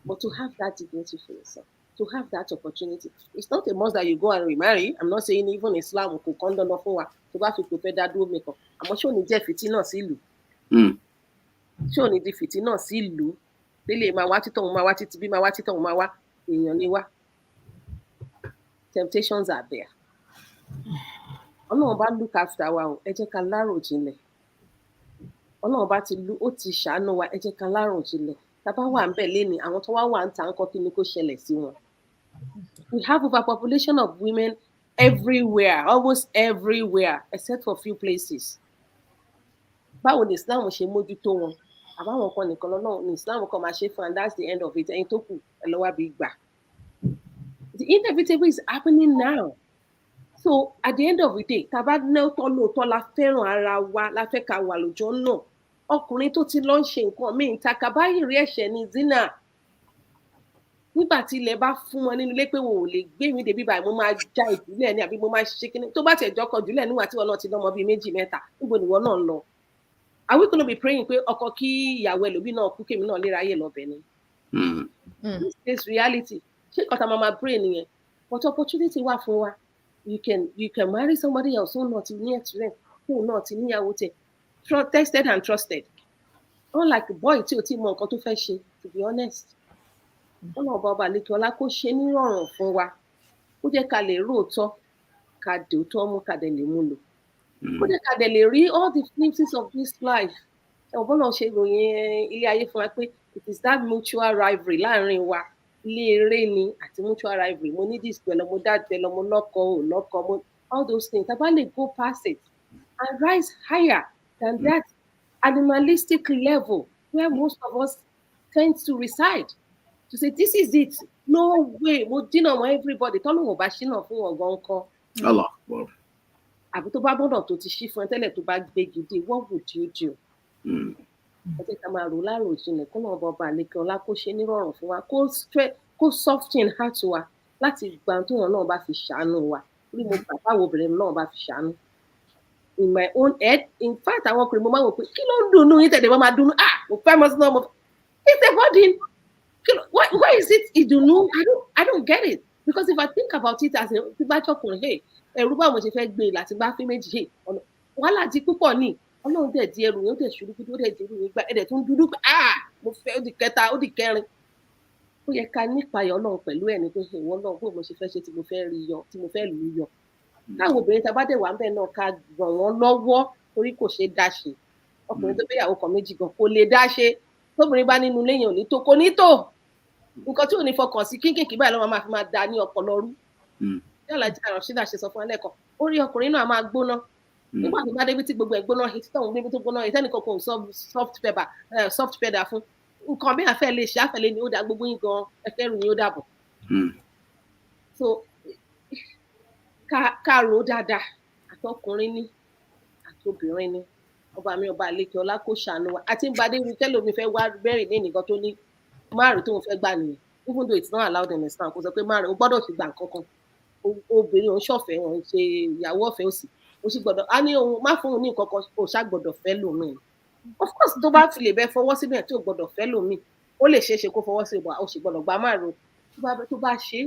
But to have that dignity for yourself, to have that opportunity. It's not a must that you go and remarry. I'm not saying even Islam could condone of what to have to prepare that do make up. I'm sure need fiti náà sí ìlú. Sure need fiti náà sí ìlú. Lele ma wá títọ̀ ma wá títí bí ma wá títọ̀ ma wá èèyàn ni wá. Temptations are there. Ọlọ́run bá look after wa o, ẹ jẹ́ ká lárò jinlẹ̀. Ọlọ́run bá ó ti ṣàánú wa, ẹ jẹ́ ká lárò jinlẹ̀. Tá bá wà ńbẹ̀ lénìí, àwọn tó wá wà ń ta ńkọ́ kí ni kó ṣẹlẹ̀ sí wọn. We have overpopulation of women everywhere, almost everywhere, except for few places. Báwo ni Islam ṣe mójútó wọn? Àbáwọn kan nìkan lọ́nà ni Islam kan máa ṣe fún, and that's the end of it. Ẹyin tó kù ẹ lọ wá bí gbà. The inevitable is happening now. So at the end of the day, tá bá ná lóòótọ́ la fẹ́ràn ara wa, la fẹ́ ká wà lọ́jọ́ náà. Ọkùnrin tó ti lọ ń ṣe nǹkan míì ta kàbáyìrì ẹ̀ṣẹ̀ ní zina. Nígbà tí ilẹ̀ bá fún wọn nínú ilé pé wọn ò lè gbé mi débi báyìí, mo máa já ìdílé ní àbí mo máa ṣe kíní. Tó bá tiẹ̀ jọkọ̀ jùlẹ̀ níwà tí wọn náà ti lọ́mọ bíi 2 mẹ́ta, níbo ni wọn náà ń lọ? Are we going to be praying pé ọkọ kí ìyàwó ẹlòmíì náà kú kémi náà léra ayé lọ́bẹ̀ ni? This is reality. Ṣé kọ́ta máa pray nìyẹn? But opportunity wà fún wa. You can marry somebody else who not near to them, who not níyàwó tẹ̀. Tested and trusted. Unlike boy tí o ti mọ nǹkan tó fẹ́ ṣe, to be honest. Ọlọ́run ọba lè kí ọlá kó ṣe nírọ̀rùn fún wa. Ó jẹ́ ká lè róòótọ́, ká dòótọ́ mú, ká dẹ̀ lè mú lò. Ó jẹ́ ká dẹ̀ lè rí all the glimpses of this life. Ọ̀bọ̀n náà ṣe ìròyìn ilé ayé fún wa pé it is that mutual rivalry láàrin wa. Ilé eré ni àti mutual rivalry. Mo ní this pẹ̀lú mo dá pẹ̀lú mo lọ́kọ ò lọ́kọ mo all those things. Tá bá lè go past it and rise higher than that animalistic level where most of us tend to reside. To say this is it. No way. Mo dínà mọ́ everybody. Tọ́lọ́wọ̀n bá ṣínà fún ọ̀gán kan. Allah. Àbí tó bá gbọ́dọ̀ tó ti ṣí fún ẹ tẹ́lẹ̀ tó bá gbé gidi, what would you do? Ẹ jẹ́ ká máa rò lárò jinlẹ̀ kó náà bọba àlekè ọlá kó ṣe nírọ̀rùn fún wa, kó soften heart wa láti gba tó wọn náà bá fi ṣàánú wa. Bí mo gbà báwo obìnrin náà bá fi ṣàánú. In my own head, in fact, àwọn ọkùnrin mo máa ń wò pé kí ló ń dùnnú yín tẹ̀lé wọ́n máa dùnnú. Mo fẹ́ mọ́ sí náà mo fẹ́. It's a burden. Why is it ìdùnnú? I don't get it. Because if I think about it as a bájọ́ ọkùnrin, hey, ẹ̀rù báwo ṣe fẹ́ gbé láti bá fẹ́ méjì ṣe ọ̀nà wàhálà ti púpọ̀ ní Ọlọ́run dẹ̀ di ẹrù yẹn ó dẹ̀ ṣùrù kúdú ó dẹ̀ di ẹrù yẹn gbà ẹ̀dẹ̀ tún dúdú pé mo fẹ́ ó di kẹta ó di kẹrin ó yẹ ká nípayọ̀ Ọlọ́run pẹ̀lú ẹni pé ìwọ Ọlọ́run bó mo ṣe fẹ́ ṣe tí mo fẹ́ rí yọ tí mo fẹ́ lù ú yọ káwọn obìnrin tá a bá dẹ̀ wà ń bẹ̀ náà ká ràn wọ́n lọ́wọ́ torí kò ṣeé dá ṣe ọkùnrin tó fẹ́yàwó kan méjì gan kò lè dá ṣe tóbìnrin bá nínú ilé yẹn ò ní tó kò ní tó nǹkan tí ò ní fọkàn sí kínkìnkì báyìí lọ́wọ́ máa fi máa da ní ọpọlọ rú yálà jẹ́ àrùn ṣídà ṣe sọ fún ẹlẹ́kọ̀ọ́ orí ọkùnrin náà máa gbóná nígbà tó bá débi tí gbogbo ẹ̀ gbóná ètí tóun débi tó gbóná ètí ẹnìkan kò soft pedal fún nǹkan bí àfẹ́ lè ṣe àfẹ́ lè ní ó dá gbogbo yín gan ẹfẹ́ rù ní ó dàbọ̀ so ká rò ó dáadáa àtọkùnrin ní àtobìnrin ní ọba mi ọba àlekè ọlá kó ṣàánú wa àti gbadé rí tẹ́lómi fẹ́ wá bẹ̀rẹ̀ ní nìkan tó ní márùn tóun fẹ́ gbà nìyẹn even though it's not allowed in Islam kò sọ pé márùn ó gbọ́dọ̀ fi gbà nǹkan kan obìnrin òun ṣọ̀fẹ́ òun ṣe ìyàwó ọ̀fẹ́ òsì ó sì gbọ́dọ̀ á ní òun má fún òun ní nǹkan kan ó ṣá gbọ́dọ̀ fẹ́ lòmíì of course tó bá fi lè bẹ fọwọ́ síbẹ̀ tí ò gbọ́dọ̀ fẹ́ lòmíì ó lè ṣeé ṣe kó fọwọ́ sí ìbọn ó sì gbọ́dọ̀ gbà márùn tó bá ṣe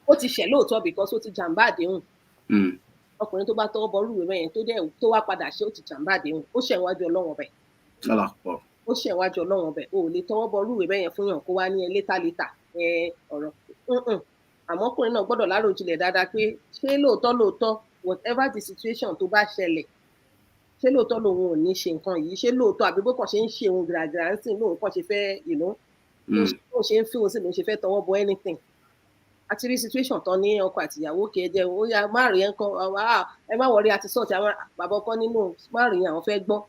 ó ti ṣẹ̀ lóòótọ́ because ó ti jàǹbá àdéhùn ọkùnrin tó bá tọwọ́ bọ rúwèé bẹ́yẹn tó wá padà ṣe ó ti jàǹbá àdéhùn ó ṣẹ̀ wájú Ọlọ́run ọbẹ̀ ó ṣẹ̀ wájú Ọlọ́run ọbẹ̀ o ò lè tọwọ́ bọ rúwèé bẹ́yẹn fún yàn kó wá ní létà ọ̀rọ̀ àmọ́ ọkùnrin náà gbọ́dọ̀ láròjinlẹ̀ dáadáa pé ṣé lóòótọ́ whatever the situation tó bá ṣẹlẹ̀ ṣé lóòótọ́ lòun ò ní ṣe nǹkan yìí ṣé lóòótọ́ àbí bó kàn ṣe ń ṣe òun gìràgìrà ń sìn lóun kàn ṣe fẹ́ ló ṣe ń fi òun sí lòun ṣe fẹ́ tọwọ́ bọ anything àti rí situation tán ní ọkọ àtìyàwó kì í jẹ ó yá márùn yẹn kan ẹ má wọrí àti sọọtì àwọn bàbá ọkọ nínú márùn yẹn àwọn fẹ́ gbọ́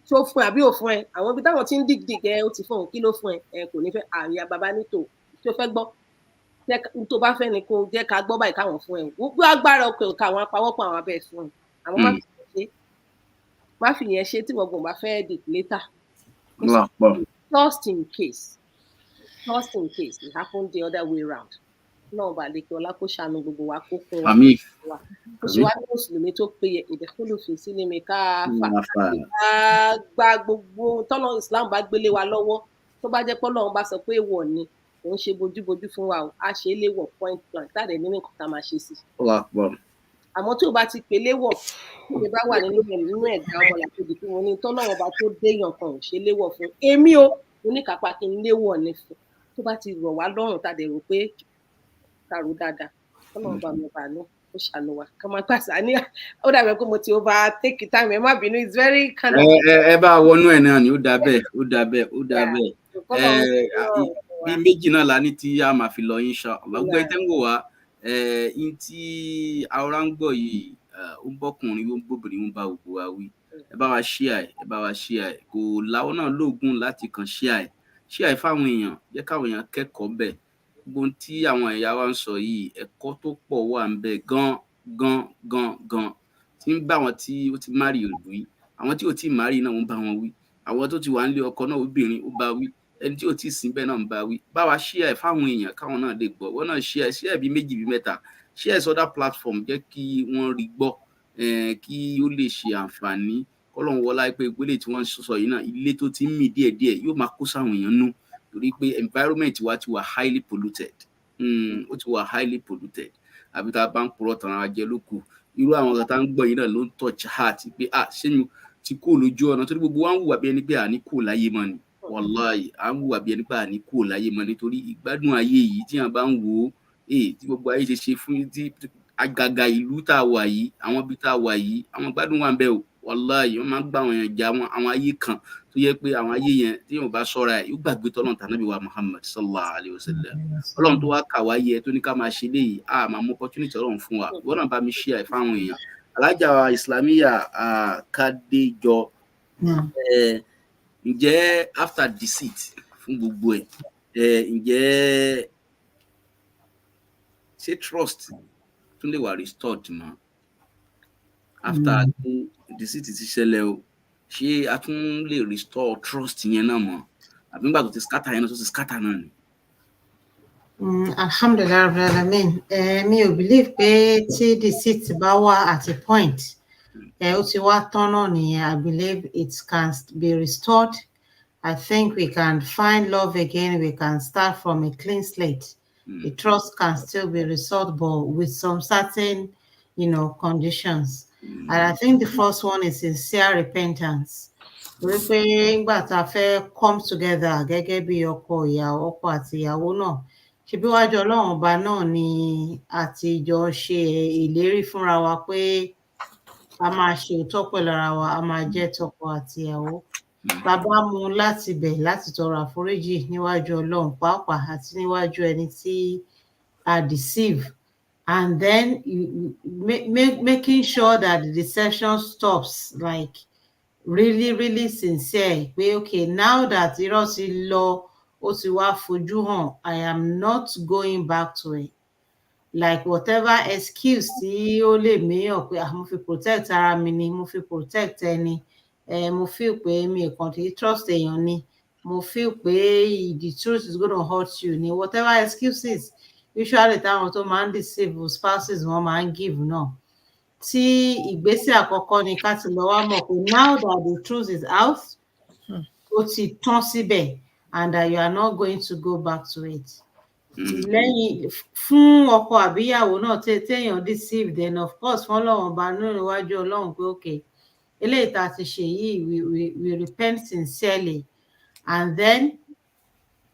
tó fún ẹ àbí ò fún ẹ àwọn ibi táwọn ti ń dìgdìg ẹ ó ti fún òun kí ló fún ẹ kò ní fẹ́ àríyá bàbá nítò tó fẹ́ gbọ́ tó bá fẹ́ ni kó jẹ́ ká gbọ́ báyìí káwọn fún ẹ gbogbo agbára ọkọ ìka àwọn apawọ́pọ̀ àwọn abẹ́ fún ẹ àwọn má fi yẹn ṣe tí gbọ̀ngbọ̀n bá fẹ́ dìt later just in case it happened the other way round náà bá lè kí ọlá kó ṣàánú gbogbo wa kó fún wa kó ṣe wá ní mùsùlùmí tó péye ìdẹ́kùlùfín sílẹ̀mí ká gba gbogbo tọ́lọ́ Islam bá gbélé wa lọ́wọ́ tó bá jẹ́ pọ́lọ́run bá sọ pé èèwọ̀ ni òun ṣe bójúbójú fún wa á ṣe é léwọ̀ point blank táàdẹ̀ nínú nǹkan tá a máa ṣe sí. àmọ́ tí o bá ti pè léwọ̀ tí o bá wà nínú ẹ̀dá ọmọ làkejì tí mo ní tọ́lọ́run bá tó déyàn kan ò ṣe léwọ̀ fún èmi o oníkápá kí n léwọ̀ ní fún tó bá ti rọ̀ wá lọ́rùn táàdẹ̀ rò pé kàrò dáadáa Ọlọ́run bá mi bá lọ ó ṣàánú wa ká máa pàṣẹ ní ó dàbí pé mo ti overtake time ẹ má bínú it's very kind of. ẹ bá wọnú ẹ náà ni ó dà bẹ́ẹ̀ bí méjì náà la ní tí a máa fi lọ insha Allah gbogbo ẹ tẹ́ ń wò wá in tí àwòrán ń gbọ́ yìí ó ń bọ́kùnrin ó ń bóbìnrin ń bá gbogbo wa wí ẹ bá wa share kò láwọn náà lóògùn láti kàn share fáwọn èèyàn jẹ́ káwọn èèyàn kẹ́kọ̀ọ́ bẹ̀ gbogbo tí àwọn ẹ̀yà wa ń sọ yìí ẹ̀kọ́ tó pọ̀ wà ń bẹ gan tí ń bá wọn tí ó ti márì wí àwọn tí ò tí márì náà ń bá wọn wí àwọn tó ti wà nílé ọkọ náà obìnrin ó bá wí ẹni tí ò tí sìn bẹ́ẹ̀ náà ń bá wí bá wa share fáwọn èèyàn káwọn náà lè gbọ́ wọn náà share bí méjì bí mẹ́ta share sọ́dá platform jẹ́ kí wọ́n rí gbọ́ kí ó lè ṣe àǹfààní kọ́lọ́run wọlá pé ìpínlẹ̀ tí wọ́n sọ yìí náà ilé tó ti ń mì díẹ̀díẹ̀ yóò máa kó sáwọn èèyàn nú torí pé environment wa ti wà highly polluted ó ti wà highly polluted àbí tá a bá ń purọ́ tàn án jẹ lóko irú àwọn kan tá ń gbọ́ yìí náà ló ń touch heart pé ṣé mi ti kó lójú ọ̀nà torí gbogbo wa ń wùwà bí ẹni pé àní kò láyé mọ́ ni wàláhì à ń wùwà bí ẹni pé àní kò láyé mọ́ ni torí ìgbádùn ayé yìí tí a bá ń wò ó tí gbogbo ayé ṣe fún tí àgàgà ìlú tá a wà yìí àwọn ibi tá a wà yìí àwọn ìgbádùn wà ń bẹ o wàláhì wọ́n máa ń gbà àwọn èèyàn jà àwọn ayé kan tó yẹ pé àwọn ayé yẹn tí yóò bá ṣọ́ra ẹ̀ yóò gbàgbé tọ́lọ́run tànábì wa Muhammad sallallahu alayhi wa sallam ọlọ́run tó wá kà wá yẹ tó ní ká máa ṣe léyìí máa mú opportunity ọlọ́run fún wa ìwọ náà bá mi share ẹ̀ fáwọn èèyàn alájà Islamiyya Kádéjọ ǹjẹ́ after Deceit fún gbogbo ẹ̀ ǹjẹ́ ṣé trust tún lè wà restored mọ́ after Deceit ti ṣẹlẹ̀ o ṣé a tún lè restore trust yẹn náà mọ́ àbí nígbà tó ti scatter yẹn náà tó ti scatter náà ni. Alhamdulillah rabbil alamin mi ò believe pé tí Deceit bá wà at a point ó ti wá tán náà nìyẹn. I believe it can be restored. I think we can find love again. We can start from a clean slate. the trust can still be restored, but with some certain, conditions. And I think the first one is sincere repentance. Torí pé nígbà tá a fẹ́ come together gẹ́gẹ́ bí ọkọ àti ìyàwó náà, ṣebí wájú Ọlọ́run ọba náà ni a ti jọ ṣe ìlérí fúnra wa pé a máa ṣe òótọ́ pẹ̀lú ara wa, a máa jẹ́ tọkọ àti ìyàwó. Bàbá mu láti bẹ̀ láti tọrọ àforíjì níwájú Ọlọ́run pàápàá àti níwájú ẹni tí a deceive. And then making sure that the deception stops, like really, really sincere. Pé okay, now that irọ́ ti lọ, ó ti wá fojú hàn, I am not going back to it. Like whatever excuse tí ó lè méyàn pé mo fi protect ara mi ni, mo fi protect ẹni, mo feel pé mi ò kàn tí trust èèyàn ni, mo feel pé the truth is gonna hurt you ni, whatever excuses usually táwọn tó máa ń deceive spouses wọn máa ń give náà. Tí ìgbésẹ̀ àkọ́kọ́ ni ká ti lọ wá mọ̀ pé now that the truth is out, ó ti tán síbẹ̀, and that you are not going to go back to it. Lẹ́yìn fún ọkọ àbíyàwó náà téèyàn deceive, then of course fún Ọlọ́run ọba níwájú Ọlọ́run pé okay, eléyìí tá a ti ṣe yìí, we repent sincerely, and then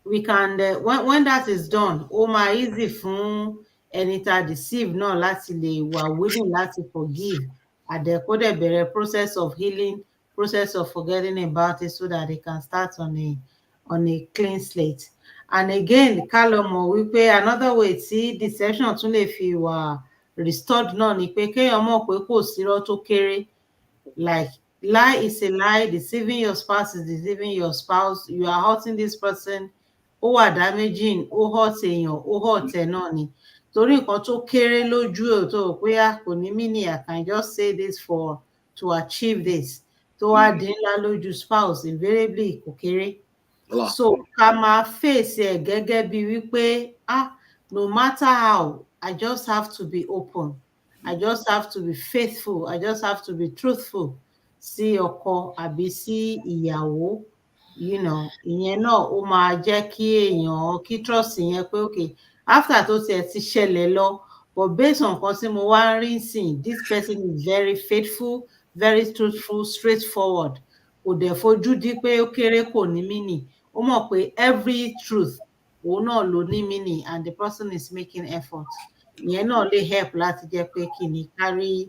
we can when that is done, ó máa easy fún ẹni tá a deceive náà láti lè wà willing láti forgive, àdẹ̀kó dẹ̀ bẹ̀rẹ̀ process of healing, process of forgetting about it, so that they can start on a clean slate. And again, ká lọ mọ̀ wípé another way tí deception tún lè fi wà restored náà ni pé kéèyàn mọ̀ pé kò sírọ́ tó kéré. Like lie is a lie, deceiving your spouse is deceiving your spouse, you are hurting this person, ó wà damaging, ó hurt èèyàn, ó hurt ẹ náà ni. Torí nǹkan tó kéré lójú ẹ̀ tó rò pé kò ní meaning, I can just say this to achieve this, tó wá di ńlá lójú spouse, invariably kò kéré. So ká máa face ẹ̀ gẹ́gẹ́ bí wípé no matter how, I just have to be open, I just have to be faithful, I just have to be truthful sí ọkọ àbí sí ìyàwó. Ìyẹn náà ó máa jẹ́ kí trust yẹn pé okay, after tó tiẹ̀ ti ṣẹlẹ̀ lọ, but based on nǹkan tí mo wá ń rí sìn, this person is very faithful, very truthful, straightforward, kò dẹ̀ fojú di pé ó kéré, kò ní meaning. Ó mọ̀ pé every truth òun náà ló ní meaning, and the person is making effort. Ìyẹn náà lè help láti jẹ́ pé kí ni carry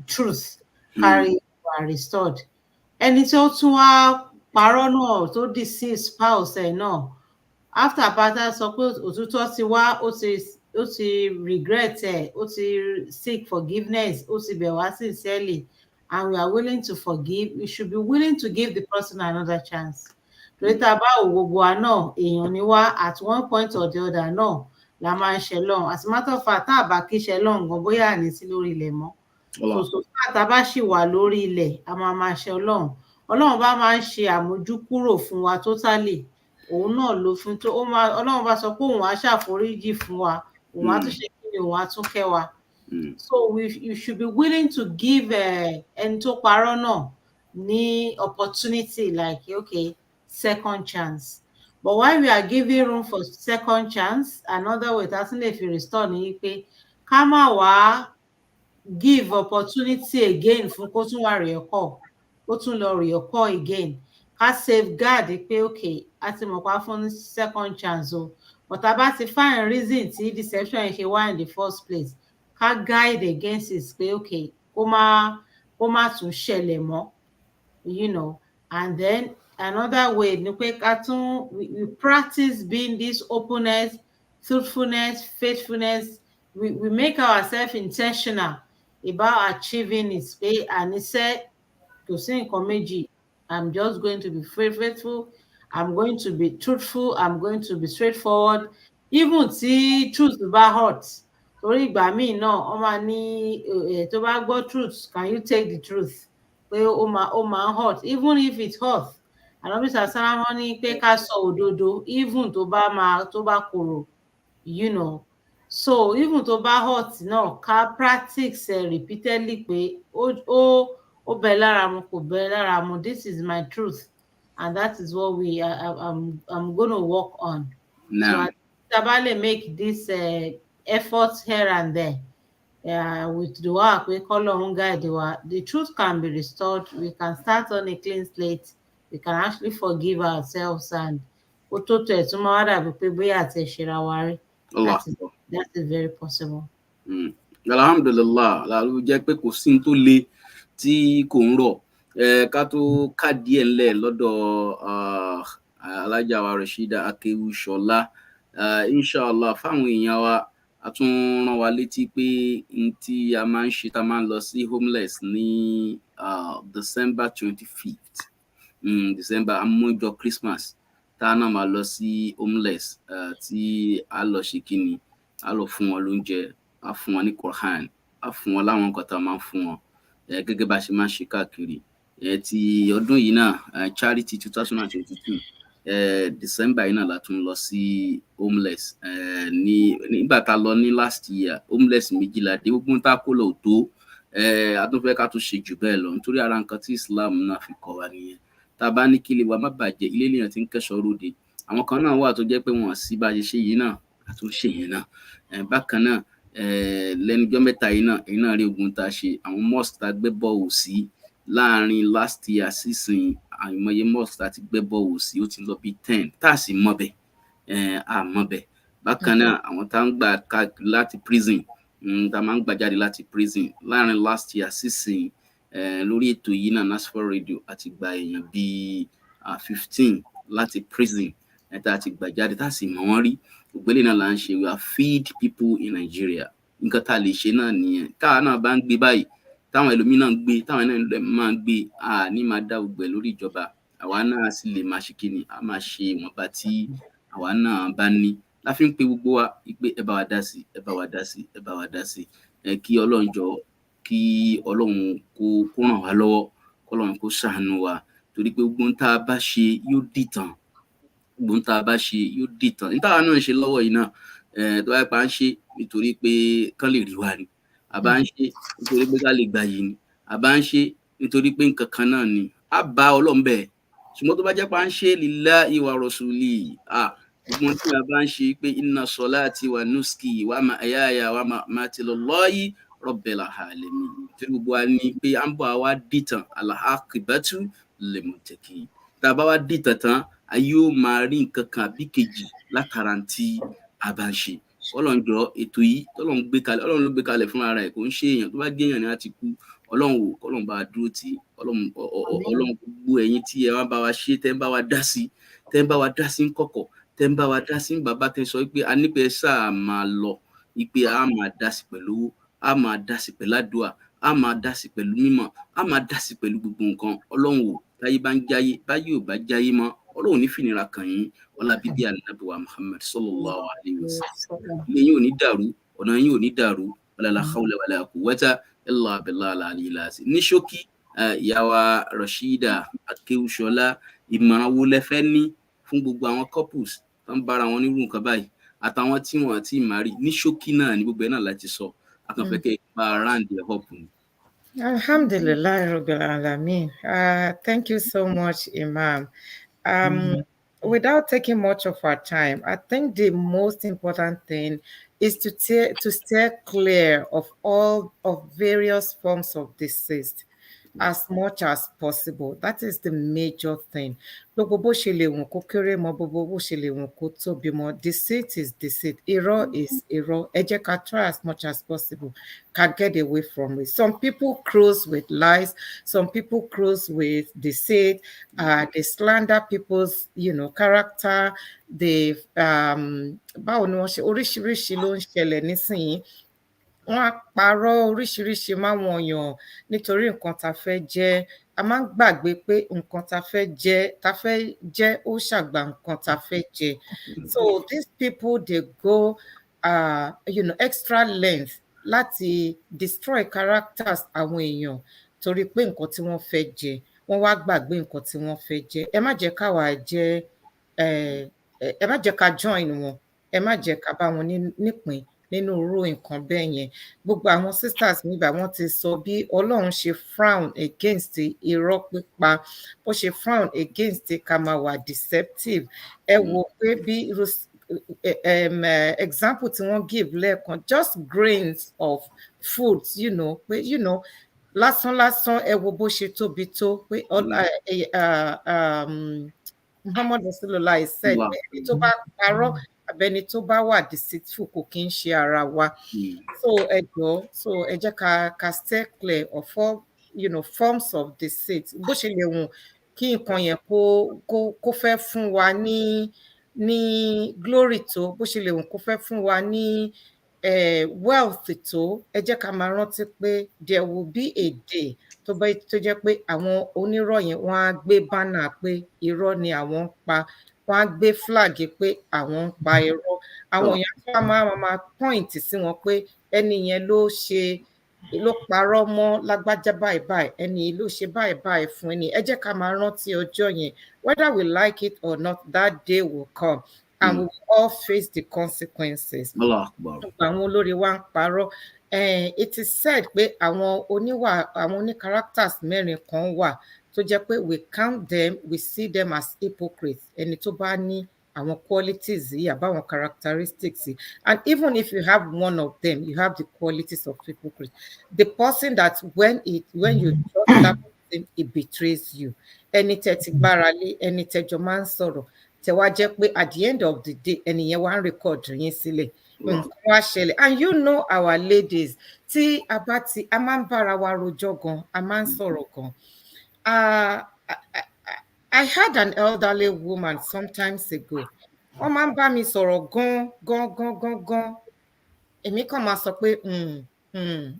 truth, carry are restored. Ẹni tí ó tún wá parọ́ náà tó deceive spouse ẹ̀ náà, after partner sọ pé òtítọ́ ti wá, ó ti regret ẹ̀, ó ti seek forgiveness, ó ti bẹ̀ wá sincerely, and we are willing to forgive, we should be willing to give the person another chance. Torí tá a bá wò gbogbo wa náà, èèyàn ni wá, at one point or the other náà la máa ń ṣẹ lọ́hùn. As a matter of fact, tá a bá kí ṣẹ lọ́hùn gan, bóyá àní sí lórí ilẹ̀ mọ́. So tá a bá ṣì wà lórí ilẹ̀, a máa ṣẹ Ọlọ́run. Ọlọ́run bá máa ń ṣe àmójúkúrò fún wa totally. Òun náà ló fún tó, Ọlọ́run bá sọ pé òun á ṣàforíjì fún wa, òun á tún ṣe kí ni, òun á tún kẹ́ wa. So you should be willing to give ẹni tó parọ́ náà ní opportunity, like okay, second chance. But while we are giving room for second chance, another way tá a tún lè fi restore ni pé ká má wá give opportunity again fún kó tún wá reoccur, kó tún lọ reoccur again. Ká safeguard pé okay, a ti mọ̀ pa fún second chance o, but tá a bá ti find reason tí deception yẹn ṣe wá in the first place, ká guide against it pé okay, kó má tún ṣẹlẹ̀ mọ́, and then another way ni pé ká tún we practice being this openness, truthfulness, faithfulness. We make ourselves intentional about achieving it. Pé àníṣe kò sí nǹkan méjì, I'm just going to be faithful, I'm going to be truthful, I'm going to be straightforward, even tí truth bá hurt. Torí ìgbà míì náà wọ́n máa ní tó bá gbọ́ truth, can you take the truth? Pé ó máa hurt, even if it hurt. Ànábì sàlámù wọ́n ní pé ká sọ òdodo, even tó bá korò, so even tó bá hurt náà, ká practice repeatedly pé ó bẹ lára mu, kò bẹ lára mu, this is my truth, and that is what I'm going to work on. So Now, Tabale make this efforts here and there. With the work we call on guide the truth can be restored. We can start on a clean slate. We can actually forgive ourselves, and that Allah. is very possible. Alhamdulillah, ló jẹ́ pé kò sí tó le tí kò ń rọ̀. Ká tó kádìí ẹ̀ ńlẹ̀ lọ́dọ̀ alájà wa Rashida Akéwúṣọlá. Inshallah fáwọn èèyàn wa, a tún rán wa létí pé n tí a máa ń ṣe, tá a máa ń lọ sí homeless ní December 25th. December amójọ Christmas tá a náà máa lọ sí homeless, tí a lọ ṣe kíni, a lọ fún wọn lóúnjẹ, a fún wọn ní Quran, a fún wọn láwọn nǹkan tá a máa ń fún wọn, gẹ́gẹ́ bá a ṣe máa ń ṣe káàkiri. Ti ọdún yìí náà, charity 2022, December yìí náà la tún lọ sí homeless. Nígbà tá a lọ ní last year, homeless 2 la dé, gbogbo tá a kó lọ ò tó. A tún fẹ́ ká tún ṣe jù bẹ́ẹ̀ lọ nítorí ara nǹkan tí Islam náà fi kọ́ wa nìyẹn. Tá a bá ní kí ilé wa má bàjẹ́, ilé lèèyàn tí ń kẹ́ṣọ̀ọ́ ròde. Àwọn kan náà wà tó jẹ́ pé wọn sí bá a ṣe ṣe yìí náà, a tún ṣe yẹn náà. Bákan náà, lẹ́nujọ́ mẹ́ta yìí náà, èyí náà rí ogun tá a ṣe. Àwọn mosque tá a gbẹ́ bọ́ọ̀lù sí láàrin last year sísìn, àìmọye mosque tá a ti gbẹ́ bọ́ọ̀lù sí, ó ti lọ bí 10 tá a sì mọ̀ bẹ̀. A mọ̀ bẹ̀. Bákan náà, àwọn tá ń gbà láti prison, tá a máa ń gbà jáde láti prison láàrin last year sísìn, lórí ètò yìí náà Nasfat Radio àti gba èèyàn bíi 15 láti prison, tá a ti gbà jáde tá a sì mọ̀ wọ́n rí. Ògbélé náà là ń ṣe, we are feed people in Nigeria. Nǹkan tá a lè ṣe náà nìyẹn. Táwa náà bá ń gbé báyìí, táwọn ẹlòmíì náà ń gbé, táwọn náà máa ń gbé, ní máa dá gbogbo ẹ̀ lórí ìjọba. Àwa náà sì lè máa ṣe kíni, a máa ṣe ìwọ̀nba tí àwa náà bá ní. La fi ń pe gbogbo wa pé ẹ bá wa dá sí, ẹ bá wa dá sí, ẹ bá wa dá sí. Kí Ọlọ́run jọ̀ọ́, kí Ọlọ́run kó ràn wá lọ́wọ́, k'Ọlọ́run kó ṣàánú wa, torí pé gbogbo ohun tá a bá ṣe yóò dìtàn. Gbogbo ohun tá a bá ṣe yóò dìtàn. Ní táwa náà ń ṣe lọ́wọ́ yìí náà, tó bá jẹ́ pé à ń ṣe nítorí pé kán lè rí wa ni, a bá ń ṣe nítorí pé ká lè gbayì ni, a bá ń ṣe nítorí pé nǹkan kan náà ni, a bá Ọlọ́run bẹ̀. Ṣùgbọ́n tó bá jẹ́ pé à ń ṣe lillahi wa rasulihi, gbogbo ohun tí a bá ń ṣe pé inna salati wa nuski wa mahyaya wa mamati lillahi rabbil alamin, tí gbogbo wa ní pé à ń bọ̀ àwa dìtàn, al-aqibatu lil-muttaqin. Tá a bá wá dìtàn tán, a yóò máa rí nǹkan kan àbí kejì látara tí a bá ń ṣe. Ọlọ́run jọ̀ọ́, ètò yìí tọ́lọ́run gbé kalẹ̀, Ọlọ́run ló gbé kalẹ̀ fúnra rẹ̀, kò ń ṣe èèyàn. Tó bá jẹ́ èèyàn ni a ti kú. Ọlọ́run wò, k'Ọlọ́run bá wa dúró tì í. Ọlọ́run gbogbo ẹ̀yin tí ẹ wá bá wa ṣe, tẹ́ ń bá wa dá sí, tẹ́ ń bá wa dá sí ńkọ̀kọ̀, tẹ́ ń bá wa dá sí bàbá, tẹ́ sọ pé a ní pé ẹ sáà máa lọ, wípé a máa dá sí pẹ̀lú owó, a máa dá sí pẹ̀lú àdúrà, a máa dá sí pẹ̀lú mímọ̀, a máa dá sí pẹ̀lú gbogbo nǹkan. Ọlọ́run wò, táyé bá ń jáyé, báyé ò bá jáyé mọ́, Ọlọ́run ní fìnira kàn yín. Ọlá bíbí ànábì wa Muhammad sallallahu alaihi wasallam. Ilé yín ò ní dàrú, ọ̀nà yín ò ní dàrú. Wala hawla wala quwwata illa billahi al-aliyyil azim. Ní ṣókí, ìyá wa Rashida Akéwúṣọlá, ìmọ̀ràn wo lẹ fẹ́ ní fún gbogbo àwọn couples tó ń bára wọn nírú nǹkan báyìí, àtàwọn tí wọn àti marry? Ní ṣókí náà ni gbogbo ẹ̀ náà láti sọ. A kàn fẹ́ kẹ́ ẹ bá round ẹ̀ up ni. Alhamdulillah Rabbil Alamin. Thank you so much, Imam. Without taking much of our time, I think the most important thing is to steer clear of all of various forms of deceit as much as possible. That is the major thing. Gbogbo bó ṣe lè wùn kó kéré mọ́, gbogbo bó ṣe lè wùn kó tóbi mọ́, deceit is deceit. Irọ́ is irọ́. Ẹ jẹ́ ká try as much as possible ká get away from it. Some people cruise with lies. Some people cruise with deceit. They slander people's, character. They báwo ni wọ́n ṣe, oríṣiríṣi ló ń ṣẹlẹ̀ nísìnyí. Wọ́n á parọ́ oríṣiríṣi máwọn èèyàn nítorí nǹkan tá fẹ́ jẹ́. A máa ń gbàgbé pé nǹkan tá fẹ́ jẹ́ ó ṣàgbà nǹkan tá fẹ́ jẹ. So these people, they go extra length láti destroy characters àwọn èèyàn torí pé nǹkan tí wọ́n fẹ́ jẹ. Wọ́n wá gbàgbé nǹkan tí wọ́n fẹ́ jẹ. Ẹ má jẹ́ ká join wọn. Ẹ má jẹ́ ká bá wọn nípìn nínú irú nǹkan bẹ́ẹ̀ yẹn. Gbogbo àwọn sisters nígbà wọ́n ti sọ bí Ọlọ́run ṣe frown against irọ́ pípa, bó ṣe frown against ká máa wà deceptive. Ẹ wo pé bí example tí wọ́n give lẹ́ẹ̀kan, just grains of food, pé lásán lásán ẹ wo bó ṣe tóbi tó pé Muhammad Rasulullah said pé ẹni tó bá parọ́ àbẹ́ni tó bá wà deceitful kò kí ń ṣe ara wa. So ẹ jẹ́ ká stay clear of all forms of deceit. Bó ṣe lè wùn kí nǹkan yẹn kó fẹ́ fún wa ní glory tó, bó ṣe lè wùn kó fẹ́ fún wa ní wealth tó, ẹ jẹ́ ká máa rántí pé there will be a day tó jẹ́ pé àwọn onírọ́ yẹn wọ́n á gbé banner pé irọ́ ni àwọn ń pa, wọ́n á gbé flag pé àwọn ń pa irọ́. Àwọn èèyàn tó máa point sí wọn pé ẹni yẹn ló parọ́ mọ́ lágbájá báyìí báyìí, ẹni ló ṣe báyìí báyìí fún ẹni. Ẹ jẹ́ ká máa rántí ọjọ́ yẹn, whether we like it or not, that day will come and we will all face the consequences. Àwọn olórí wa ń parọ́. It is said pé àwọn oní characters mẹ́rin kan wà tó jẹ́ pé we count them, we see them as hypocrites. Ẹni tó bá ní àwọn qualities yìí àbáwọn characteristics yìí, and even if you have one of them, you have the qualities of hypocrite. The person that when you trust that person, it betrays you. Ẹni tẹ́ ti gbára lé, ẹni tẹ́jọ máa ń sọ̀rọ̀, tẹ́ wá jẹ́ pé at the end of the day ẹni yẹn wá ń record yín sílẹ̀, nǹkan wá ṣẹlẹ̀. And our ladies, tí a máa ń bára wa rojọ́ gan, a máa ń sọ̀rọ̀ gan. I had an elderly woman sometimes ago. Wọ́n máa ń bá mi sọ̀rọ̀ gan. Èmi kàn máa sọ pé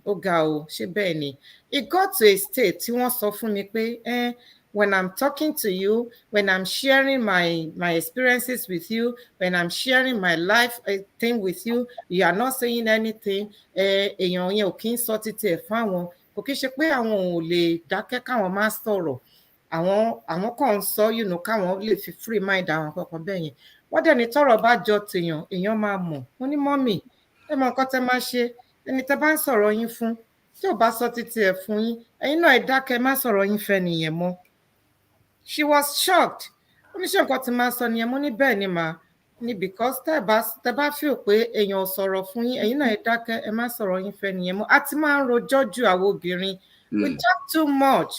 ó ga o, ṣé bẹ́ẹ̀ ni. It got to a state tí wọ́n sọ fún mi pé when I'm talking to you, when I'm sharing my experiences with you, when I'm sharing my life thing with you, you are not saying anything. Èèyàn yẹn ò kí ń sọ títí ẹ̀ fáwọn, kò kí ṣe pé àwọn ò lè dákẹ́ káwọn má sọ̀rọ̀. Àwọn kan ń sọ káwọn lè fi free mind àwọn kankan bẹ́ẹ̀ yẹn. Wọ́n dẹ̀ ní tọ́rọ̀ bá jọ tèèyàn, èèyàn máa mọ̀. Mo ní mọ́mì, ẹ mọ nǹkan tẹ́ máa ṣe, ẹni tẹ́ bá ń sọ̀rọ̀ yín fún, tí ò bá sọ títí ẹ̀ fún yín, ẹ̀yin náà ẹ dákẹ́, má sọ̀rọ̀ yín fẹ́ nìyẹn mọ́. She was shocked. Ó ní ṣé nǹkan tí máa sọ nìyẹn. Mo ní bẹ́ẹ̀ ni màá ní because tẹ́ bá feel pé èèyàn ò sọ̀rọ̀ fún yín, ẹ̀yin náà ẹ dákẹ́, ẹ má sọ̀rọ̀ yín fẹ́ nìyẹn mọ́. A ti máa ń rojọ́ ju àwọn obìnrin. We talk too much.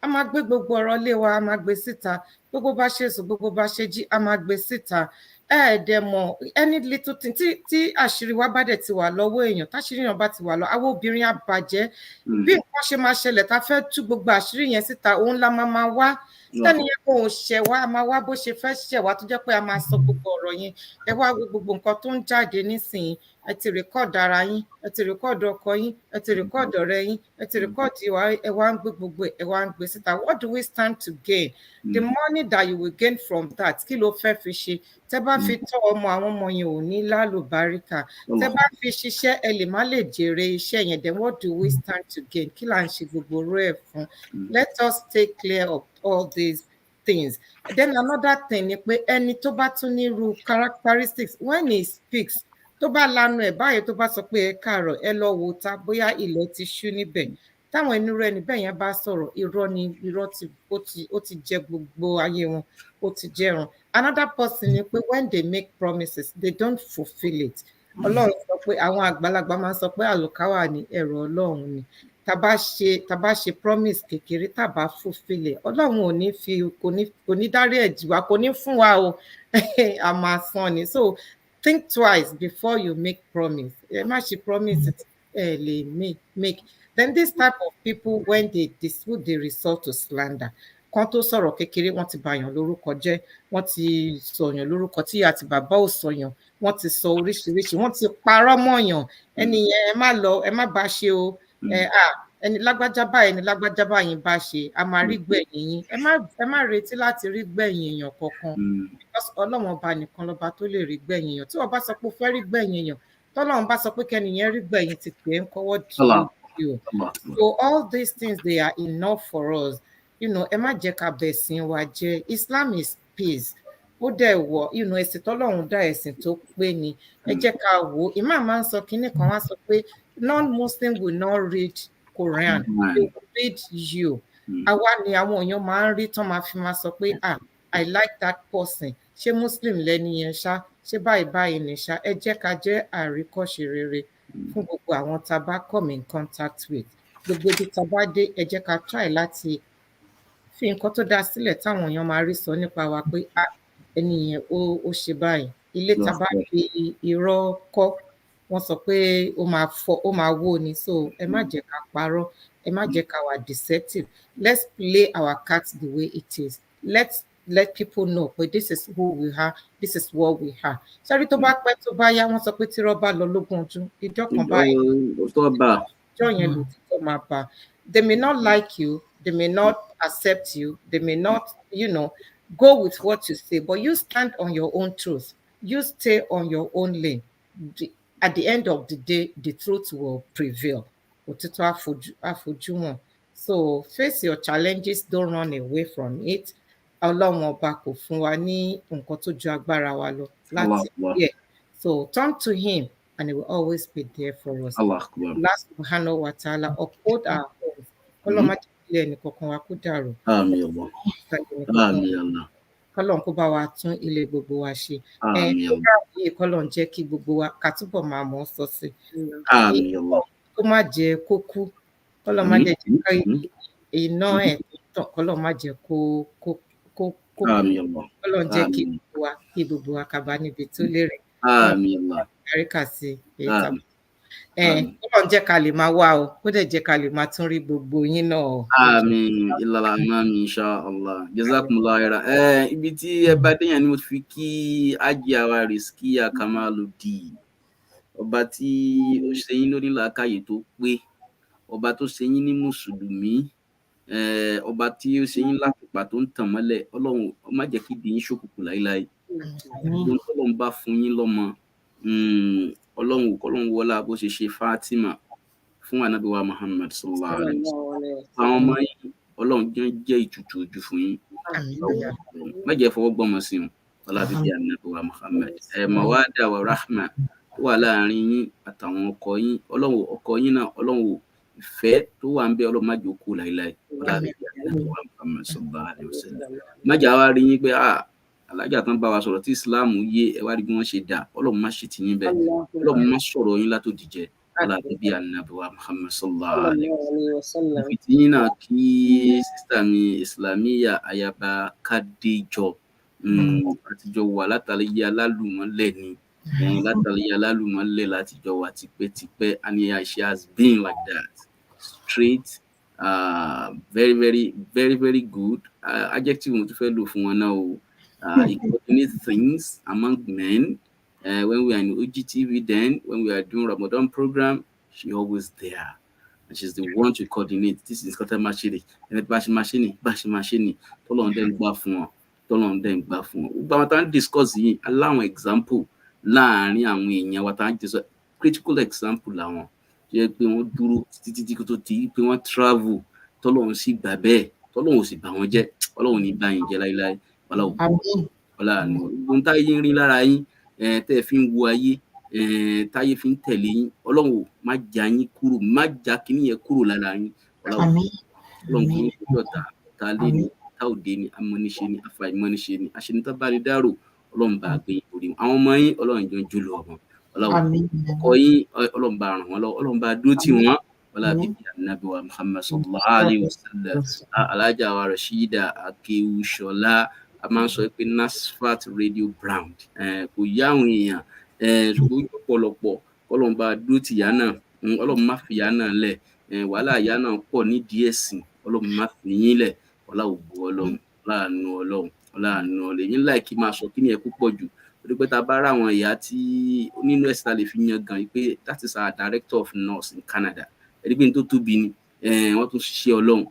A máa gbé gbogbo ọ̀rọ̀ lé wa, a máa gbé síta. Gbogbo bá ṣe sùn, gbogbo bá ṣe jí, a máa gbé síta. Dẹ̀ mọ̀ any little thing tí àṣírí wa bá dẹ̀ ti wà lọ́wọ́ èèyàn, táṣírí èèyàn bá ti wà lọ, àwọn obìnrin á bàjẹ́. Bí nǹkan ṣe máa ṣẹlẹ̀, tá fẹ́ tú gbogbo àṣírí yẹn síta, òun la máa wá. Tẹ́ni yẹn kò ṣẹ̀ wá, a máa wá bó ṣe fẹ́ ṣẹ̀ wá tó jẹ́ pé a máa sọ gbogbo ọ̀rọ̀ yẹn. Ẹ wá gbogbo nǹkan tó ń jáde nísìnyí. Ẹ ti rìkọ́ọ̀dù ara yín, ẹ ti rìkọ́ọ̀dù ọkọ yín, ẹ ti rìkọ́ọ̀dù ọ̀rẹ́ yín, ẹ ti rìkọ́ọ̀dù ìwà, ẹ wá ń gbé gbogbo ẹ wá ń gbé síta. What do we stand to gain? The money that you will gain from that, kí ló fẹ́ fi ṣe? Tẹ́ bá fi tọ́ ọmọ, àwọn ọmọ yẹn ò ní lálùbáríkà. Tẹ́ bá fi ṣiṣẹ́, ẹ lè má lè jèrè iṣẹ́ yẹn. Then what do we stand to gain? Kí là ń ṣe gbogbo orú ẹ̀ fún? Let us stay clear of all these things. Then another thing ni pé ẹni tó bá tún ní irú characteristics, when he speaks, tó bá lanu ẹ̀ báyìí tó bá sọ pé ẹ káàárọ̀, ẹ lọ wò ta bóyá ilẹ̀ ti ṣú níbẹ̀. Táwọn ẹni rẹ̀ níbẹ̀ yẹn bá sọ̀rọ̀, irọ́ ó ti jẹ gbogbo ayé wọn, ó ti jẹrun. Another person ni pé when they make promises, they don't fulfill it. Ọlọ́run sọ pé àwọn àgbàlagbà máa ń sọ pé àlùkáwà ní ẹ̀rọ Ọlọ́run ni. Tá bá ṣe promise kékeré, tá bá fulfill it, Ọlọ́run kò ní dárí ẹ̀ jì wá, kò ní fún wa o. A máa san ni. So think twice before you make promise. Ẹ má ṣe promise ẹ lè make. Then this type of people, when they resort to slander. Kan tó sọ̀rọ̀ kékeré, wọ́n ti bàyàn lórúkọ jẹ́, wọ́n ti sọ̀yàn lórúkọ tí àti bàbá ò sọ̀yàn, wọ́n ti sọ oríṣiríṣi, wọ́n ti parọ́ mọ́yàn. Ẹni yẹn ẹ má lọ, ẹ má bá ṣe o. Ẹni lágbájá báyìí bá ṣe, a máa rí gbẹ̀yìn yín. Ẹ má retí láti rí gbẹ̀yìn èèyàn kankan. Because Ọlọ́run ọba nìkan lọ́ba tó lè rí gbẹ̀yìn èèyàn. Tí wọ́n bá sọ pé ó fẹ́ rí gbẹ̀yìn èèyàn, tọ́lọ́run bá sọ pé kẹ́niyẹn rí gbẹ̀yìn ti pè é ń kọ́wọ́ dì í. So all these things, they are enough for us. Ẹ má jẹ́ ká bẹ̀sìn wa jẹ́. Islam is peace. ó dẹ̀ wọ̀ ẹ̀sìn tọ́lọ́run dá ẹ̀sìn tó pé ni ẹ jẹ́ ká wò ó Imam máa ń sọ kinní kan wá sọ pé non-Muslim will not read Quran they will read you àwa ni àwọn èèyàn máa ń rí tán máa sọ pé I like that person ṣé Muslim lẹ́ni yẹn ṣá ṣé báyìí ni ṣá ẹ jẹ́ ká jẹ́ àríkọ́ṣe rere fún gbogbo àwọn tá a bá come in contact with gbogbo ibi tá a bá dé ẹ jẹ́ ká try láti fi nǹkan tó dá sílẹ̀ táwọn èèyàn máa rí sọ nípa wa pé ẹni yẹn ó ṣe báyìí ilé tá a bá fi irọ́ kọ́ wọ́n sọ pé ó máa wó ni so ẹ má jẹ́ ká parọ́ ẹ má jẹ́ ká wà deceptive let's play our cards the way it is let's let people know pé this is who we are this is what we are sẹ́rí tó bá pẹ́ tó bá yá wọ́n sọ pé tírọ́ bá lọ lógún ọdún ìjọ kan báyìí ìjọ yẹn ló ti tọ́ máa bá they may not like you they may not accept you they may not go with what you say but you stand on your own truth you stay on your own lane at the end of the day the truth will prevail òtítọ́ àfojúwọn so face your challenges don't run away from it ọlọ́run ọba kò fún wa ní nǹkan tó ju agbára wa lọ láti yẹ so turn to him and he will always be there for us Allah subhanahu wa ta'ala uphold our homes ọlọ́run ilé ẹnì kọ̀ọ̀kan wa kó dàrú kọ́lọ́n kó bá wa tún ilé gbogbo wa ṣe yìí kọ́lọ́n jẹ́ kí gbogbo wa ká túbọ̀ máa mọ̀ ọ́ sọ sí kó má jẹ́ kó kú kọ́lọ́n má jẹ́ ká iná ẹ̀ tàn kọ́lọ́n má jẹ́ kó kọ́lọ́n jẹ́ kí gbogbo wa ká bá níbi tó lérè àríkà sí èyí tàbí kọ́lọ́n jẹ́ ká lè máa wá o kó dẹ̀ jẹ́ ká lè máa tún rí gbogbo yín náà o. Àmín ilàlá àmín insha Allah jazakumullahu khairan ibi tí ẹ bá déyàn ni mo fi kí ájì àwa Rizkiya Kamaluddin ọba tí ó ṣe yín lórí làákàyè tó pé ọba tó ṣe yín ní mùsùlùmí ọba tí ó ṣe yín lápùpà tó ń tàn mọ́lẹ̀ Ọlọ́run ó má jẹ́ kí ìdí yín ṣókùnkùn láíláí Ọlọ́run bá fún yín lọ́mọ Ọlọ́run wọlá bó ṣe ṣe Fatima fún Ànábì wa Muhammad sallallahu alaihi wasallam àwọn ọmọ yín Ọlọ́run jẹ́ ìtùtù ojú fún yín má jẹ́ fọwọ́ gbọ́mọ sí wọn ọlá bíbí Ànábì wa Muhammad mawada wa rahma tó wà láàrin yín àtàwọn ọkọ yín Ọlọ́run ọkọ yín náà Ọlọ́run ìfẹ́ tó wà ń bẹ Ọlọ́run má jẹ́ ó kú láíláí ọlá bíbí Ànábì wa Muhammad sallallahu alaihi wasallam má jẹ́ àwa rí yín pé alájà tán bá wa sọ̀rọ̀ tí ìsìláàmù yé ẹ wá rí bí wọ́n ṣe dà Ọlọ́run má ṣe tìyín bẹ́ẹ̀ Ọlọ́run má sọ̀rọ̀ yín látòdìjẹ ọlá bíbí Ànábì wa Muhammad sallallahu alaihi wasallam ìfìtìyín náà kí sísítà mi Islamiyya Ayaba Kádéjọ àtijọ́ wà látàlẹ́yẹ alálùmọ́lẹ̀ ni látàlẹ́yẹ alálùmọ́lẹ̀ látijọ́ wà tipẹ́tipẹ́ and she has been like that straight very very very very good adjective mo tún fẹ́ lò fún wọn náà o he coordinates things among men when we are in OGTV then when we are doing Ramadan program she always there and she's the one to coordinate this is kọ́tà máṣẹ́ni ẹni bá ṣe máṣẹ́ni tọ́lọ́run dẹ̀ ń gbà fún wọn gbogbo àwọn tá ń discuss yìí aláwọn example láàárín àwọn èèyàn wa tá ń discuss critical example làwọn jẹ́ pé wọ́n dúró títí kó tó ti pé wọ́n travel tọ́lọ́run sì gbà bẹ́ẹ̀ tọ́lọ́run sì bà wọ́n jẹ́ Ọlọ́run ní bá yín jẹ́ láíláí ọlọ́run ohun táyé ń rí lára yín tẹ́ ẹ fi ń wo ayé táyé fi ń tẹ̀lé yín Ọlọ́run má já yín kúrò má já kíní yẹn kúrò lára yín Ọlọ́run kì í ṣe ọ̀tá tá lé ní tá òde ní amọ́niṣe ní afàìmọ́niṣe ní aṣẹ́nitá bá rí dárò Ọlọ́run bá gbé orí wọn àwọn ọmọ yín Ọlọ́run jọ ń jóló ọmọ Ọlọ́run ọkọ yín Ọlọ́run bá ràn wọ́n lọ́wọ́ Ọlọ́run bá dúró tì wọ́n wala bíbí Ànábì wa Muhammad sallallahu alaihi wasallam alájà wa Rashida Akéwúṣọlá a máa ń sọ pé Nasfat radio brand kò yá àwọn èèyàn ṣùgbọ́n ọ̀pọ̀lọpọ̀ Ọlọ́run bá dúró tì ìyá náà Ọlọ́run má fi ìyá náà lẹ̀ wàhálà ìyá náà pọ̀ nídìí ẹ̀sìn Ọlọ́run má fi yín lẹ̀ ọlá ògbó Ọlọ́run láàánú yín láìkí máa sọ kí ni ẹ púpọ̀ jù torí pé ta bá rá àwọn ìyá tí nínú ẹ̀sìn ta lè fi yan gan pé that is our director of nurse in Canada ẹ̀rí pé n tó tóbi ni wọ́n tún ṣiṣẹ́ Ọlọ́run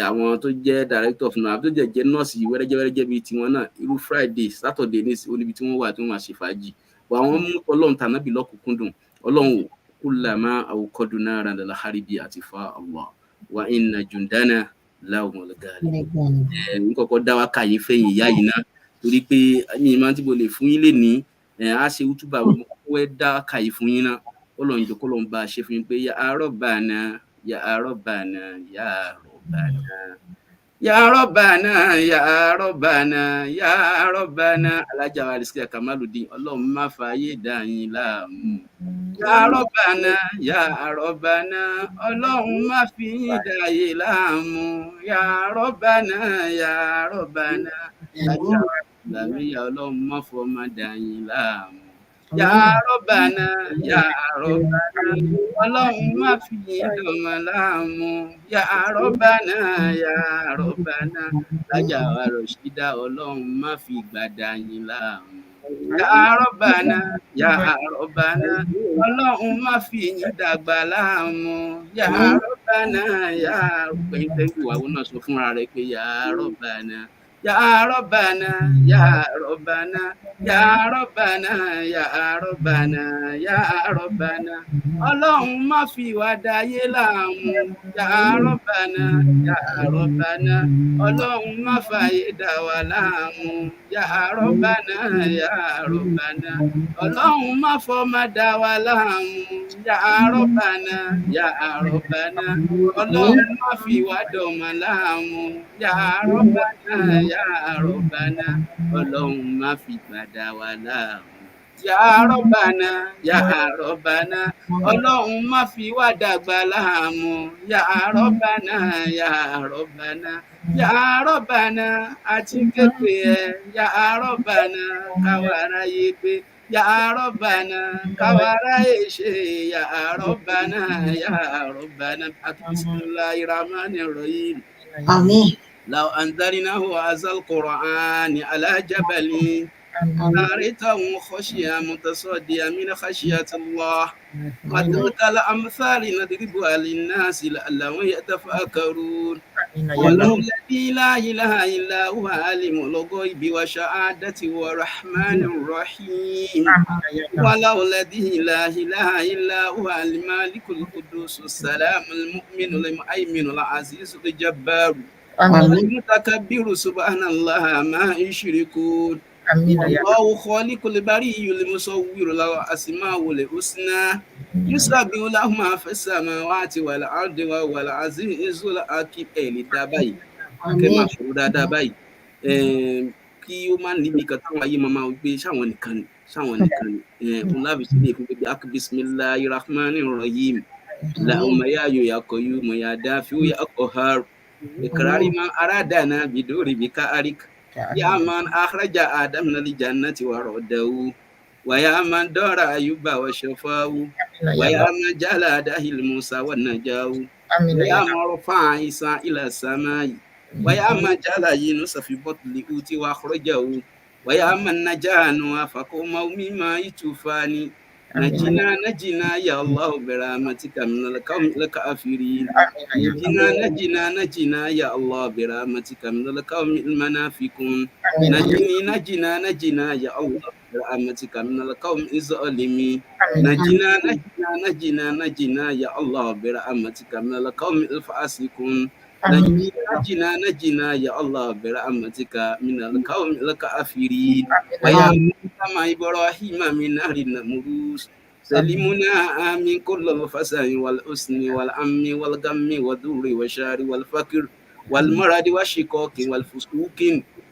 àwọn tó jẹ́ director of nurse àbí tó jẹ́ nọ́ọ̀sì wẹ́rẹ́jẹ́ bíi tiwọn náà irú Friday Saturday ní oníbi tí wọ́n wà tí wọ́n máa ṣe fàájì wọ́n àwọn mú Ọlọ́run tànábì lọ́kùnkúndùn Ọlọ́run kullama awqadu naran lil harbi atifa Allah wa inna jundana lahumul ghalibun n kọ́kọ́ dá wa kàyé fẹ́yìn ìyá yìí náà torí pé mi máa tí mo lè fún yín lénìí á ṣe útúbà mo wẹ́ dá kàyí fún yín náà Ọlọ́run jọ̀ọ́ k'Ọlọ́run bá ṣe fún yín pé ya Rabbana ya Rabbana ya Rabbana ya Rabbana ya Rabbana ya Rabbana alájà wa Rizkia Kamaludin Ọlọ́run má fààyè dá yín láàmú ya Rabbana ya Rabbana Ọlọ́run má fi yín dáyé láàmú ya Rabbana ya Rabbana alájà wa Làmíyà Ọlọ́run má fọmọ dá yín láàmú ya Rabbana ya Rabbana Ọlọ́run má fi yín dọmọ láàmú ya Rabbana ya Rabbana alájà wa Rashida Ọlọ́run má fi ìgbà dá yín láàmú ya Rabbana ya Rabbana Ọlọ́run má fi yín dàgbà láàmú ya Rabbana ya pẹ̀yìn tẹ́jú àwọn náà sọ fúnra rẹ̀ pé ya Rabbana ya Rabbana ya Rabbana ya Rabbana ya Rabbana ya Rabbana Ọlọ́run má fi wá dáyé láàmú ya Rabbana ya Rabbana Ọlọ́run má fàyè dá wa láàmú ya Rabbana ya Rabbana Ọlọ́run má fọmọ dá wa láàmú ya Rabbana ya Rabbana Ọlọ́run má fi wá dọmọ láàmú ya Rabbana ya Rabbana Ọlọ́run má fi gbàdá wa láàmú ya Rabbana ya Rabbana Ọlọ́run má fi wá dàgbà láàmú ya Rabbana ya Rabbana ya Rabbana àti képe ẹ ya Rabbana káwa ráyé gbé ya Rabbana káwa ráyé ṣe ya Rabbana ya Rabbana bismillahir rahmanir rahim. Àmín. لو أنزلناه هذا القرآن على جبل لرأيته خشيا متصديا من خشية الله وتلك الأمثال نضربها للناس لعلهم يتفكرون ولو الذي لا إله إلا هو عالم الغيب والشهادة والرحمن الرحيم ولو الذي لا إله إلا هو المالك القدوس السلام المؤمن المؤمن العزيز الجبار المتكبر سبحان الله ما يشركون الله خالق البري المصور له أسماء الحسنى يسبح له ما في السماوات والأرض وهو العزيز الحكيم ẹ̀lì dá báyìí kẹ́ máa sọ̀rọ̀ dáadáa báyìí kí ó má níbi kan táwọn ayé máa gbé sáwọn nìkan ni òun láfi sí ilé ìfún gbogbo bismillahir rahmanir rahim اللهم يا حي يا قيوم يا دافع يا قهار إكرار من أرادنا بدور بكارك يا من أخرج آدم من الجنة ورده ويا من دار أيوب وشفاه ويا من جعل داهل موسى والنجاو ويا من رفع عيسى إلى السماء ويا من جعل يونس في بطن الحوت وأخرجه ويا من نجا نوح فقومه مما يطوفان نجنا يا الله برحمتك من القوم الكافرين نجنا يا الله برحمتك من القوم المنافقين نجنا يا الله برحمتك من القوم الظالمين نجنا يا الله برحمتك من القوم الفاسقين نجنا يا الله برحمتك من القوم الكافرين ويا مع إبراهيم من نار النمرود سلمنا من كل الفساد والحسن والأمن والغم والدور والشر والفقر والمرض والشقاق والفسوق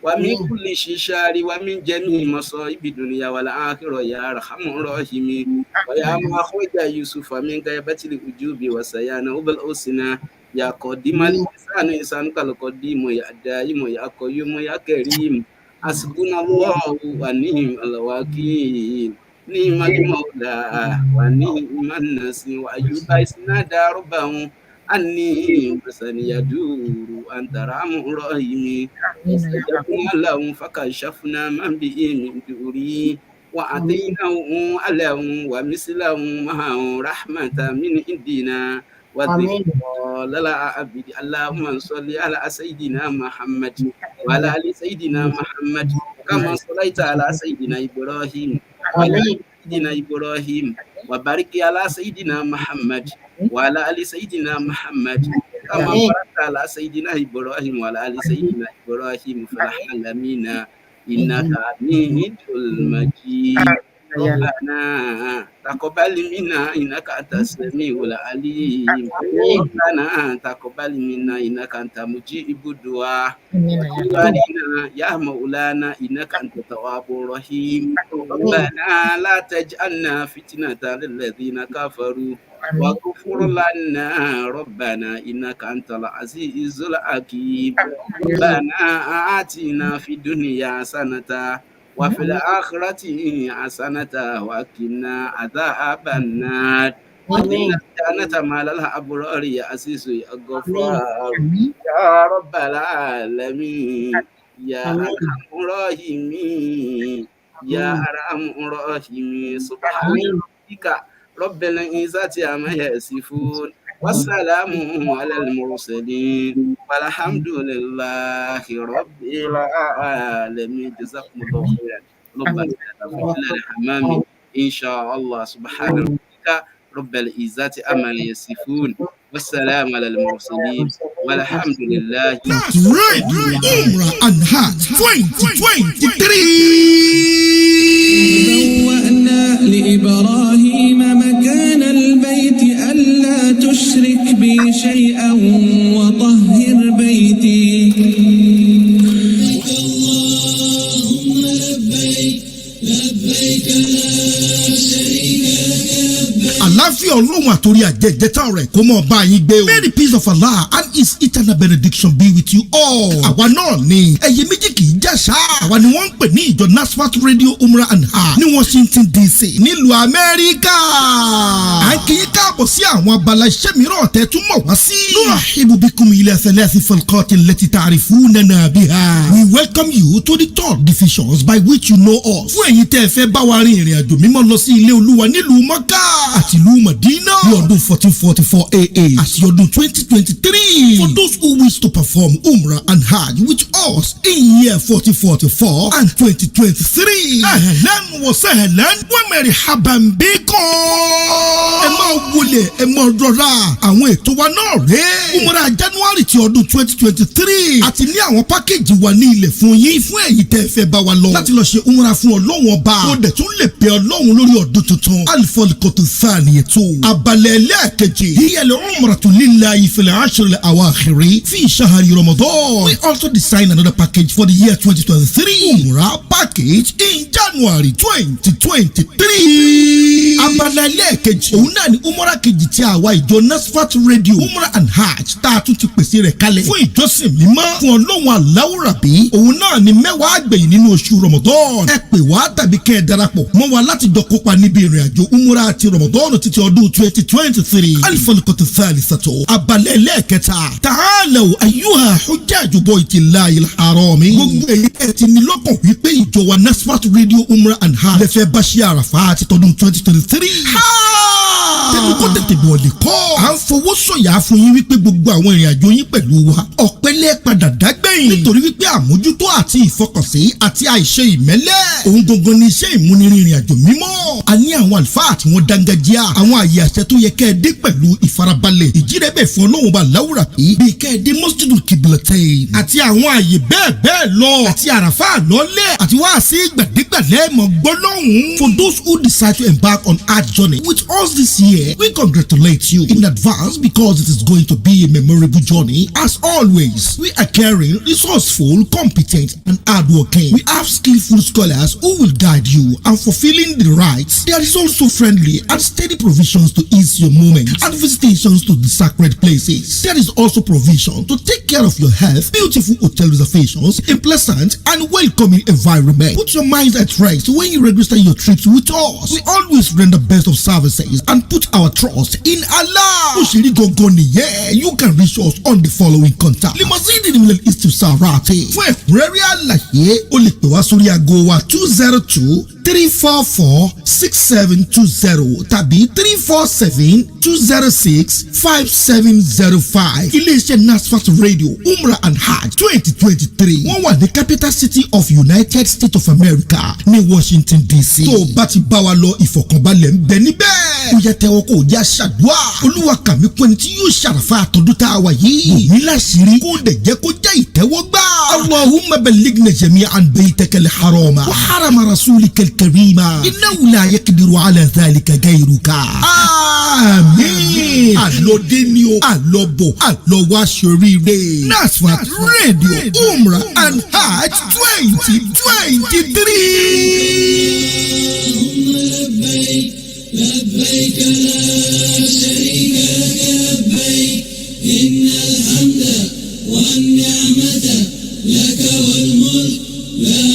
ومن كل شر ومن جميع مصائب الدنيا والآخرة يا أرحم الراحمين ويا ما أخرج يوسف من غيبة الوجوب وسيانه بالحسنى يا قديم الإنسان إنسان كالقديم يا دائم يا قيوم يا كريم حسبنا الله ونعم الوكيل نعم المولى ونعم النصير وأيوب إذ نادى ربه أني مسني يدور أنت أرحم الراحمين فاستجبنا له فكشفنا ما به من ضره وآتيناه أهله ومثلهم معه رحمة من عندنا وذكرى للعابد اللهم صل على سيدنا محمد وعلى آل سيدنا محمد كما صليت على سيدنا إبراهيم وعلى آل سيدنا إبراهيم وبارك على سيدنا محمد وعلى آل سيدنا محمد كما باركت على سيدنا إبراهيم وعلى آل سيدنا إبراهيم في العالمين إنك حميد مجيد ربنا تقبل منا إنك أنت السميع العليم ربنا تقبل منا إنك أنت مجيب الدعاء وتب علينا يا مولانا إنك أنت التواب الرحيم ربنا لا تجعلنا فتنة للذين كفروا واغفر لنا ربنا إنك أنت العزيز الحكيم ربنا آتنا في الدنيا حسنة وفي الآخرة حسنة وقنا عذاب النار وادخلنا الجنة مع الأبرار يا عزيز يا غفار يا رب العالمين يا أرحم الراحمين يا أرحم الراحمين سبحان ربك رب العزة عما يصفون والسلام على المرسلين والحمد لله رب العالمين جزاكم الله خيرا ربنا تغفر الحمام إن شاء الله سبحان ربك رب العزة عما يصفون والسلام على المرسلين والحمد لله. That's right, Umrah and Hajj 2023. بوأنا لإبراهيم مكان البيت ألا تشرك بي شيئا وطهر بيتي. اللهم لبيك لبيك لا شريك لك. Àlàáfíà Ọlọ́run àtòrí àjẹjẹta rẹ̀ kó mọ́ bá yín gbé o. May the peace of Allah and his eternal benediction be with you all. Àwa náà ni ẹyẹ méjì kì í jàṣà. Àwa ni wọ́n ń pè ní ìjọ Nasfat Radio Umrah and Hajj ní Washington DC nílùú Amẹ́ríkà. À ń kí yín káàbọ̀ sí àwọn abala iṣẹ́ mìíràn tẹ́ tún mọ̀ wá sí. Nurahibu bikum ila thalathi falqatin allati ta'rifunana biha. We welcome you to the third divisions by which you know us. Fún ẹ̀yin tẹ́ ẹ fẹ́ bá wa rin ìrìn àjò mímọ́ lọ sí ilé Olúwa nílùú Mọ́kà àti ìlú Mọ̀dínà ní ọdún 1444 AA àti ọdún 2023. For those who wish to perform Umrah and Hajj with us in year 1444 and 2023. Ahlan wa sahlan wa marhaban bikum. Ẹ máa wọlé ẹ máa rọra àwọn ètò wa náà rèé. Umrah January ti ọdún 2023 àti ní àwọn pákéjì wa ní ilẹ̀ fún yín fún ẹ̀yin tẹ́ fẹ́ bá wa lọ láti lọ ṣe Umrah fún Ọlọ́run ọba. Ó dẹ̀ tún lè pe Ọlọ́run lórí ọdún tuntun. Al-Falqatu Thaniyatu. Abalẹ̀ ẹlẹ́ẹ̀kejì. Hiya al-umratu lillahi fil ashr al-awakhiri fi shahri Ramadan. We also designed another package for the year 2023. Umrah package in January 2023. Abalẹ̀ ẹlẹ́ẹ̀kejì. Òun náà ni Umrah kejì tí àwa ìjọ Nasfat Radio Umrah and Hajj tá a tún ti pèsè rẹ̀ kalẹ̀ fún ìjọsìn mímọ́ fún Ọlọ́run Aláwùrábí. Òun náà ni mẹ́wàá àgbẹ̀yìn nínú oṣù Ramadan. Ẹ pè wá tàbí kẹ́ ẹ darapọ̀ mọ́ wa láti jọ kópa níbi ìrìn àjò Umrah àti Ramadan títí ọdún 2023. Al-Falqatu Thalithatu. Abalẹ̀ ẹlẹ́ẹ̀kẹta. Ta'alaw ayyuha hujjaju baytillahi al-harami. Gbogbo èyí ẹ ti ní lọ́kàn wípé ìjọ wa Nasfat Radio Umrah and Hajj lè fẹ́ bá ṣe àràfà àti tọdún 2023. Tẹnukọ́ tètè bọ̀ lè kọ́. À ń fowó sọ̀yà fún yín wípé gbogbo àwọn ìrìn àjò yín pẹ̀lú wa ọ̀pẹ́lẹ́ padà dágbẹ̀yìn. Nítorí wípé àmójútó àti ìfọkànsí àti àìṣe ìmẹ́lẹ̀. Òun gangan ni iṣẹ́ ìmúnirin ìrìn àjò mímọ́. A ní àwọn àlùfáà tí wọ́n dángájíá. Àwọn àyè àṣẹ tó yẹ kẹ́ ẹ dé pẹ̀lú ìfarabalẹ̀. Ìjírẹ́bẹ̀ fún Ọlọ́run bá Aláwùrábí. Bí kẹ́ ẹ dé Masjidul Qiblatain. Àti àwọn àyè bẹ́ẹ̀ bẹ́ẹ̀ lọ. Àti àràfà lọ́lẹ̀. Àti wá sí gbàdégbàdé mọ̀ gbọ́lọ́hún. For those who decide to embark on Hajj journey with us this year, we congratulate you in advance because it is going to be a memorable journey. As always, we are caring, resourceful, competent, and hardworking. We have skillful scholars who will guide you and fulfilling the rites. There is also friendly and steady provisions to ease your moments and visitations to the sacred places. There is also provision to take care of your health, beautiful hotel reservations, a pleasant and welcoming environment. Put your mind at rest when you register your trips with us. We always render best of services and put our trust in Allah. You can reach us on the following contact. Limazidi ni Middle East Sarati. Fún ẹ̀kúnrẹ́rẹ́ àlàyé o lè pè wá sórí aago wa 202 344-6720 tàbí 347-206-5705. iléeṣẹ́ Nasfat Radio Umrah and Hajj 2023 wọ́n wà ní capital city of United States of America ní Washington DC. tó o bá ti bá wa lọ ìfọ̀kànbalẹ̀ ń bẹ níbẹ̀. ó yẹ tẹ́wọ́ kó o já ṣàdúrà. olúwa kàmí pẹ́ni tí yóò ṣàràfà àtọ́dún tá a wà yìí. òní láṣìírí kó o dẹ̀ jẹ́ kó jẹ́ ìtẹ́wọ́gbà. Allahumma ballighna jami'an baytakal harama wa harama rasulikal karima innahu la yaqdiru ala dhalika ghayruka. Àmín. Àlọ́dé ni o, àlọ́bọ̀, àlọ́wọ́ aṣoríire. Nasfat Radio Umrah and Hajj 2023. لبيك لا شريك لك لبيك إن الحمد والنعمة لك والملك لا